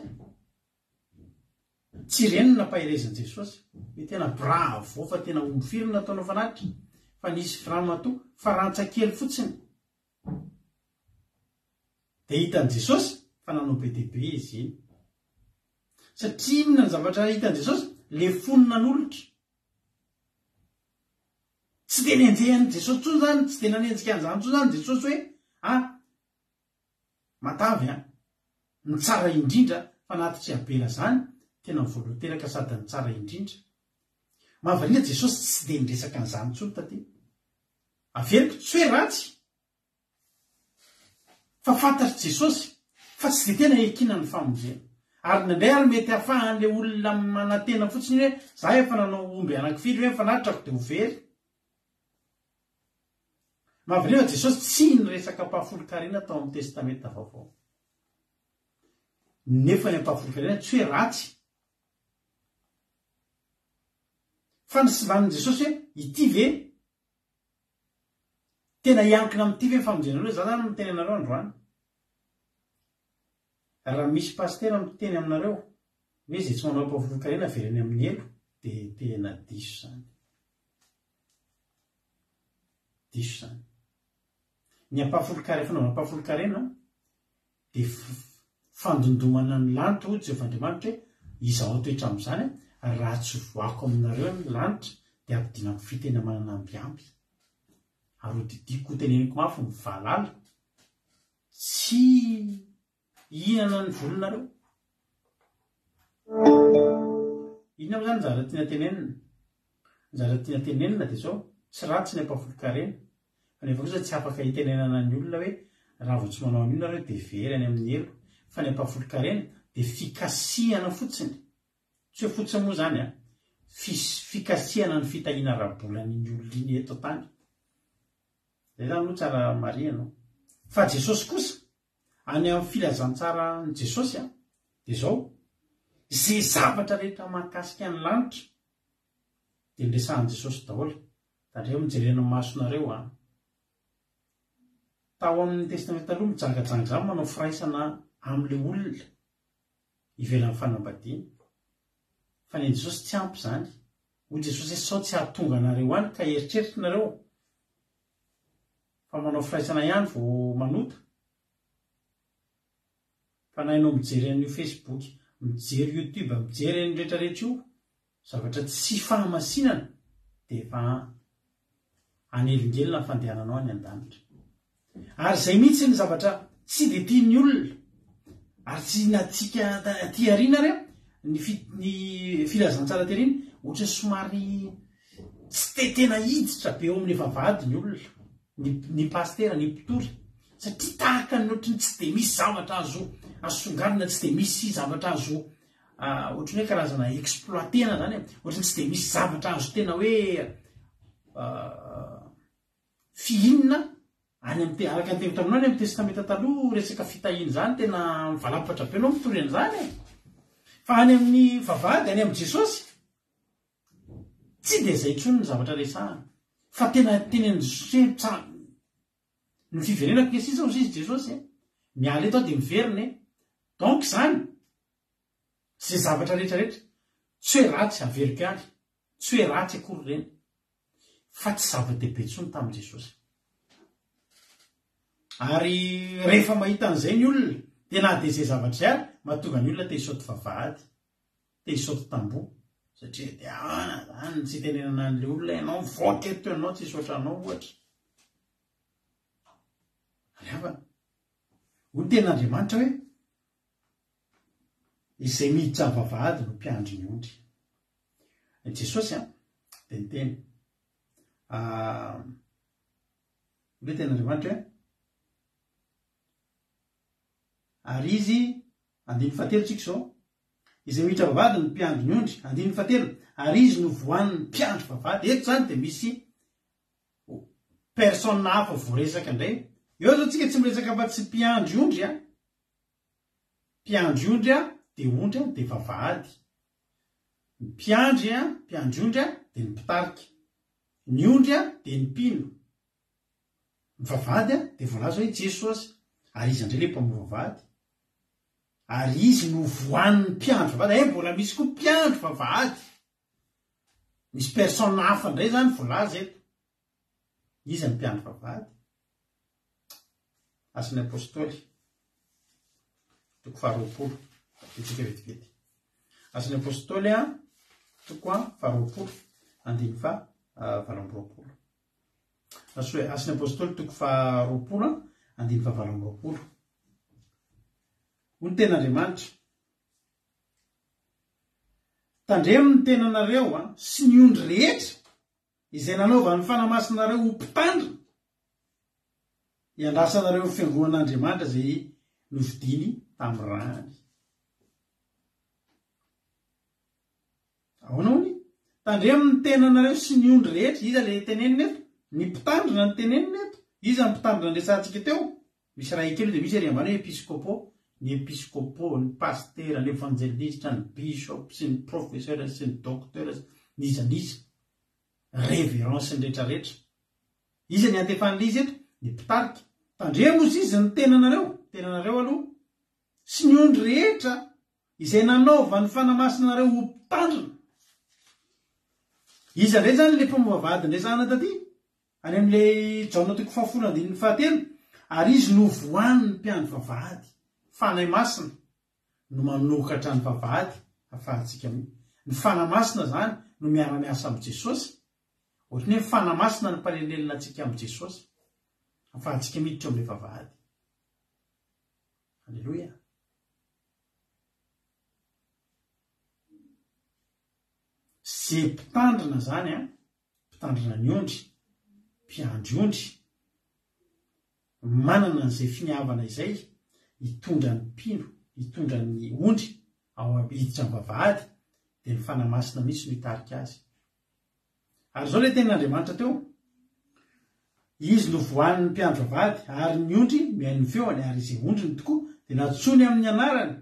tsy reny nampahirezan Jesosy hoe tena bravo fa tena omby firy nataonao fanatitra fa nisy firanomato fa rantsakely fotsiny de hitan'i Jesosy fa nanao be dehibe izy iny satria inona ny zavatra hitan'i Jesosy le fonina n'olotra tsy de nenjehan'i Jesosy tsony zany tsy de nanenjika an'izany tsony zany Jesosy hoe matavy ny tsara indrindra fa natitry abela zany tena mivoaloteraka sady ny tsara indrindra mahavariana Jesosy tsy de niresaka an'izany tsony taty averiko tsy hoe ratsy fa fantatry Jesosy fa tsy de tena ekina ny famonjena ary nandray ary mety hafahan'le olona manantena fotsiny hoe za efa nanao omby anankifiry hoe fanatrako de ho very mahavariana Jesosy tsy niresaka mpahafolo-karena tao amin'ny testamenta vaovao nefa ny mpahafolo-karena tsy hoe ratsy fa nysivanin' Jesosy hoe ity ve tena iankina amin'ity ve famonjenareo za zany miteny anareo androany raha misy pastera miteny aminareo hoe zay tsy manao mpahafolo-karena vereny amin'ny elo de tena diso zany ny ampahafolo-karena fanaovana mpahafolo-karena de fandondomana ny lanitra hoy Jehovah-Andriamanitra hoe izao atoetra amin'izany raha tsy voako aminareo ny lanitra de ampidinako fitena manana ambiamby ary hodidiko teneniko mafy ny valala tsy ihinana ny volonareo inona zany zara-tiana tenenina de zao tsy ratsy ny ampahafolo-karena fa nefa kosa tsy afaka hitenenana ny olona hoe raha vao tsy manao an'io nareo de very any amin'ny elo fa ny ampahafolo-karena de fikasiana fotsiny tsy hoe fotsiny moa zany fikasiana ny fitahina rabolan'iny olona iny eto tany zay zany no tsara mariana fa Jesosy kosa any amin'ny filazantsara ny Jesosy de zao zay zavatra rehetra mahakasika ny lanitra de nresahan' Jesosy daholo tandreo mijerena masonareo tao amin'ny testamenta aloha mijangajangy zany manao firaisana am'le olona ivelan'ny fanambadiana fa ny Jesosy tsy ampy zany hoy Jesosy hoe sao tsy ahatonga anareo any ka eritreritry nareo fa manao firaisana ihany vao manota fa na ianao mijery an'io Facebook mijery YouTube mijery ny rehetrarehetra io zavatra tsy fahamasinana de efa anelingelina fandehananao any an-danitra ary zay mihitsy ny zavatra tsy de tian'ny olona ary tsy natsika ty ariana re ny filazantsara ty arina ohatra somary tsy te tena hiditra be eo amin'ny vavahady ny olona ny pastera ny mpitory satria tahaka ny ohatrany tsy de misy zavatra azo asongarina tsy de misy zavatra azo ohatrany hoe karazana exploitena zany ohatrany tsy de misy zavatra azo tena hoe fihinina any am'y araka ny tevitra aminao any amin'ny testamenta taloha resaka fitahiny zany tena mivalapatra be anao mitory an'izany fa any amin'ny vavahady any amin'ny Jesosy tsy de zay intsony ny zavatra resahana fa tena teneny ny fiverenako ke sisa izy Jesosy miala eto de miveriny donc zany zay zavatra rehetrarehetra tsy hoe ratsy averiko any tsy hoe ratsy akory reny fa tsy zava-dehibe intsony tamin'i Jesosy ary rehefa mahita an'izay ny olona de na de zay zavatra ary mahatonga ny olona te hisaoty vavahady te hisaoty tamboho satria de zany tsy tenenana an'le olona ianao mivoaka eto ianao tsy hisaotra anao ohatra ariavana ho ten'Andriamanitra hoe izay miditra ny vavahady no mpiandry ny ondry Jesosy de niteny hoe ten'Andriamanitra hoe ary izy andiny fahatelo tsika zao izay miditra vavahady no mpiandry ny ondry andiny fahatelo ary izy no voan'ny mpiandry vavahady eto zany de misy persona hafa voaresaka indray eo zao tsika tsy miresaka fa tsy mpiandry ondry mpiandry ondry de ondry de vavahady mpiandry ondry de ny mpitarika ny ondry a de ny mpino, ny vavady a de voalaza hoe Jesosy, ary izy andray le mpamoa vavady, ary izy no voan'ny mpiandro vavady. Mbola misy koa mpiandro vavady, misy persona hafa indray zany voalaza eto, izy ny mpiandro vavady. Asan'ny apôstôly toko 20, itsika vetivety. Asan'ny apôstôly a toko 20, andiny 7. Asan'ny apôstôly toko 20, andiny 7. Hoy ny ten'Andriamanitra: tandremo ny tenanareo sy ny ondry rehetra izay nanaovan'ny fanamasinareo ho mpitandrina, iandrasanareo ny fiangonan'Andriamanitra zay novidiny tamin'ny rany. Ahoana hony? Tandremo ny tenanareo sy ny ondry rehetra, iza le tenenina eto? Ny mpitandrina ny tenenina eto. Iza ny mpitandrina nresantsika teo? Misy raha kely de misy ary ambany hoe episkopô, ny episkopô, ny pastera, ny evangelista, ny bishop, sy ny professeur, sy ny docteur, nizaniza, révérence ny rehetrarehetra. Iza ny antefan'le izy eto? Ny mpitarika. Tandremo izy ny tenanareo aloha, sy ny ondry rehetra izay nanaovan'ny fanamasinareo ho mpitandrina. Iza ndray zany le mpamoa vavady ndray zana taty, any amin'le Jaona toko 7:7, ary izy no voan'ny mpiandro vavady, fanahy masina no manokatra ny vavady afahantsika ny fanamasina zany no miara-miasa amin'ny Jesosy. Ohatrany hoe fanamasina ny mpalelelina antsika amin'ny Jesosy afahantsika miditra amin'ilay vavady. Halleloia. Zay mpitandrina zany mpitandrina ny ondry, mpiandry ondry, manana an'izay finiavana izay hitondra ny mpino, hitondra ny ondry ao hiditra ny vavahady, dia ny fanamasina misy no hitarika azy. Ary zao le ten'Andriamanitra teo, izy no voan'ny mpiandro vavahady, ary ny ondry mihaino ny feony, ary izay ondriny tokoa dia natsony amin'ny anarany,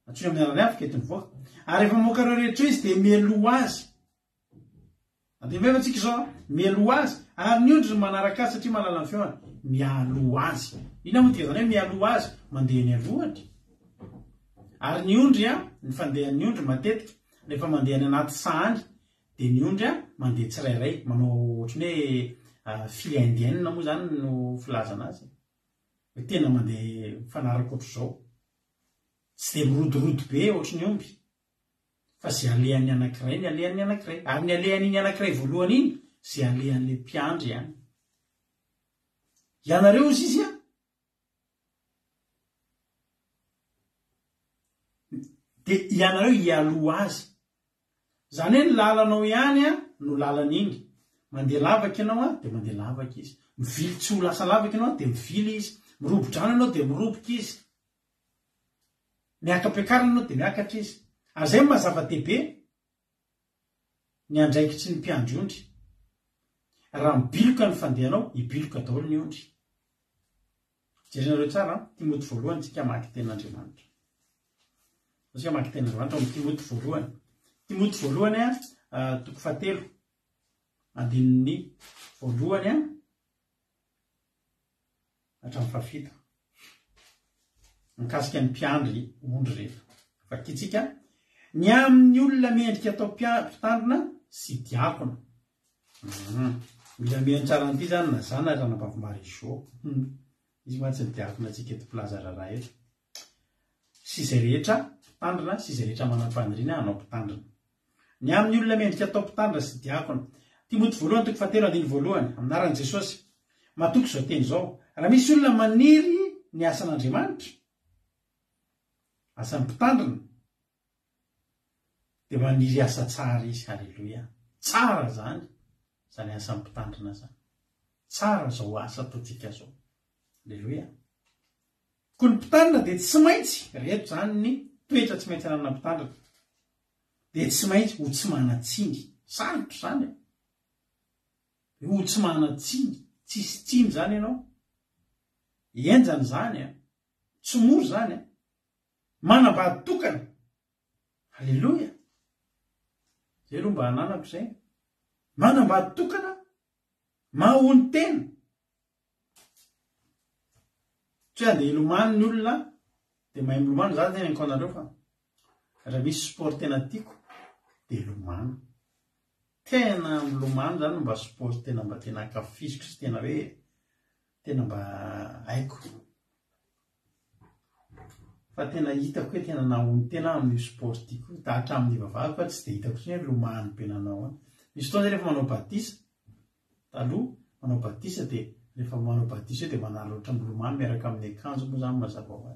natsony amin'ny anarany avy ketiny voaka. Ary efa mokareo rehetra izy dia mialoha azy. Andeha antsika izao, mialoha azy, ary ny ondry no manaraka azy satria mahalala ny feony, mialoha azy. Ina moa tika zany hoe mialoha azy, mandeha ny alohany. Ary ny ondry ny fandehan'ny ondry matetika rehefa mandeha ny anaty sahany, dia ny ondry mandeha tsirairay, manao ohatrany hoe fily indienne moa zany no filazana azy. Hoe tena mandeha mifanaraka ohatr'izao. Tsy dia mirodorody be ohatrany omby. Fa zay alehan'ny anankiray ny alehan'ny anankiray. Ary ny alehan'iny anankiray voalohany iny, zay alehan'le mpiandry ihany. Ianareo izy izy dia ianareo hialoha azy. Zany hoe ny lalanao ihany no lalan'iny. Mandeha lavaka ianao dia mandeha lavaka izy. Mivily tsy ho lasa lavaka ianao dia mivily izy. Mirobo-drano ianao dia miroboka izy. Miaka-piakarana ianao dia miakatra izy. Ary zay mazava-dehibe ny andraikitsy ny mpiandry ondry. Raha mibiloka ny fandehanao, hibiloka daholo ny ondry. Jerenareo tsara, Timoty 1 tsika maky ten'Andriamanitra. Tsika maky ten'Andriamanitra amin'ny Timoty 1. Timoty 1 toko 7, andininy 1 hatramin'ny 7. Mikasika ny mpiandry ondry rehetra. Fakitsika ny amin'ny olona mendrika atao mpitandrina sy diakona. Mila mihany tsara n'ity zany na zany raha nabavomarizo. Izy matsy ny diakona atsika eto plaza raharaha eto. Sy izay rehetra mpitandrina, sy izay rehetra manam-paniriana hanao mpitandrina. Ny amin'ny olona mendrika atao mpitandrina sy diakona. Timoty 1 toko 7 andiny 1 aminaran'i Jesosy. Matoky izao teny izao. Raha misy olona maniry ny asan'Andriamanitra, asan'ny mpitandrina, dia maniry asa tsara izy. Halleloia. Tsara zany, zany asan'ny mpitandrina zany. Tsara zao asa ataontsika zao. Halleloia. Koa ny mpitandrina dia tsy maintsy, reto zany ny toetra tsy maintsy ananana mpitandrina, dia tsy maintsy ho tsy manatsiny. Sarotro zany. Ho tsy manatsiny, tsisy tsiny zany ianao. Enjany zany, tsy moro zany, manambady-tokana. Halleloia. Zay aloha mba hananako izay. manambady tokana mahony tena tsy hoe andeha ilomano ny olona dia mahay milomano za tena niko anareo fa raha misy sport tena tiako dia ilomano tena milomano zany mba sport tena mba tena akafiziko sy tena hoe tena mba haiko fa tena hitako hoe tena nahony tena amin'ny sport tiako da hatramin'ny vavahako fa tsy dia hitako sy hoe lomano be nanao any misy fotoana zay rehefa manao batisa taloha manao batisa dia rehefa manao batisa dia manalo ohatra milomano miaraka amin'ny akanjo moa zany mazava ho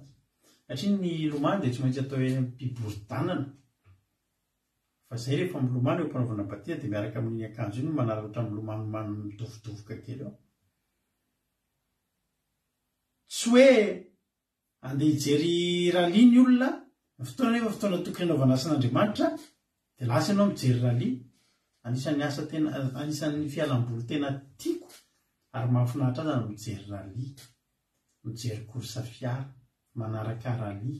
azy satria ny lomano dia tsy maintsy atao hoe mpibory-tanana fa zay rehefa milomano eo mpanaovana batisa dia miaraka amin'ny akanjo iny manalo ohatra milomano mitovidovoka kely eo tsy hoe andeha hijery rally ny olona fotoana nefa fotoana tokony hanaovana asan'Andriamanitra dia lasa ianao mijery rally anisan'ny asa tena anisan'ny fialamboly tena tiako ary mahafinaritra azy mijery rally mijery korsa fiara manaraka rally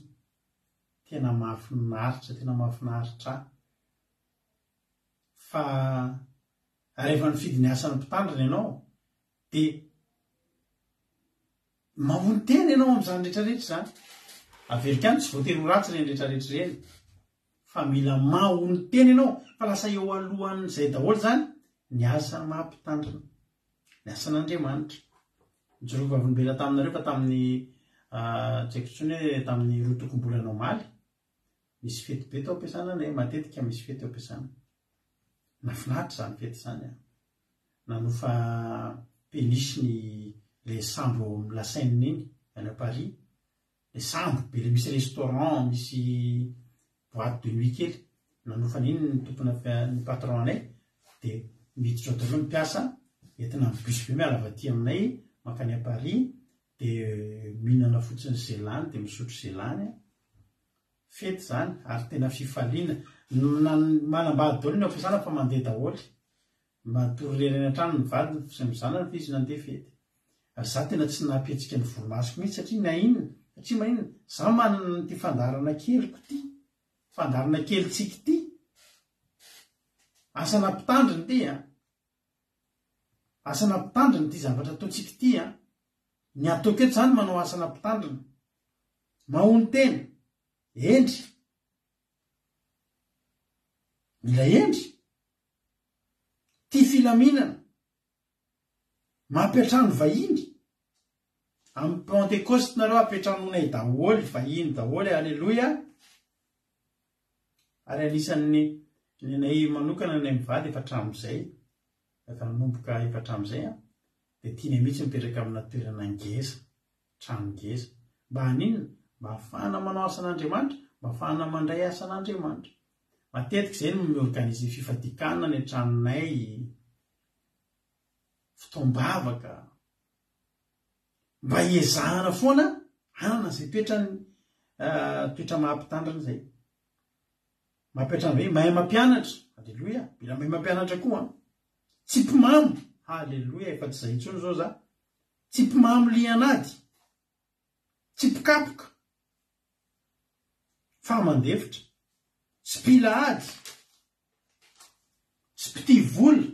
tena mahafinaritra fa rehefa nifidy ny asan'ny mpitandrina ianao dia mahony tena ianao amin'izany rehetrarehetra zany averika any tsy voatery ho ratsy reny rehetrarehetra reny fa mila mahony tena ianao fa lasa eo alohan'izay daholo zany ny asany mahampitandrina ny asan'Andriamanitra nijorovavolombela taminareo fa tamin'ny tsy haiko intsony hoe tamin'ny roa tokom-bolana omaly misy fety be tao ampiasana nay matetika misy fety ao ampiasana nafinaritra zany fety zany nanofa penisy ny le sambo lasainina iny any à Paris le sambo be le misy restaurant misy boîte de nuit kely nanofa n'iny ny tompona ny patron anay dia miditra ao daholo mipiasa entina bus be mialavaty aminay makany à Paris dia mihinana fotsiny zelany dia misotro zelany fety zany ary tena fifaliana manambady daholo ny ampiasana fa mandeha daholo matororereny an-trano ny vadiny sy mizanany fa izy nandeha fety ary za tena tsy nampihetsika ny volomasoko mihitsy satria nainona satria maninona za manana ty fandarana keliko ty fandarana kely tsika ty asana mpitandriny ty asana mpitandriny ty zavatra ataontsika ty ny ataoko eto zany manao asana mpitandrina mahony tena endry mila endry ty filaminana mampiatrano vahiny amin'ny pentecoste nareo ampiatranonay daholo vahiny daholo alleloia ary anisan'ny nenay manokana nay mivady efa hatramin'izay efa nanomboka efa hatramin'izay dia tiany mihitsy mipetraka amina toerana ngeza trano ngeza mba haninona mba hafahana manao asan'Andriamanitra mba hafahana mandray asan'Andriamanitra matetika izay no miorganize fifadikana ny tranonay fotoam-bavaka mba hiezahana foana hanana zay toetra mahampitandrina zay mampiatrano hoe mahay mampianatra alleloia mila mahay mampianatra koa tsy mpimamo alleloia efa tsy zay intsony zao za tsy mpimamo lianady tsy mpikapoka fa mandefitra tsy mpila ady tsy mpity vola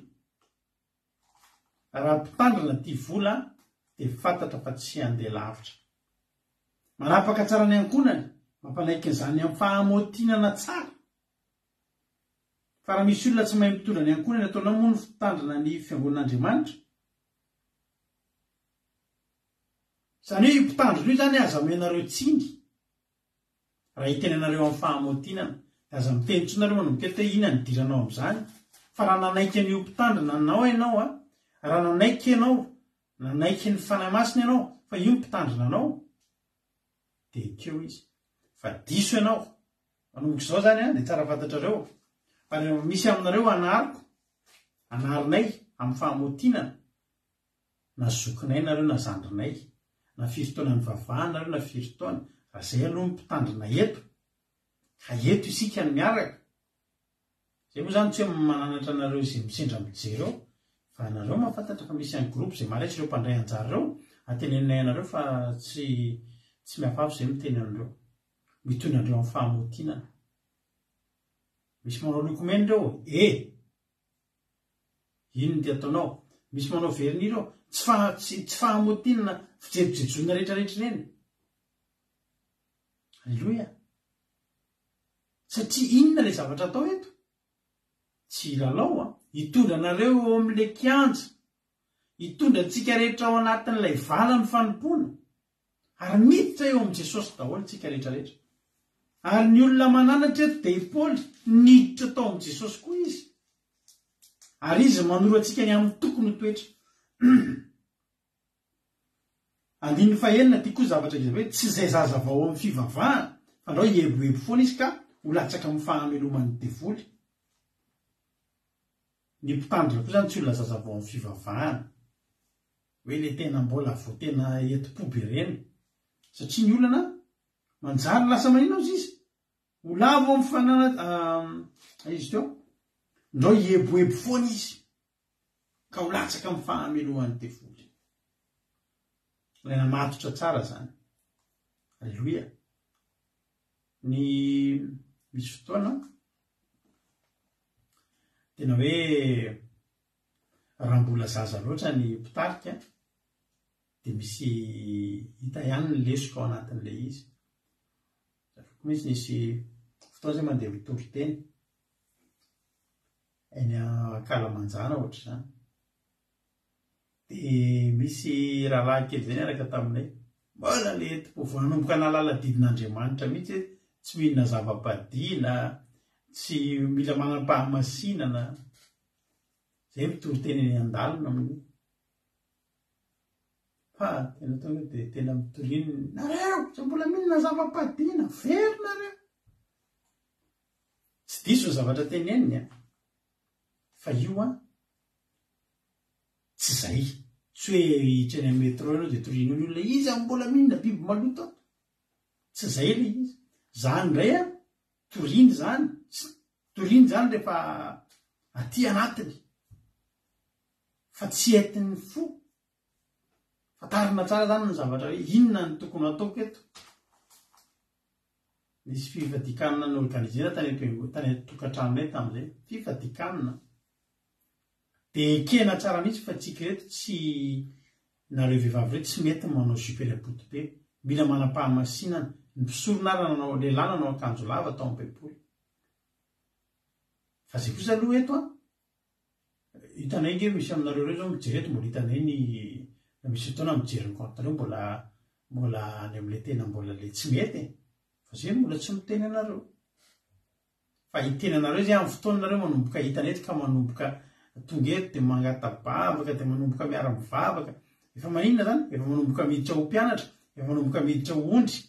raha mpitandrina ty vola dia fantatra fa tsy handeha lavitra manapaka tsara ny ankonany mampanaiky n'izany amin'ny fahamotinana tsara fa raha misy olona tsy mahay mitondra ny ankonany ataona moa ny fitandrina ny fiangonan'Andriamanitra zany hoe io mpitandrina io zany aza menareo tsiny raha hitenanareo amin'ny fahamotinana aza mitenitsonareo manao mikety hoe ina ny diranao amin'izany fa raha nanaiky an'io mpitandrina anao ianao raha nanaiky ianao nanaiky ny fanahy masina ianao fa io mpitandrina anao dia keo izy fa diso ianao manomboka izao zany dia tsara fantatrareo fa misy aminareo anarinay amin'ny fahamotinana na zokinay nareo na zandrinay na firitaona ny vavahana nareo na firitaona raha zay aloha mpitandrina eto ka eto isika ny miaraka zay moa zany tsy hoe mananatra anareo izay misendra mijery eo fa anareo mahafantatra fa misy any groupe izay maraitsy ireo mpandray anjara ireo atenenay anareo fa tsy miafafo izay miteny anareo mitony andreo amin'ny fahamotinana misy manao lokomena ireo ino dia ataonao misy manao veriny ireo tsy fahamotinina fijerijejoina rehetrarehetra reny alleloia satria inona le zavatra atao eto tsy lalao hitondra anareo eo amin'le kianja hitondra antsika rehetra ao anatin'ilay vala ny fanompona ary miditra eo amin'i Jesosy daholo tsika rehetrarehetra ary ny olona mananatra eto dia Paoly niditra tao amin'i Jesosy koa izy ary izy manoro antsika ny amin'ny tokony toetra andiny fahenina tia koa zavatra izy hoe tsy izay zaza vao amin'ny fivavahana fa ndao hieboebo foana izy ka ho latsaka amin'ny fahameloman'ny devoly ny mpitandrina koa zany tsy olona zaza vao amin'ny fivavahana hoe le tena mbola vo tena eti-pobe reny satria ny olana manjary lasa manino azy izy ho lavo amin'ny fanana izy teo ndao hieboebo foana izy ka ho latsaka amin'ny fahameloman'ny devoly ilaina matotra tsara zany alleloia ny misy fotoana tena hoe raha mbola zaza loatra ny mpitarika dia misy hita ihany ny lesoko ao anatin'ilay izy misy nisy fotoana zay mandeha mitory teny eny Kalamanjana ohatra zany dia misy rahalahy kely zay niaraka taminay mbola le vo nanomboka nalala didin'Andriamanitra mihitsy tsy mihinana zava-padiana tsy mila manam-pahamasinana zay mitory teny eny an-dalana amin'ny fa tena tonga dia tena mitoriny nareo tsy mbola mihinana zava-padiana very nareo tsy diso ny zavatra teneniny fa io tsy zay tsy hoe hitra eny amin'ny metro ianao dia toriny ny olona izy mbola mihinana biby maloto tsy zay le izy zany indray toriny zany rehefa aty anatiny fa tsy etiny fo fatarina tsara zany ny zavatra hoe inona ny tokony ataoko eto nisy fifadikanana ny organizena tany tokantranonay tamin'izay fifadikanana dia kena tsara mihitsy fa tsika reto tsy nareo vehivavy reto tsy mety manao jupely apoty be mila manam-pahamasinana ny mpisorona nanao lehilahy nanao akanjo lava tao am-baiboly fa zay kosa aloha eto hitanay nge misy aminareo reo zao mijery eto mbola hitanay ny misy fotoana mijery ny kontareo mbola any amin'le tena mbola le tsy mety fa zay mbola tsy miteny anareo fa hiteny anareo zay amin'ny fotoananareo manomboka hitanay eto ka manomboka tonga eto dia mangatabavaka dia manomboka miara-mivavaka efa maninona zany efa manomboka miditra ho mpianatra efa manomboka miditra ho ondry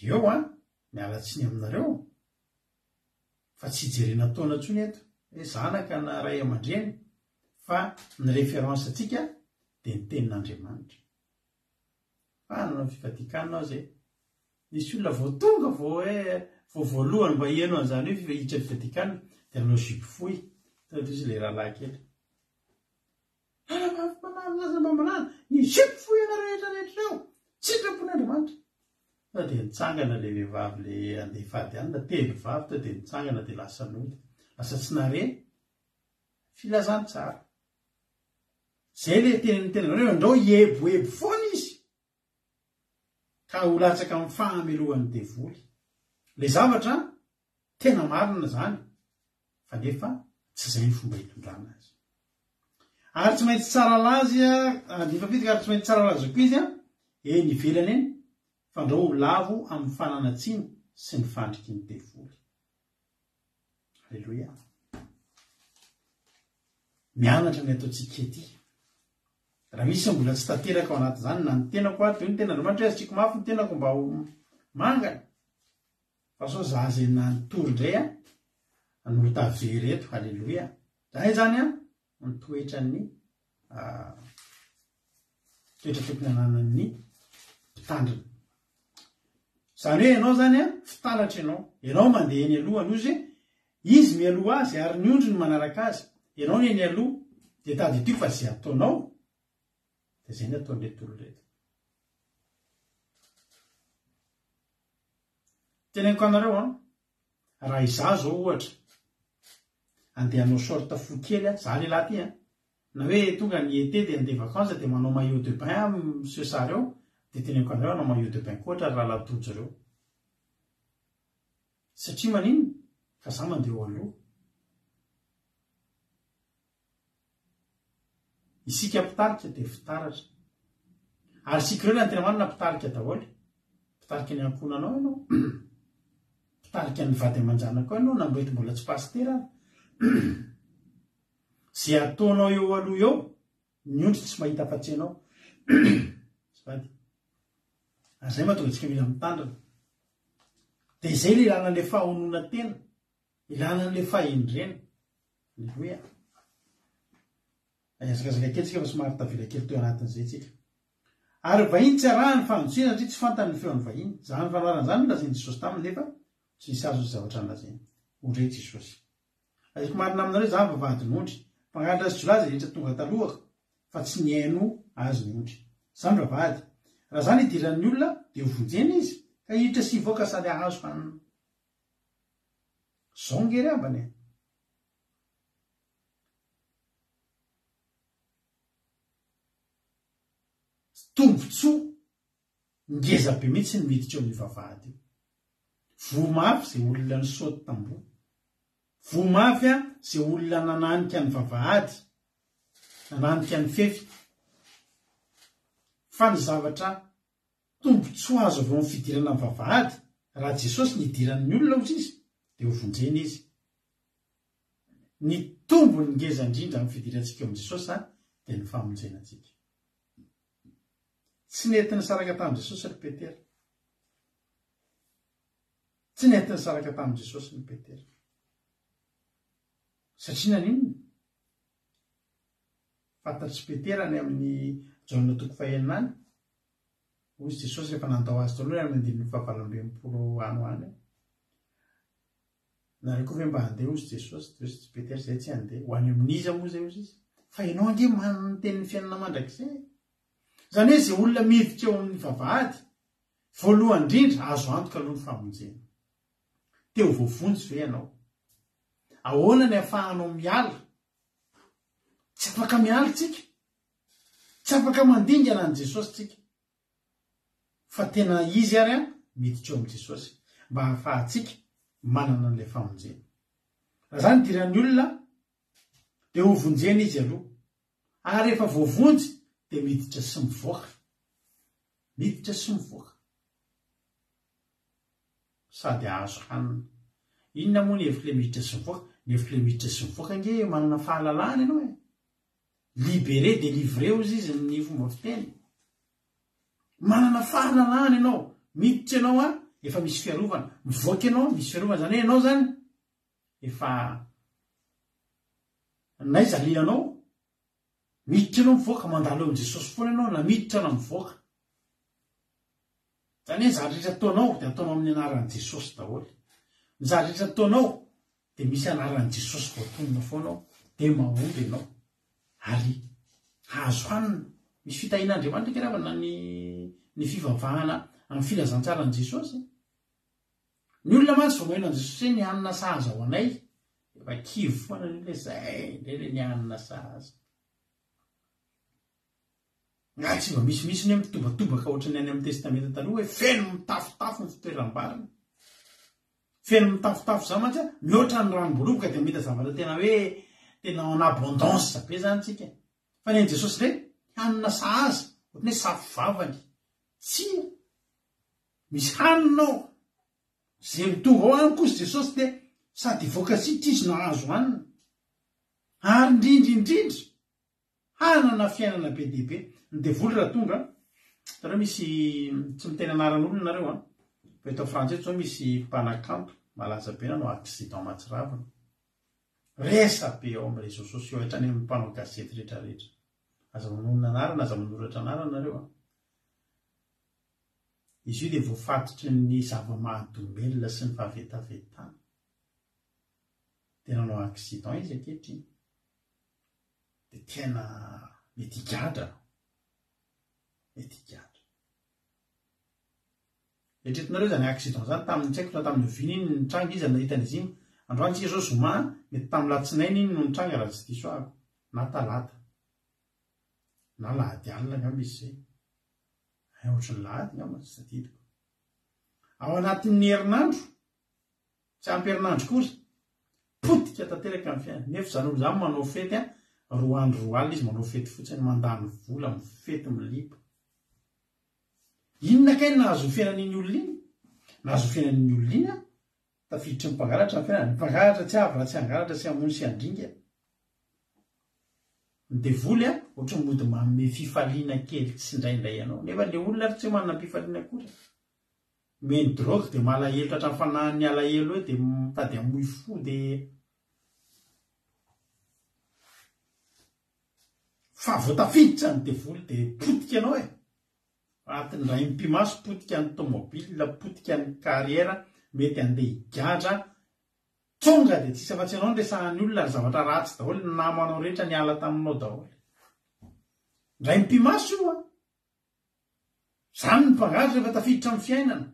dia eo mialatsiny aminareo fa tsy hijerena taona ntsony eto hoe zanaka na ray aman-dreny fa ny référence atsika dia ny tenin'Andriamanitra fa nanao fifadikananao zay nisy olona vao tonga vao hoe voalohany mba hihaino an'izany hoe hiditra fifadikanana dia nanao jipo fohy tao izy le rahalahy kely manana ny jipo fohy ana rehetrarehetra eo sitrapon'Andriamanitra fa dia nitsangana le vehivavy le andeha hifady any na telo vavy tao dia nitsangana dia lasa nody lasa tsy nare filazany tsara zay le tenanareo andao hieboebo foana izy ka ho latsaka amin'ny fahamelohan'ny devoly le zavatra tena marina zany fa nefa tsy zay ny fomba hitondrana azy ary tsy maintsy tsara lazy nifafitika ary tsy maintsy tsara lazy koa izy eny ivelany eny fa ndao ho lavo amin'ny fananatsiny sy ny fandriky ny devoly alleloia mianatra ny ataontsika ety raha misy mbola tsy tanteraka ao anaty zany na ny tenako ato io ny tena Andriamanitra hoe azitsiko mafy ny tenako mba ho mangana fa sao zaza na nitory indray anotavery eto alleloia zay zany ny toetrany toetra tokony ananan'ny mpitandrina zany hoe ianao zany fitaratra ianao mandeha eny aloha anozy izy mialoha azy ary ny ondry ny manaraka azy ianao ny eny aloha dia tady ity fa zay ataonao dia zay ny ataon'reto oloreto teneniko anareo raha izaho zao ohatra andehanao short fo kely za le lahy ty na hoe tonga ny été dia andeha vacances dia manao maillot de bain monsieur Sary eo dia teneniko anareo anao maillot de bain koatra raha latojo reo satria manino fa za mandeha eo aloha isika mpitarika dia fitaratra ary sika ireo ny tena marina mpitarika daholo mpitarika ny ankonanao ianao mpitarika ny vady aman-janako ianao na mboety mbola tsy pastera zay ataonao eo aloha eo ny ondry tsy mahita afa-tsy ianao vady ary zay mahatonga antsika mila mitandrina dia izay le ilana an'le fahonona tena ilana an'le fahendrena alleloia azakazaka kely tsika fa somary tavela kely teo anatin'izay tsika ary vahiny tsy arahany fanotsoina satria tsy fantany ny feon'ny vahiny zany fanoarana zany nolazainy Jesosy taminy nefa tsy nisy azo zavatra nolazainy otre Jesosy azoko marina aminareo za vavahadin'ondry mpangalatra azy jolaza rehetra tonga talohako fa tsy ny haino azy ny ondry zany vavahady raha zany hidiran'ny olona dia hovonjena izy ka hiditra sy hivoaka sady ahazo hanina zao ngery ambany tombotsoa ngeza be mihitsy ny miditra eo amin'ny vavahady io vomafy zay olona ny saoty tamboho vomafy a zay olona nananika ny vavahady nananika ny fefy fa ny zavatra tombotsoa azo avy eo amin'ny fidirana ny vavahady raha Jesosy nidiran'ny olona ozy izy dia hovonjena izy ny tombony ngeza indrindra amin'ny fidirantsika eo amin'i Jesosy dia ny famonjenantsika tsy netiny saraka tamin'i Jesosy ny Petera tsy netiny saraka tamin'i Jesosy ny Petera satria nanino fantatry Petera ny amin'ny jaona toko fahenina any hoy Jesosy rehefa nandao azy taloha amin'ny andininy fahavalambempolo any ho any nareo koa ve mba handeha ozy Jesosy dia ozy Petera zay tsy handeha ho any amin'iza moa zay ozy izy fa ianao ange manana ny tenin'ny fiainana mandrakizay zany hoe zay olona miditra eo amin'ny vavahady voalohany indrindra azo antoka aloha ny famonjena teo voavonjy ve ianao ahoana ny ahafahanao miala tsy afaka miala tsika tsy afaka mandingana an' Jesosy tsika fa tena izy ary miditra eo amin'i Jesosy mba hahafahantsika manana an'ilay famonjena raha zany diran'ny olona dia hovonjena izy aloha ary rehefa voavonjy dia miditra sy mivoaka miditra sy mivoaka sady ahazo hanina inona moa ny hevitra le miditra sy mivoaka ny hevitra le miditra sy mivoaka nge manana fahalalahana ianao libéré délivré ozy izy ny fomba fiteny manana fahalalahana ianao miditra ianao efa misy fiarovana mivoaka ianao misy fiarovana zany hoe ianao zany efa naiza lianao miditra ianao mivoaka mandalo eo amin'i Jesosy foana ianao na miditra na mivoaka zany hoe zavatra rehetra ataonao dia ataonao amin'ny anaran'i Jesosy daholo ny zavatra rehetra ataonao dia misy anaran'i Jesosy voatonona foanao dia mahomby ianao ary hahazo hanina misy fitahin'Andriamanitra keravana ny fivavahana amin'ny filazantsaran'i Jesosy ny olona mantsy vao maheno an'i Jesosy hoe ny hanina sahaza ao anay efa kivy foana le zay le ny hanina sahaza nga tsy mba misy ny mitobatobaka ohatrany any amin'ny testamenta taloha hoe feno mitafotafo ny fitoeram-barina feno mitafotafo za mantsy mihoatra ny ranom-boloboka dia mita zavatra tena hoe tena en abondance be zany tsika fa ny an'i Jesosy re hanina sahaza ohatrany hoe safo vavany tsy misy haninao zay mitonga ao any kosa Jesosy dia sady voaka sitra izy nahazo hanina ary indrindra hanana fiainana be dia be ny devoly raha tonga tareo misy tsy mitena anaran'olona nareo fa eto frantsay zao misy mpanakanto malaza be nanao accident mahatsiravina resa be ao amin'ny réseaux sociaux hatrany amin'ny mpanao gazety rehetrarehetra aza manonona anarana aza manoratra anarana nareo izy io dia voafatotry ny zava-mahadombelona sy ny fahavetavetana dia nanao accident izy ankehitriny dia tena mety higadra eritreretinareo zany accident zany tamin'ny tsaiko tamin'ny viny iny ny tranga izy nahitany izy iny androantsika zao zoma mety tamin'ny latsinainy iny no nitranga raha tsy diso ahako na talata na lahady alina angamba izy zay ohatrany lahady ngamba tsy tadidiko ao anatin'ny herinandro tsy ampy herinandro kory potika tanteraka amin'ny fiainana nefa zany olo zany manao fety roa andro roa alina izy manao fety fotsiny mandany vola mifety milipa inona kay nahazo fiainan'iny olona iny nahazo fiainan'iny olona iny tafiditry ny mpangalatra ny fiainana ny mpangalatra tsy avy raha tsy hangalatra sy hamono sy handringa ny devoly ohatra mody manome fifaliana kely tsy indraindray ianao nefa le olona ary tsy manana mpifaliana kory meny drogue dia malahelo tratra fanahin'ny alahelo hoe dia mitady amoy fo dia fa voatafiditra ny devoly dia potika ianao atin'ny ray mpimaso potika ny tomobila potika ny carrière mety andeha higadra tsonga dia tsisy afa-tsy ianao ny resahan'ny olona ary zavatra ratsy daholo ny namanao rehetra ny ala taminao daholo ray mpimaso io zany ny mpangalatra rehefa tafiditra amin'ny fiainana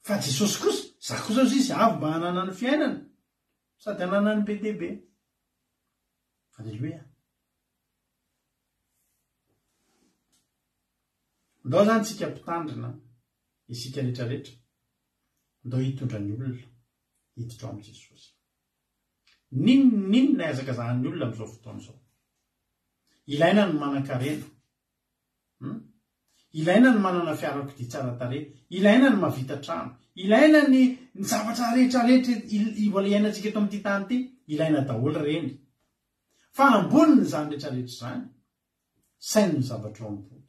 fa Jesosy kosa za kosa izy avy mba hanana ny fiainana sady hanana ny be dehibe alleluia ndao zany tsika mpitandrina isika rehetrarehetra ndao hitondra ny olona hiditra ao amin'i Jesosy ninona azaka zahan'ny olona amin'izao fotoana izao ilaina ny manan-karena ilaina ny manana fiarakodia tsara tarehy ilaina ny mavita trano ilaina ny zavatra rehetrarehetra mbola iainantsika eto amin'ity tany ity ilaina daholo reny fa amboniny zany rehetrarehetra zany sainy ny zavatra ao ambony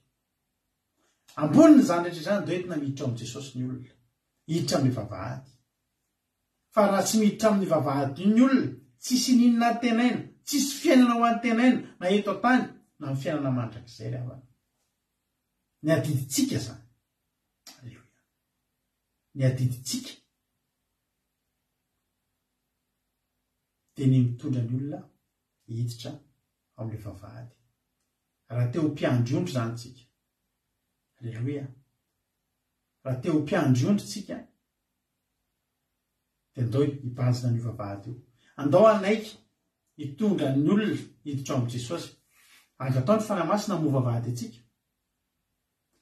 amboniny zany rehetra zany do entina miditra ao amin'i Jesosy ny olona hiditra amin'ny vavahady fa raha tsy miditra amin'ny vavahady ny olona tsisy ninona tenaina tsisy fiainana ho an'ny tenaina na eto an-tany na ny fiainana mandrakizay ry havana ny adiditsika zany alleluia ny adiditsika dia ny mitondra ny olona hiditra amin'ilay vavahady raha teo mpiandriondro zany tsika alleluia raha teo mpiandriondro tsika dia andao hibanjina ny vavahady io andao anaiky hitondra ny olona hiditra ao amin'i Jesosy angatao ny fanahy masina hamoa vavahady atsika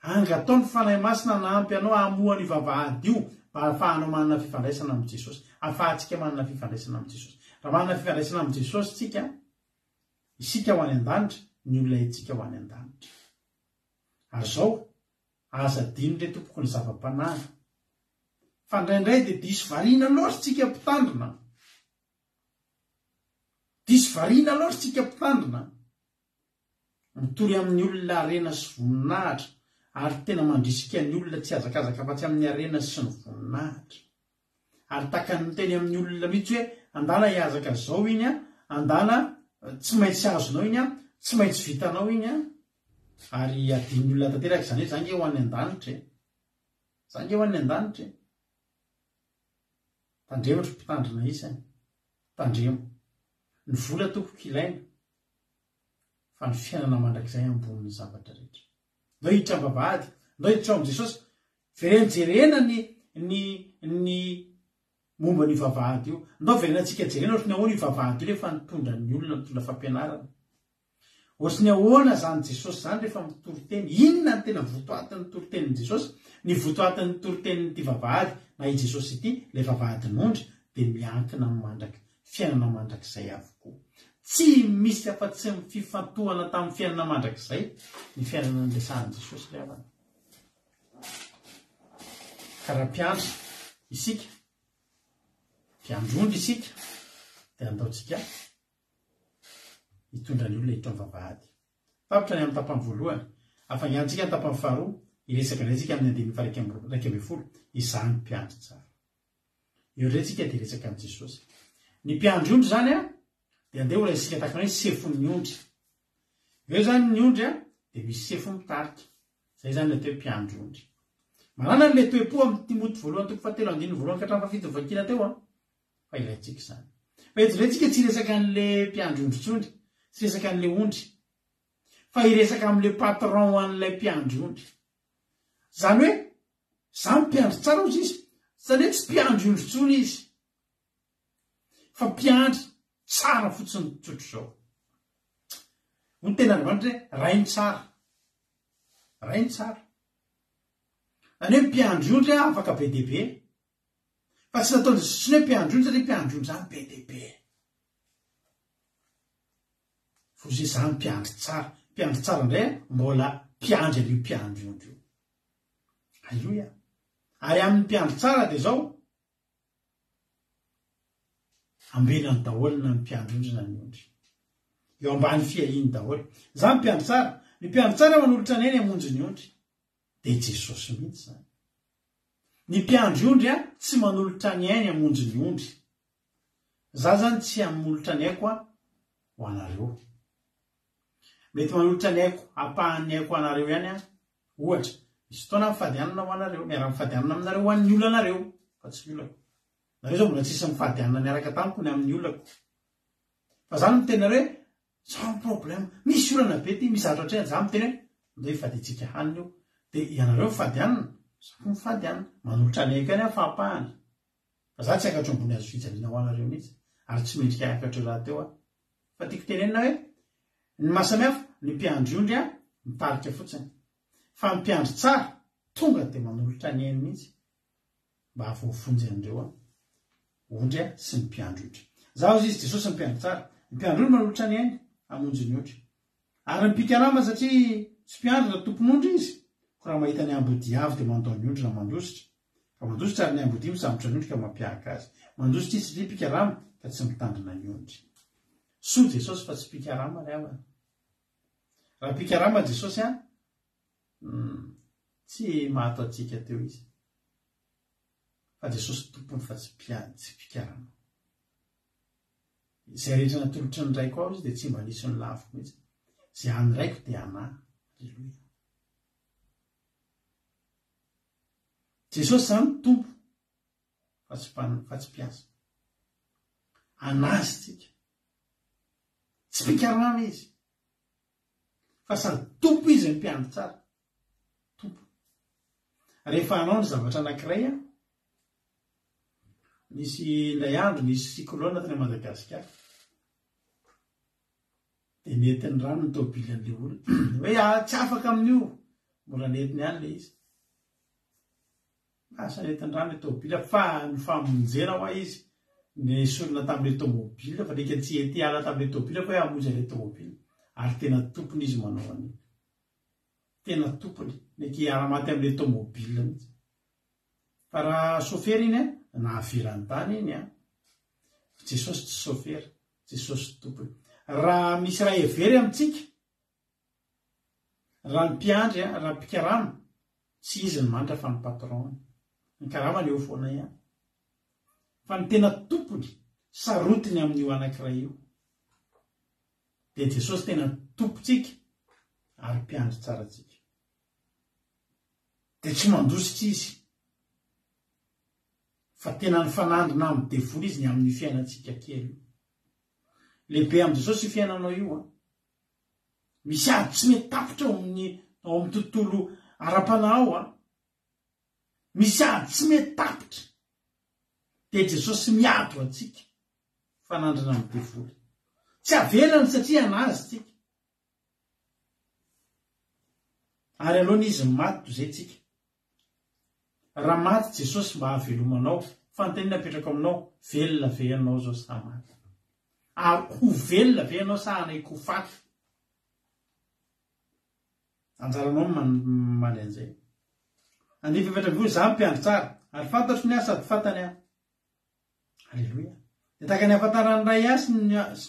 angatao ny fanahy masina nahampy anao hamoa ny vavahady io mba ahafahanao manana fifandraisana amin'i Jesosy ahafahantsika manana fifandraisana amin'i Jesosy raha manana fifandraisana amin'i Jesosy tsika isika ho any an-danitra ny olona itsika ho any an-danitra ary zao aza dino re tompoko ny zava-panahy fa indraindray dia diso variana loatra tsika mpitandrina diso variana loatra tsika mpitandrina mitory amin'ny olona arena sy voninahitra ary tena mandrisika ny olona tsy azakazaka fa-tsy amin'ny arena sy ny voninahitra ary takany teny amin'ny olona mihitsy hoe andana hiazaka zao iny andana tsy maintsy azonao iny tsy maintsy vitanao iny ary adiny olona tanteraka izany hoe zange ho any an-danitra zange ho any an-danitra tandremotro mpitandrina izy tandremo ny vola tompoko ilaina fa ny fiainana mandrakizay amboniny zavatra rehetra ndao hiditra amin'ny vavahady ndao hiditra ao amin'i Jesosy verenjerena ny momba ny vavahady io ndao verenantsika jerena ohatry ny ahoana io vavahady io rehefa nitondra ny olona mitondra fampianarana ohatry ny ahoana zany Jesosy zany rehefa mitoriteny inona ny tena votoatin'ny toritenin'i Jesosy ny votoatin'ny toritenin'ity vavahady na i Jesosy ity ilay vavahady nondry dia miankina mandraka fiainana mandrakizay avokoa tsy misy afa-tsy fifantohana tamin'ny fiainana mandrakizay ny fiainana nyresahan'i Jesosy ilay havana karaha mpiandry isika mpiandrondry isika dia andaontsika hitondra ny olona hiditra amin'ny vavahady fapitra ny amin'ny tapany voalohany afangantsika ny tapany faharoa iresaka indraytsika amin'ny andininy raika ambin'ny folo izany mpiandry tsara eo indray tsika dia resaka amin'i Jesosy ny mpiandry ondry zany dia andeha ho raisika tahaka ny hoe sefon'ny ondry eo zany ny ondry dia misy sefo mitarika zay zany le atao hoe mpiandry ondry manana n'le toe-po amin'ny Timoty voalohany toko fahatelo andininy voalohany ka hatramin'ny fafito vakina teo fa ilayntsika zany fa eto indray tsika tsy resaka an'le mpiandry ondry tsondry tsy resaka an'le ondry fa iresaka amin'le patron an'ilay mpiandry ondry zany hoe za mpiandry tsara ozy izy zany hoe tsy mpiandry ondry tsony izy fa mpiandry tsara fotsiny tsotro zao ny tena andriamanitra hoe rainy tsara any hoe mpiandry ondry afaka be dehibe fa tsy natao siny hoe mpiandry ondry satria mpiandry ondry zany be dehibe fo zay zany mpiandry tsara indray mbola mpiandry an'io mpiandry ondry io halleloia ary amin'ny mpiandry tsara dia zao ambelany daholo na mpiandry ondry na ny ondry eo ambany fiahiny daholo zany mpiandry tsara ny mpiandry tsara manolotra ny ainy hamonjy ny ondry dia Jesosy mihitsy zany ny mpiandry ondry tsy manolotra ny ainy hamonjy ny ondry za zany tsy hamolotra ny aiko ho anareo mety manolotra ny aiko hampahan'ny aiko anareo ihany ohatra misy fotoana mifadianana ho anareo miara mifadianana aminareo ho an'ny olona anareo fa tsy ny olako nareo zao mbola tsisy mifadianana miaraka tamiko ny amin'ny olako fa zany mitena hoe sans problème misy olana be ty misy atra ohatrany za miteny hoe ndao ifaditsika haniny io dia ianareo mifadianana sako mifadianana manolotra ny aiko ihany fahampahany fa za tsy akatro ambony azo fijaliana ho anareo mihitsy ary tsy mendrika akatro raha teo fa tiako tenenina hoe ny masamihafa ny mpiandry ondry mitarika fotsiny fa ny mpiandry tsara tonga dia manolotra ny ainy mihitsy mba hahavoafonjy andreo ondry sy ny mpiandry ondry zaho izy Jesosy ny mpiandry tsara ny mpiandry ondry manolotra ny ainy hamonjy ny ondry ary ny pikarama satria tsy mpiandry raha tompon'ondry izy ko raha mahita ny ambody avy dia mandao ny ondry na mandositra fa mandositra ary ny ambody misambotra ny ondry ka mampiahaka azy mandositra izy satria pikarama ka tsy mitandrina ny ondry soa Jesosy fa tsy pikarama ry havana raha pikarama Jesosy tsy mahato atsika teo izy fa Jesosy tompony fa tsy pikarama izay rehetra natolotry ny raiko ao izy dia tsy mba nisy ny laviko mihitsy zay any raiko dia anahy halleloia Jesosy zany tompo fa tsy piasa anazy tsika tsy pikarama izy fa sady tompo izy ny mpiandry tsara tompo rehefa hanao ny zavatra anankiray nisy indray andro nisy cyclone tany Madagasikara dia netiny rano ny tôbily an'le olona hoe tsy afaka amin'io mbola netiny ihany le izy asa netiny rano le tôbily fa ny famonjena hoa izy ny solona tamin'le tômôbily fa reka tsy ety ala tamin'le tôbily fa hoe hamonjy le tômôbily ary tena tompony izy manao an'io tena tompony neky ara-maty amin'le tômôbily mihitsy fa raha sofera iny nahaverany tany iny Jesosy tsy sofera Jesosy tompony raha misy raha every amintsika raha ny mpiandry raha mpikarama tsy izy ny manitra fa ny patron ny karama ny eo foana ihany fa ny tena tompony sarotiny amin'io anankiray io dia Jesosy tena tompontsika ary mpiandry tsara tsika dia tsy mandositra izy fa tena ny fanandrina amin'ny devoly izy ny amin'ny fiainantsika kely lehibe amin'i Jesosy fiainanao io misy ady tsy mety tapitra ao amin'ny tontolo ara-panao misy ady tsy mety tapitra dia Jesosy miado antsika fanandrina amin'ny devoly tsy avelany satria anazy tsika ary alohan'izy izy maty zay tsika raha maty Jesosy mba hahavelomanao fantenina apetraka aminao velona ve anao zao sa maty ho velona ve anao sa anaiky ho faty anjaranao many an'izay andifa efatra za mpiandry tsara ary fantatro ny asa sady fantany halleloia dia tahaka ny afantarany ray sy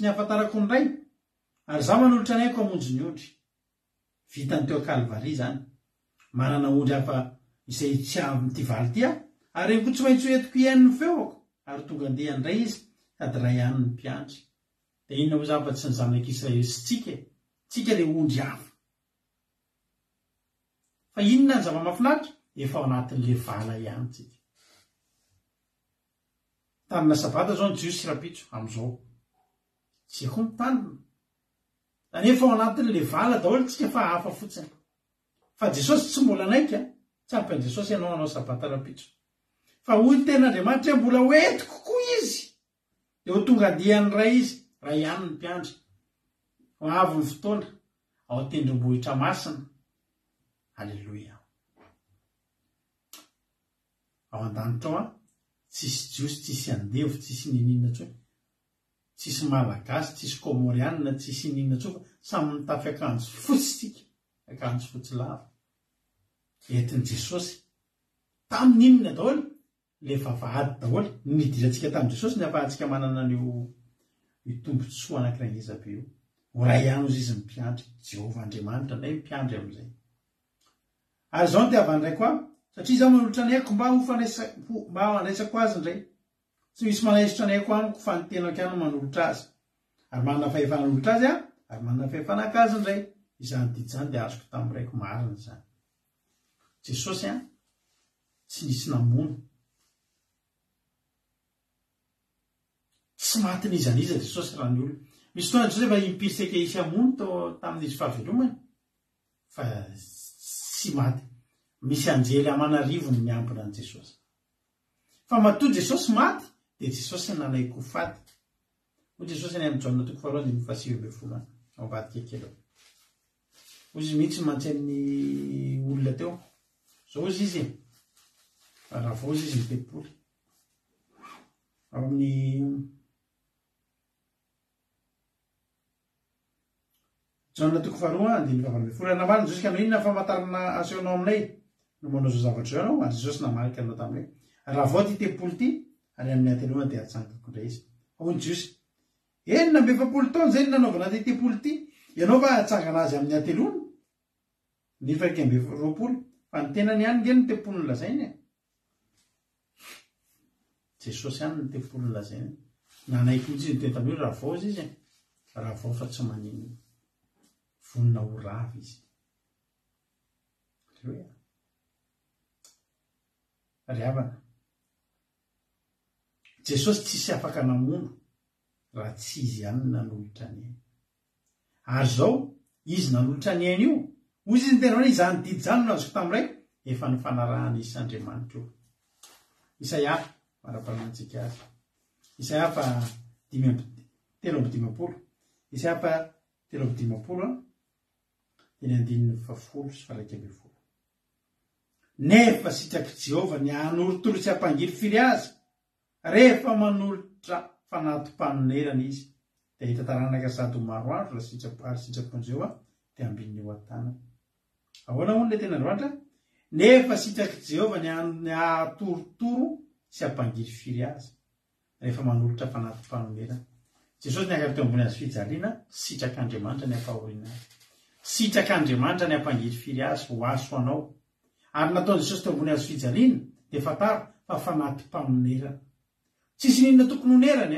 ny afantarako ny ray ary za manolotra ny aiko hamonjy ny ondry vitany teo Kalvaria zany manana ondry hafa izay tsy amin'ity valy ity ary renyko tsy maintsy hoentiko iain'ny feoko ary tonga andeha andray izy sady ray ihany ny mpiandry dia inona ho zava tsy ny zanak'Israely sy tsika le ondry hafa fa inona ny zava-mahafinaritra efa ao anatin'le vala ihany tsika tanina sabata zao ny jiosy sy rapitso amin'izao tsy ako mitanina anefa ao anatin'le vala daholo tsika fa hafa fotsiny fa Jesosy tsy mbola naika tsy ampy Jesosy ianao sabata rapitso fa hoy ny ten'Andriamanitra mbola hoentiko koa izy dia ho tonga diany ray izy raha ihany ny mpiandry ho avy ny fotoana ao tendrombohitra masina. Alleloia. Ao an-danitra ao tsisy jiosy, tsisy andevo, tsisy ninina tsoa, tsisy malagasy, tsisy komorianina, tsisy ninina tsoa, fa samy mitafy akanjo fotsy tsika, akanjo fotsy lava entin'i Jesosy tamin'inona daholo le vavahady daholo nidirantsika tamin'i Jesosy ny afahantsika manana an'io tombotsoa anankiray ngeza be io. Ho ray ihany ozy izy mpiandry Jehovah Andriamanitra ndray mpiandry amin'izay. Ary zao no tiavandray koa satria zaho manolotra ny haiko mba handraisako azy indray. Tsy misy manaisitra ny haiko amiko fa ny tenako ihany manolotra azy. Ary manana fahefana manolotra azy ary manana fahefanaka azy indray. Izany didy izany dia azoko tamin'iraiko marina izany. Jesosy tsy nisy namono. Tsy maty nizaniza Jesosy raha ny olona. Misy fotoana Jesosy efa impirsika isy hamono tamin'izy fahavelomany fa tsy maty. Misy anjely amanarivony miambina an' Jesosy. Fa matoa Jesosy maty dia Jesosy nanaiko faty. Hoy Jesosy any amin'ny Jaona 4:7 ao vadika kely ao. Ozy mihitsy mantsain'ny olona teo. Zao izy izy raha vao izy izy mitepoly ao amin'ny Jaona 4:9 namarina Jesosy ka no inona famantarana asehoanao aminay no manao zao zavatra ianao ary Jesosy namarika anao taminay. Raha vao ty tepoly ty ary amin'ny anteloana dia atsangako indray izy. Hoy Jesosy, enina amby 70 taona zay nanaovana ty tepoly ty, ianao va atsangana azy amin'ny anteloana? Ny 20 fa ny tenany ihany nge ny tepoly ny lazainy. Jesosy ihany ny tepoly ny lazainy. Nanaiky mihitsy ny teny tamin'io raha vao izy izy. Raha vao fa tsy manino. Vonina ho ravy izy. Ry havana. Jesosy tsisy afaka namono raha tsy izy ihany nanolotra ny ainy. Ary zao izy nanolotra ny ainy io. Hoy izy ny tena hoe izany didy izany no azoko tamin'ray efa ny fanarahana Isandriamanitra io. Isaia mara-pamantsika azy. Isaia fa 3:50. Isaia fa 3:50 dia ny 10:10. Nefa sitraky Jehovah ny hanorotoro sy hampangiry firy azy rehefa manolotra fanatom-panonerana izy dia hita taranaka sady maro andro raha sitrapon'i Jehovah dia ambininy eo an-tanana. Ahoana moa ilay tena Andriamanitra? Nefa sitraky Jehovah ny hatorotoro sy hampangiry firy azy rehefa manolotra fanatom-panonerana. Jesosy niakatra teo ambony azy fijaliana sitrak'Andriamanitra ny hampahoriana azy. Sitrak'Andriamanitra ny hampangiry firy azy ho aso anao. Ary nataon Jesosy teo ambony azy fijaliana dia fataro fa fanatom-panonerana. Tsisy ninona tokony honerany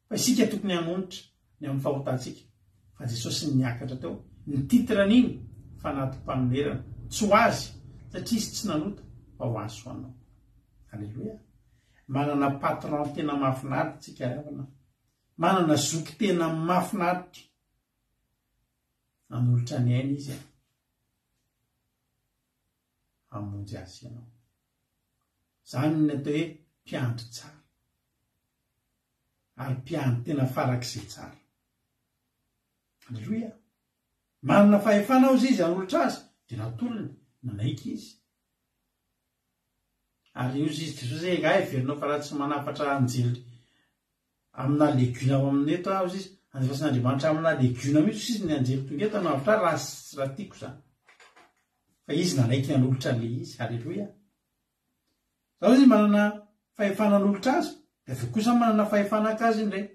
fa isika tokony hanonitra ny amin'ny fahotantsika. Fa Jesosy niakatra teo ny titran'iny fanatom-panonerana tsy ho azy satria izy tsy nanota fa ho aso anao. Alleloia. Manana patron tena mahafinaritra tsika ravana. Manana zoky tena mahafinaritra. Nanolotra ny ainy izy hamonjy azy ianao. Zany ny atao hoe mpiandry tsara. Ary mpiandry tena farak'izay tsara. Alleloia. Manana fahefana ao izy hanolotra azy dia natolony nanaiky izy. Ary io izy Jesosy hoe gahy verinao fa raha tsy manafatra anjely amina legiona ao amin'ny eto aho izy anjefasin'Andriamanitra amina legiona mihitsy izy ny anjely tonga eto anavitra raha tiako zany. Fa izy nanaiky nanolotra le izy. Alleloia. Zao izy manana fahefana nanolotra azy dia avy kosa manana fahefana azy indray.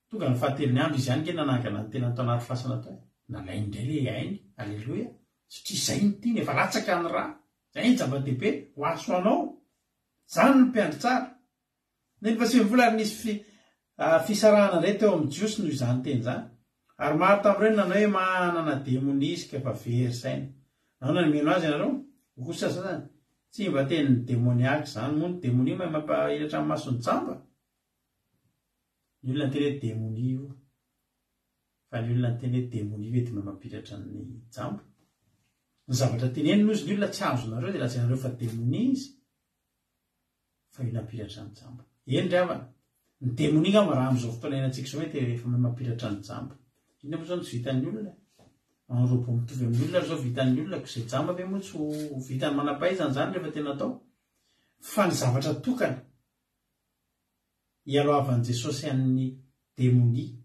Tonga ny fahatelony andro izy ihany nge nanangana ny tena tao anaty fasana tao. Nalainy indray le ainy. Alleloia. Satria izay ny tiany efa latsaka ny raha. Izay ny zava-dehibe ho aso anao. Zany ny mpiandry tsara. Nefa sy mivola ary nisy fisarahana indray teo amin'ny jiosy noho izany teny izany. Ary maro tamin'ireny nanao hoe manana demonisika efa very saina. Nahoana ny mino azy ianareo? Kosa zany. Tsy mba tenin'ny demoniaka zany moa ny demonia mampahiratra amin'ny mason'ny tsamba. Ny olona teny hoe demonia io. Fa ny olona teny hoe demonia hoe dia mampahiratra ny tsamba. Ny zavatra teneniny ozy ny olona tsy azonareo dia lazainareo fa demonia izy. Fa io nampihiratra ny tsamba. Eny ry havana. ny demonia raha am'izao fotoana iainantsika zao mety efa mampiratra ny jamba ina moa zao no tsy vitan'ny olona anrobo mitovy amin'ny olona zao vitan'ny olona ko izay jamba be moa tsy ho vitany manam-pahaizany zany rehefa tena atao fa ny zavatra tokana hialoavan'i Jesosy amin'ny demonia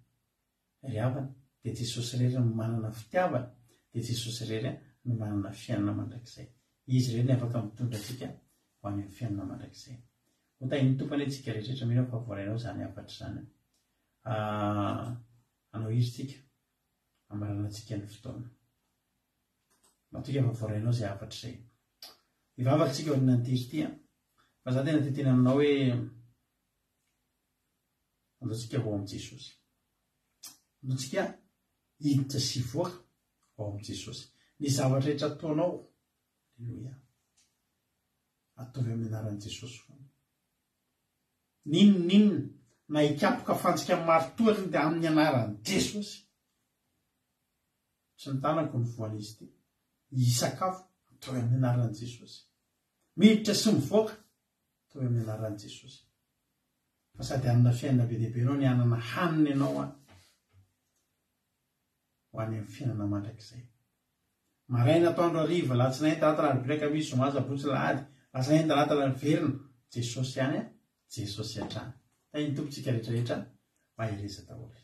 ry havana dia Jesosy rehetra no manana fitiavana dia Jesosy rehetra no manana fiainana mandrakizay izy rehetra ny afaka mitondra antsika ho any amin'ny fiainana mandrakizay hotahiny tompany antsika rehetrarehetra mino fa voarainao zany afatra zany anao izy tsika amarana antsika ny fotoana matoka fa voarainao zay afatra izay ivavaka tsika ao nantiry ty fa za tena tetena aminao hoe andaontsika ho amin'i Jesosy andaontsika hiditra sy voaka ao amin'i Jesosy ny zavatra rehetra ataonao alleloia atovy amin'ny anaran'i Jesosy foana ninona na hikapoka fantsika maritoany dia amin'ny anaran'i Jesosy tsy ny tanako ny voan'izy ty hisakafo atovy amin'ny anaran'i Jesosy miditra sy mivoaka atovy amin'ny anaran'i Jesosy fa sady anana fiainana be dehibe anao ny anana haniny ianao ho any amin'ny fiainana mandrakizay maraina atoandro hariva latsinainy talata alarobia alakamisy zoma sabotsy lahady latsinainy talata verina Jesosy ihany Jesosy hatrany iny tompontsika rehetrarehetra mba hireza daholo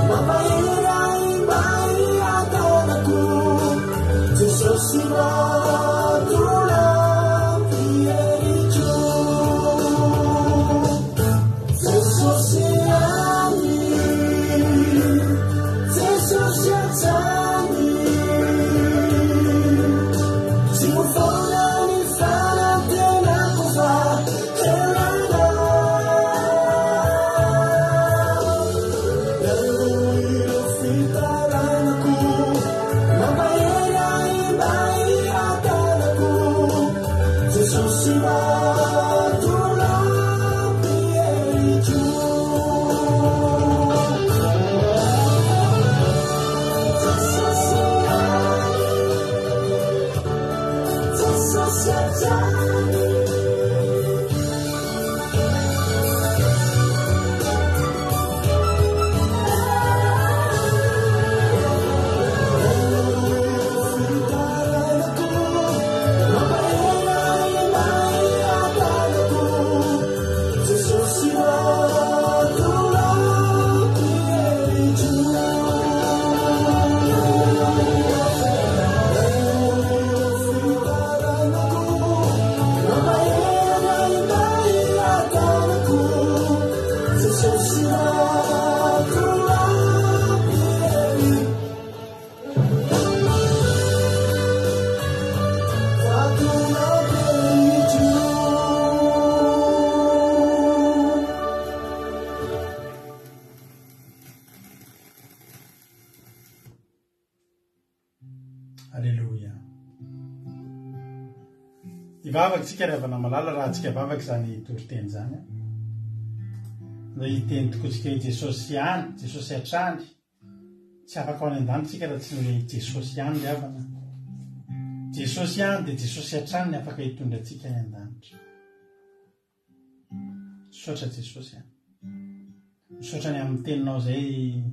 Mapahira imbai atanaku Alleluia. Ivavaka tsika rehefa malala raha tsika vavaka zany toriteny zany. Raha hiteny tokotsika Jesosy ihany, Jesosy hatrany. Tsy afaka ao any an-dany tsika raha tsy hoe Jesosy ihany le havana. Jesosy ihany dia Jesosy hatrany ny afaka hitondra antsika any an-danitra. Misaotra Jesosy ihany. Misaotra ny amin'ny teninao izay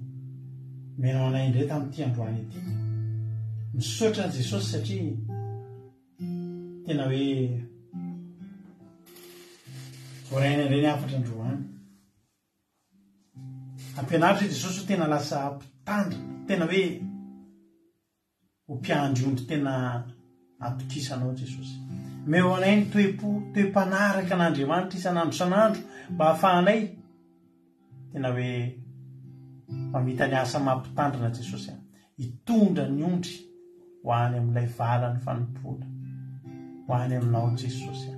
menao anay indray tamin'ity androany ity. Misaotra Jesosy satria tena hoe voaraina indray ny afatra androany. Ampianaritra Jesosy tena lasa mpitandro, tena hoe ho mpiandry ondry tena atokisanao Jesosy. Meo anay ny toe-panaraka an'Andriamanitra isan'andro san'andro mba hahafahanay tena hoe mamita ny asa mampitandrina Jesosy hitondra ny ondry ho any amin'ilay vala ny fanompoana, ho any aminao Jesosy,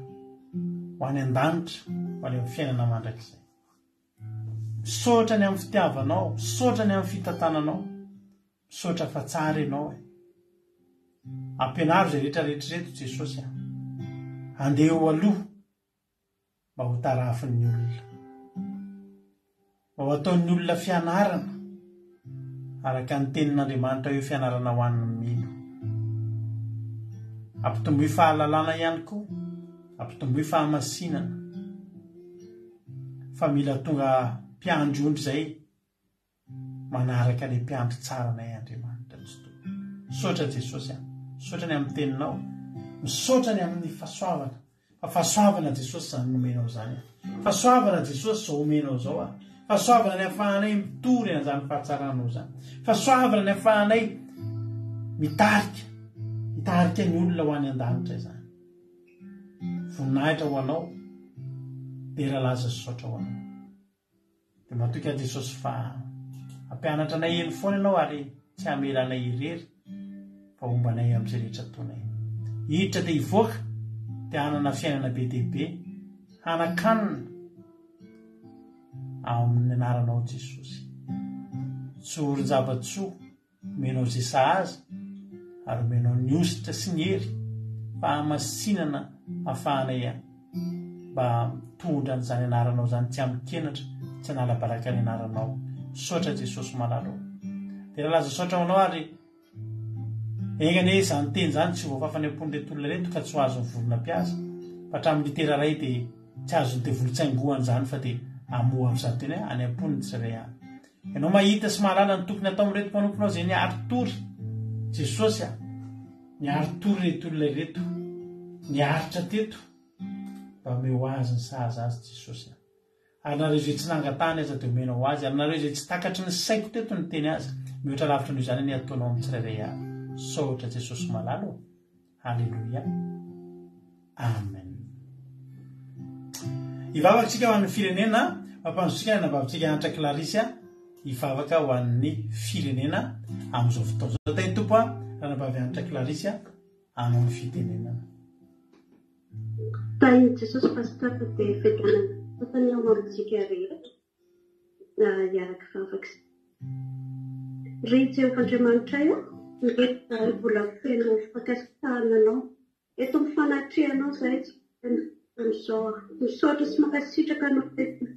ho any an-danitra, ho any amin'ny fiainana mandrakizay. Misaotra ny amin'ny fitiavanao, misaotra ny amin'ny fitantananao, misaotra fa tsara ianao. Ampianaro izay rehetrarehetra reto Jesosy, andeha ho aloha mba ho tarafin'ny olona, mba ho ataon'ny olona fianarana araka ny tenin'Andriamanitra hoe fianarana ho an'ny mino. Ampitomboy fahalalana ihany koa, ampitomboy fahamasinana, fa mila tonga mpiandry ondry izay manaraka ilay mpiandry tsara anay Andriamanitra Kristy. Misaotra Jesosy, misaotra ny amin'ny teninao, misaotra ny amin'ny fahasoavana. Fa fahasoavana Jesosy zany nomenao zany. Fahasoavana Jesosy zao omenao zao. Fahasoavana ny ahafahanay mitory an'izany fahatsaranao zany. Fahasoavana ny ahafahanay mitarika ny olona ho any an-danitra izany. Voninahitra ho anao dia rahalaza sosotra ho anao. Dia matoka Jesosy fa ampianatra anay eny foana ianao ary tsy hamela anay irery fa ombanay amin'izay rehetra ataonay. Hiditra dia hivoaka dia hanana fiainana be dia be, hanakanina ao amin'ny anaranao Jesosy. Tsory java-tsoa menao izay sahaza ary menao ny ositra sy ny hery fa hamasinana hahafahanay mba mitondra an'izany anaranao zany tsy amikenatra, tsy hanala-baraka ny anaranao. Misaotra Jesosy malalo. Dia rahalaza saotra ho anao ary egnane izany teny zany tsy voafafany ampon'ilay olona reto ka tsy ho azony volonam-piasa. Fa hatramin'ny litera ray dia tsy azony devolon-tsaingohany zany fa dia amoha amin'izany teny hoe any amponiny tsiray any. Ianao mahita sy mahalala ny tokony atao amin'reto mpanomponao izay niary tory Jesosy, niary tory reto olona reto, niaritra teto mba meo azy ny sahaza azy Jesosy. Ary nareo izay tsy nangatany aza dia omenao azy, ary nareo izay tsy takatry ny saiko teto ny teny azy, mihoatra lavitra noho izany ny ataonao amin'ny tsirairay avy. Saotra Jesosy malalo. Halleluia. Amen. Hivavaka tsika ho an'ny firenena, mampanjotsika ny nabavitsika Antra Clarisy hivavaka ho an'ny firenena amin'izao fotoana. Zao tay tompo raha nabavy Antra Clarisy hanao ny fitenenana. Tay Jesosy pastor dia fitenenana fatany ao amintsika rehetra iaraka vavaka. Ry Jehovah-Andriamanitra io, ngetra mbola feno fakasitananao. Eto mifanatrehanao izay misaotra sy mankasitraka anao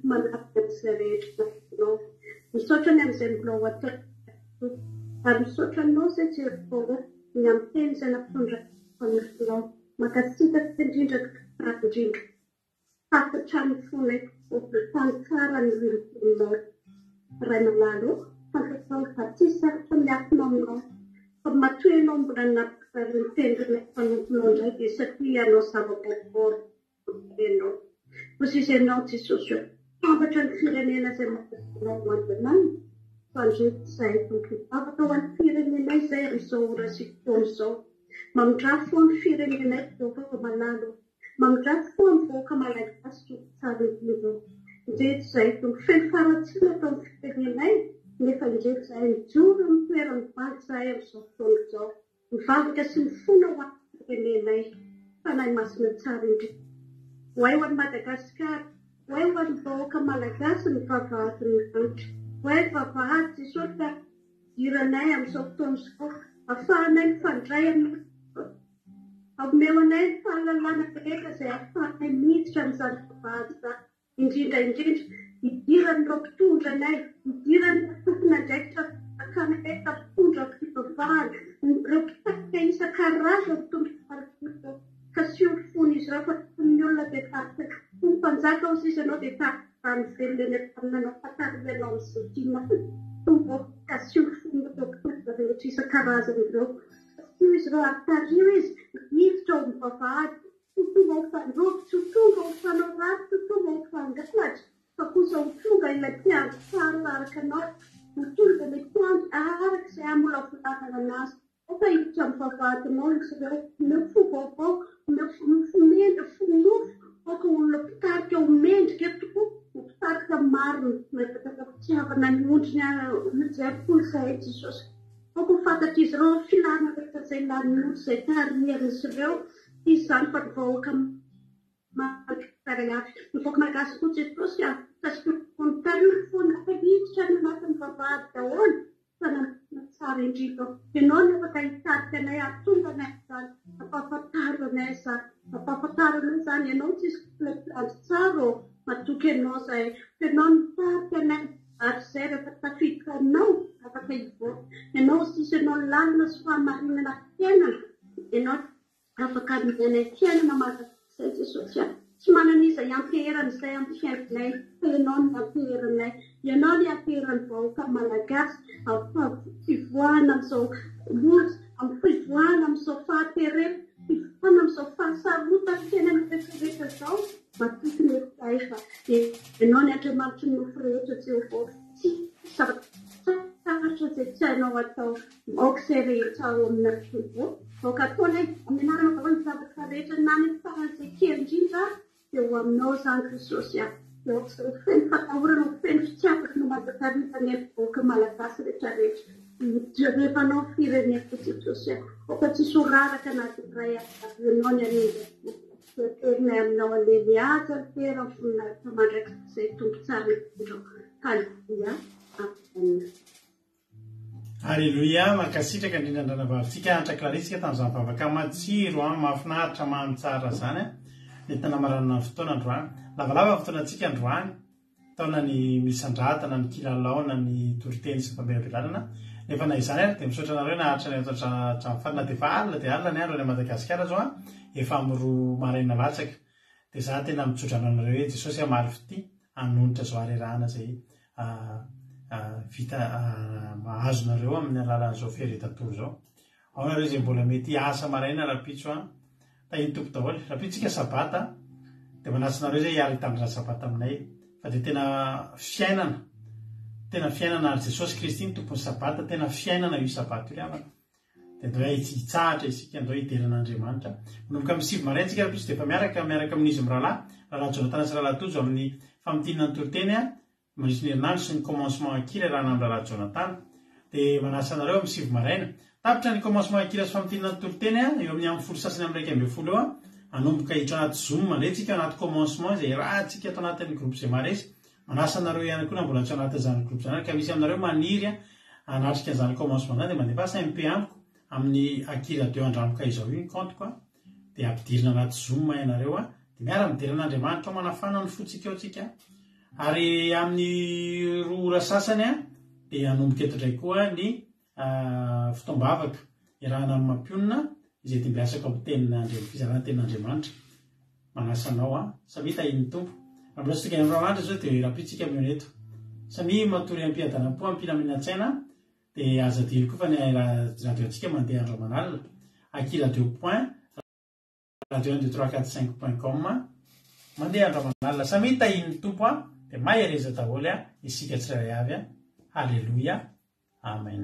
manapaka izay rehetra anao. Misaotra ny amin'izay mbola ho atao. Ary misaotra anao izay Jehovah ny amin'ny teny izay nampitondra fanofenao. Mankasitraka indrindra indrindra. Hafatra ny fonay tany tsara ny rintinao. Ray malalo, fantatao batisa fa miafina aminao. Fa matoenao mbola napaka ny tendrina fanofenao indray dia satria ianao zava-baovao ianao. Posizenao Jesosy io. Fantatra ny firenena izay mampianao ho Andriamanitra. Fa ndreto izay afaka ho an'ny firenena izay amin'izao ora sy fotoana izao. Mamindrafo amin'ny firenena Jehovah malalo. Mamindrafo amin'ny vahoaka malagasy tsara indrindra. Ndreto izay feno faratsiana atao amin'ny firenenay. Nefa indreto izay mijoro amin'ny toerany valy izahay amin'izao fotoana izao. Mivavaka sy mifona ho amin'ny firenenay. Fanahy masina tsara indrindra. Hoay ho an'i Madagasikara. Hoay ho an'ny vahoaka malagasy ny vavahady ny lanitra. Hoay vavahady Jesosy iranay amin'izao fotoana izao. ahafahanay mifandray amin'ny aomeonay fahalalana rehetra izay ahafahanay miditra amin'izany vavahady izany indrindra idiran'ireo mpitondranay idiran'ny tompona ndraikitra akanay mpitondra mpivavahady ireo mpitarika isan-karazany tombon-parikito ka sy fony izy ireo fa tony olona dia tarika fony mpanjaka ao sisa ianao dia tarika mivelona nanao fatarianao amin'izay tiana tombo ka sy fony ireo mpitondra rehetra isan-karazany ireo izy ireo aritario izy miditra ao amin'ny vavahady tonga ho fanroky tsy tonga ho fanao ratsy tsy tonga ho fangatatra fa kosa ho tonga ilay mpiandro tsara araka anao ho tonga ilay mpiandro araka izay amola volanana anazy ofa hiditra amin'ny vavahadinao izy ireo omeo fo vaovao omeo fomendry fonofo oka olona mpitarika ho mendrika tokoa ho mpitarika mariny metaka fitiavana ny ondriny izay polizay jesosy oka ho fantatra izy ireo filana rehetra izay lan'olo izay tarian'izy ireo izy izany fa vahoaka makaragafy nivoaka malagasy koa jesosy tasy fony hiditra ny anatin'ny vavahady daholo fa tsara indrindra ianao ny afaka hitarika anay atonga anay izany ampahafantaranay izany ampahafantaranay izany ianao tsisy filandy tsara matoky ianao izay ianao nitarika anay ary izay rehefa tafiditra anao afaka hivoaka ianao sisy ianao lalina sy fahamarinana fiainana ianao afaka minanay fiainana mazay jesosy tsy mananiza iampiherana izay amin'ny fiainanay fa ianao ny ampiheranay ianao ny ampiherany vahoaka malagasy fivoahana amin'izao lozy amin'ny fivoahana amin'izao fahaterena fivoahana amin'izao fahasarotana fiainana rehetrarehetra izao matokony efiray fa ianao ny andriamanitry ny nofo rehetra jehovah tsy saratra izay tsy hainao atao aoka izay rehetra ao amina jehovah vaoka ataonay amin'ny anarana vao ny zavatra rehetra nany ny faran'izay kely indrindra dia ho aminao izany jesosy aoka izay feno fatahorana ho feno fitiavana no mandatarintany vahoaka malagasy rehetrarehetra rehefa anao fireneko jesosy oka tsisy horaraka anaty iray ianao ny anenga terinay aminao alely aza ny tera ny voninahitra mandraiky izay tombo tsara indrindra haleluia amen. Alléluia, makasitraka indrindra vavintsika antra Clarisse tamin'izany vavaka matsiro mahafinaritra mamy tsara zany ny tena maranana fotoana androany lavalava fotoanantsika androany taona ny misandratana ny kilalaona ny toriteny sy fambeabelalana nefa na izany ary dia misaotra anareo na hatra na dia alina dia alina ny andro any Madagasikara zao efa amin'ny roa maraina latsaka dia za tena mitsotra anareo hoe Jesosy amaly fity hanonitra zao arerahana zay vita mahazonareo amin'ny alalan'izao fieretantoro zao ao nareo izay mbola mety asa maraina rapitso tahiny tompo daholo rapitsika sabata dia manatsinareo zay hiary tamindra sabata aminay fa dia tena fiainana ary Jesosy Kristy ny tompony sabata tena fiainana io sabata io havana dia andao hitsahatra isika andao hideran'Andriamanitra manomboka amin'ny 7 maraintsika rapitso dia efa miaraka amin'izy rahalahy Jonathan sy rahalahy Tojo amin'ny famitinana ny toriteny mandritry ny herinandro sy ny commencement akila raha amin'ny rahalahy Jonathan dia manasa anareo amin'ny 7 maraina tapitra ny commencement akila sy famitinana ny toriteny eo amin'ny amin'ny folo sasany amin'ny 1 eo anomboka hiditra anaty Zoom mandraytsika anaty commencement izay raha tsika ato anatin'ny groupe izay maresy manasa anareo ihany koa na mbola tsy anaty izany groupe izany ka misy aminareo maniry anatrika izany commencement izany dia mandefa MP amiko amin'ny akila 2 andramoka izao io ny compte koa dia ampidirina anaty Zoom ianareo dia miara mideran'Andriamanitra manafana ny fotsika eo tsika ary amin'ny roa ora sasany dia anomboka eto indray koa ny fotoam-bavaka iarahana amin'ny mampionina izay dia mbiasako amin'ny fizarana tenin'Andriamanitra manasa anao samy tahiny tompo raha ny Andriamanitra zao dia rapitsika mioneto samy matory ampiadanam-po ampilaminatsaina dia aza dilo koa fa ny radioantsika mandeha andro manalina akila 2 point radio 1 2 3 4 5.com mandeha andro manalina samy tahiny tompo dia mahereza daholo isika tsirairay avy. Alléluia, amen.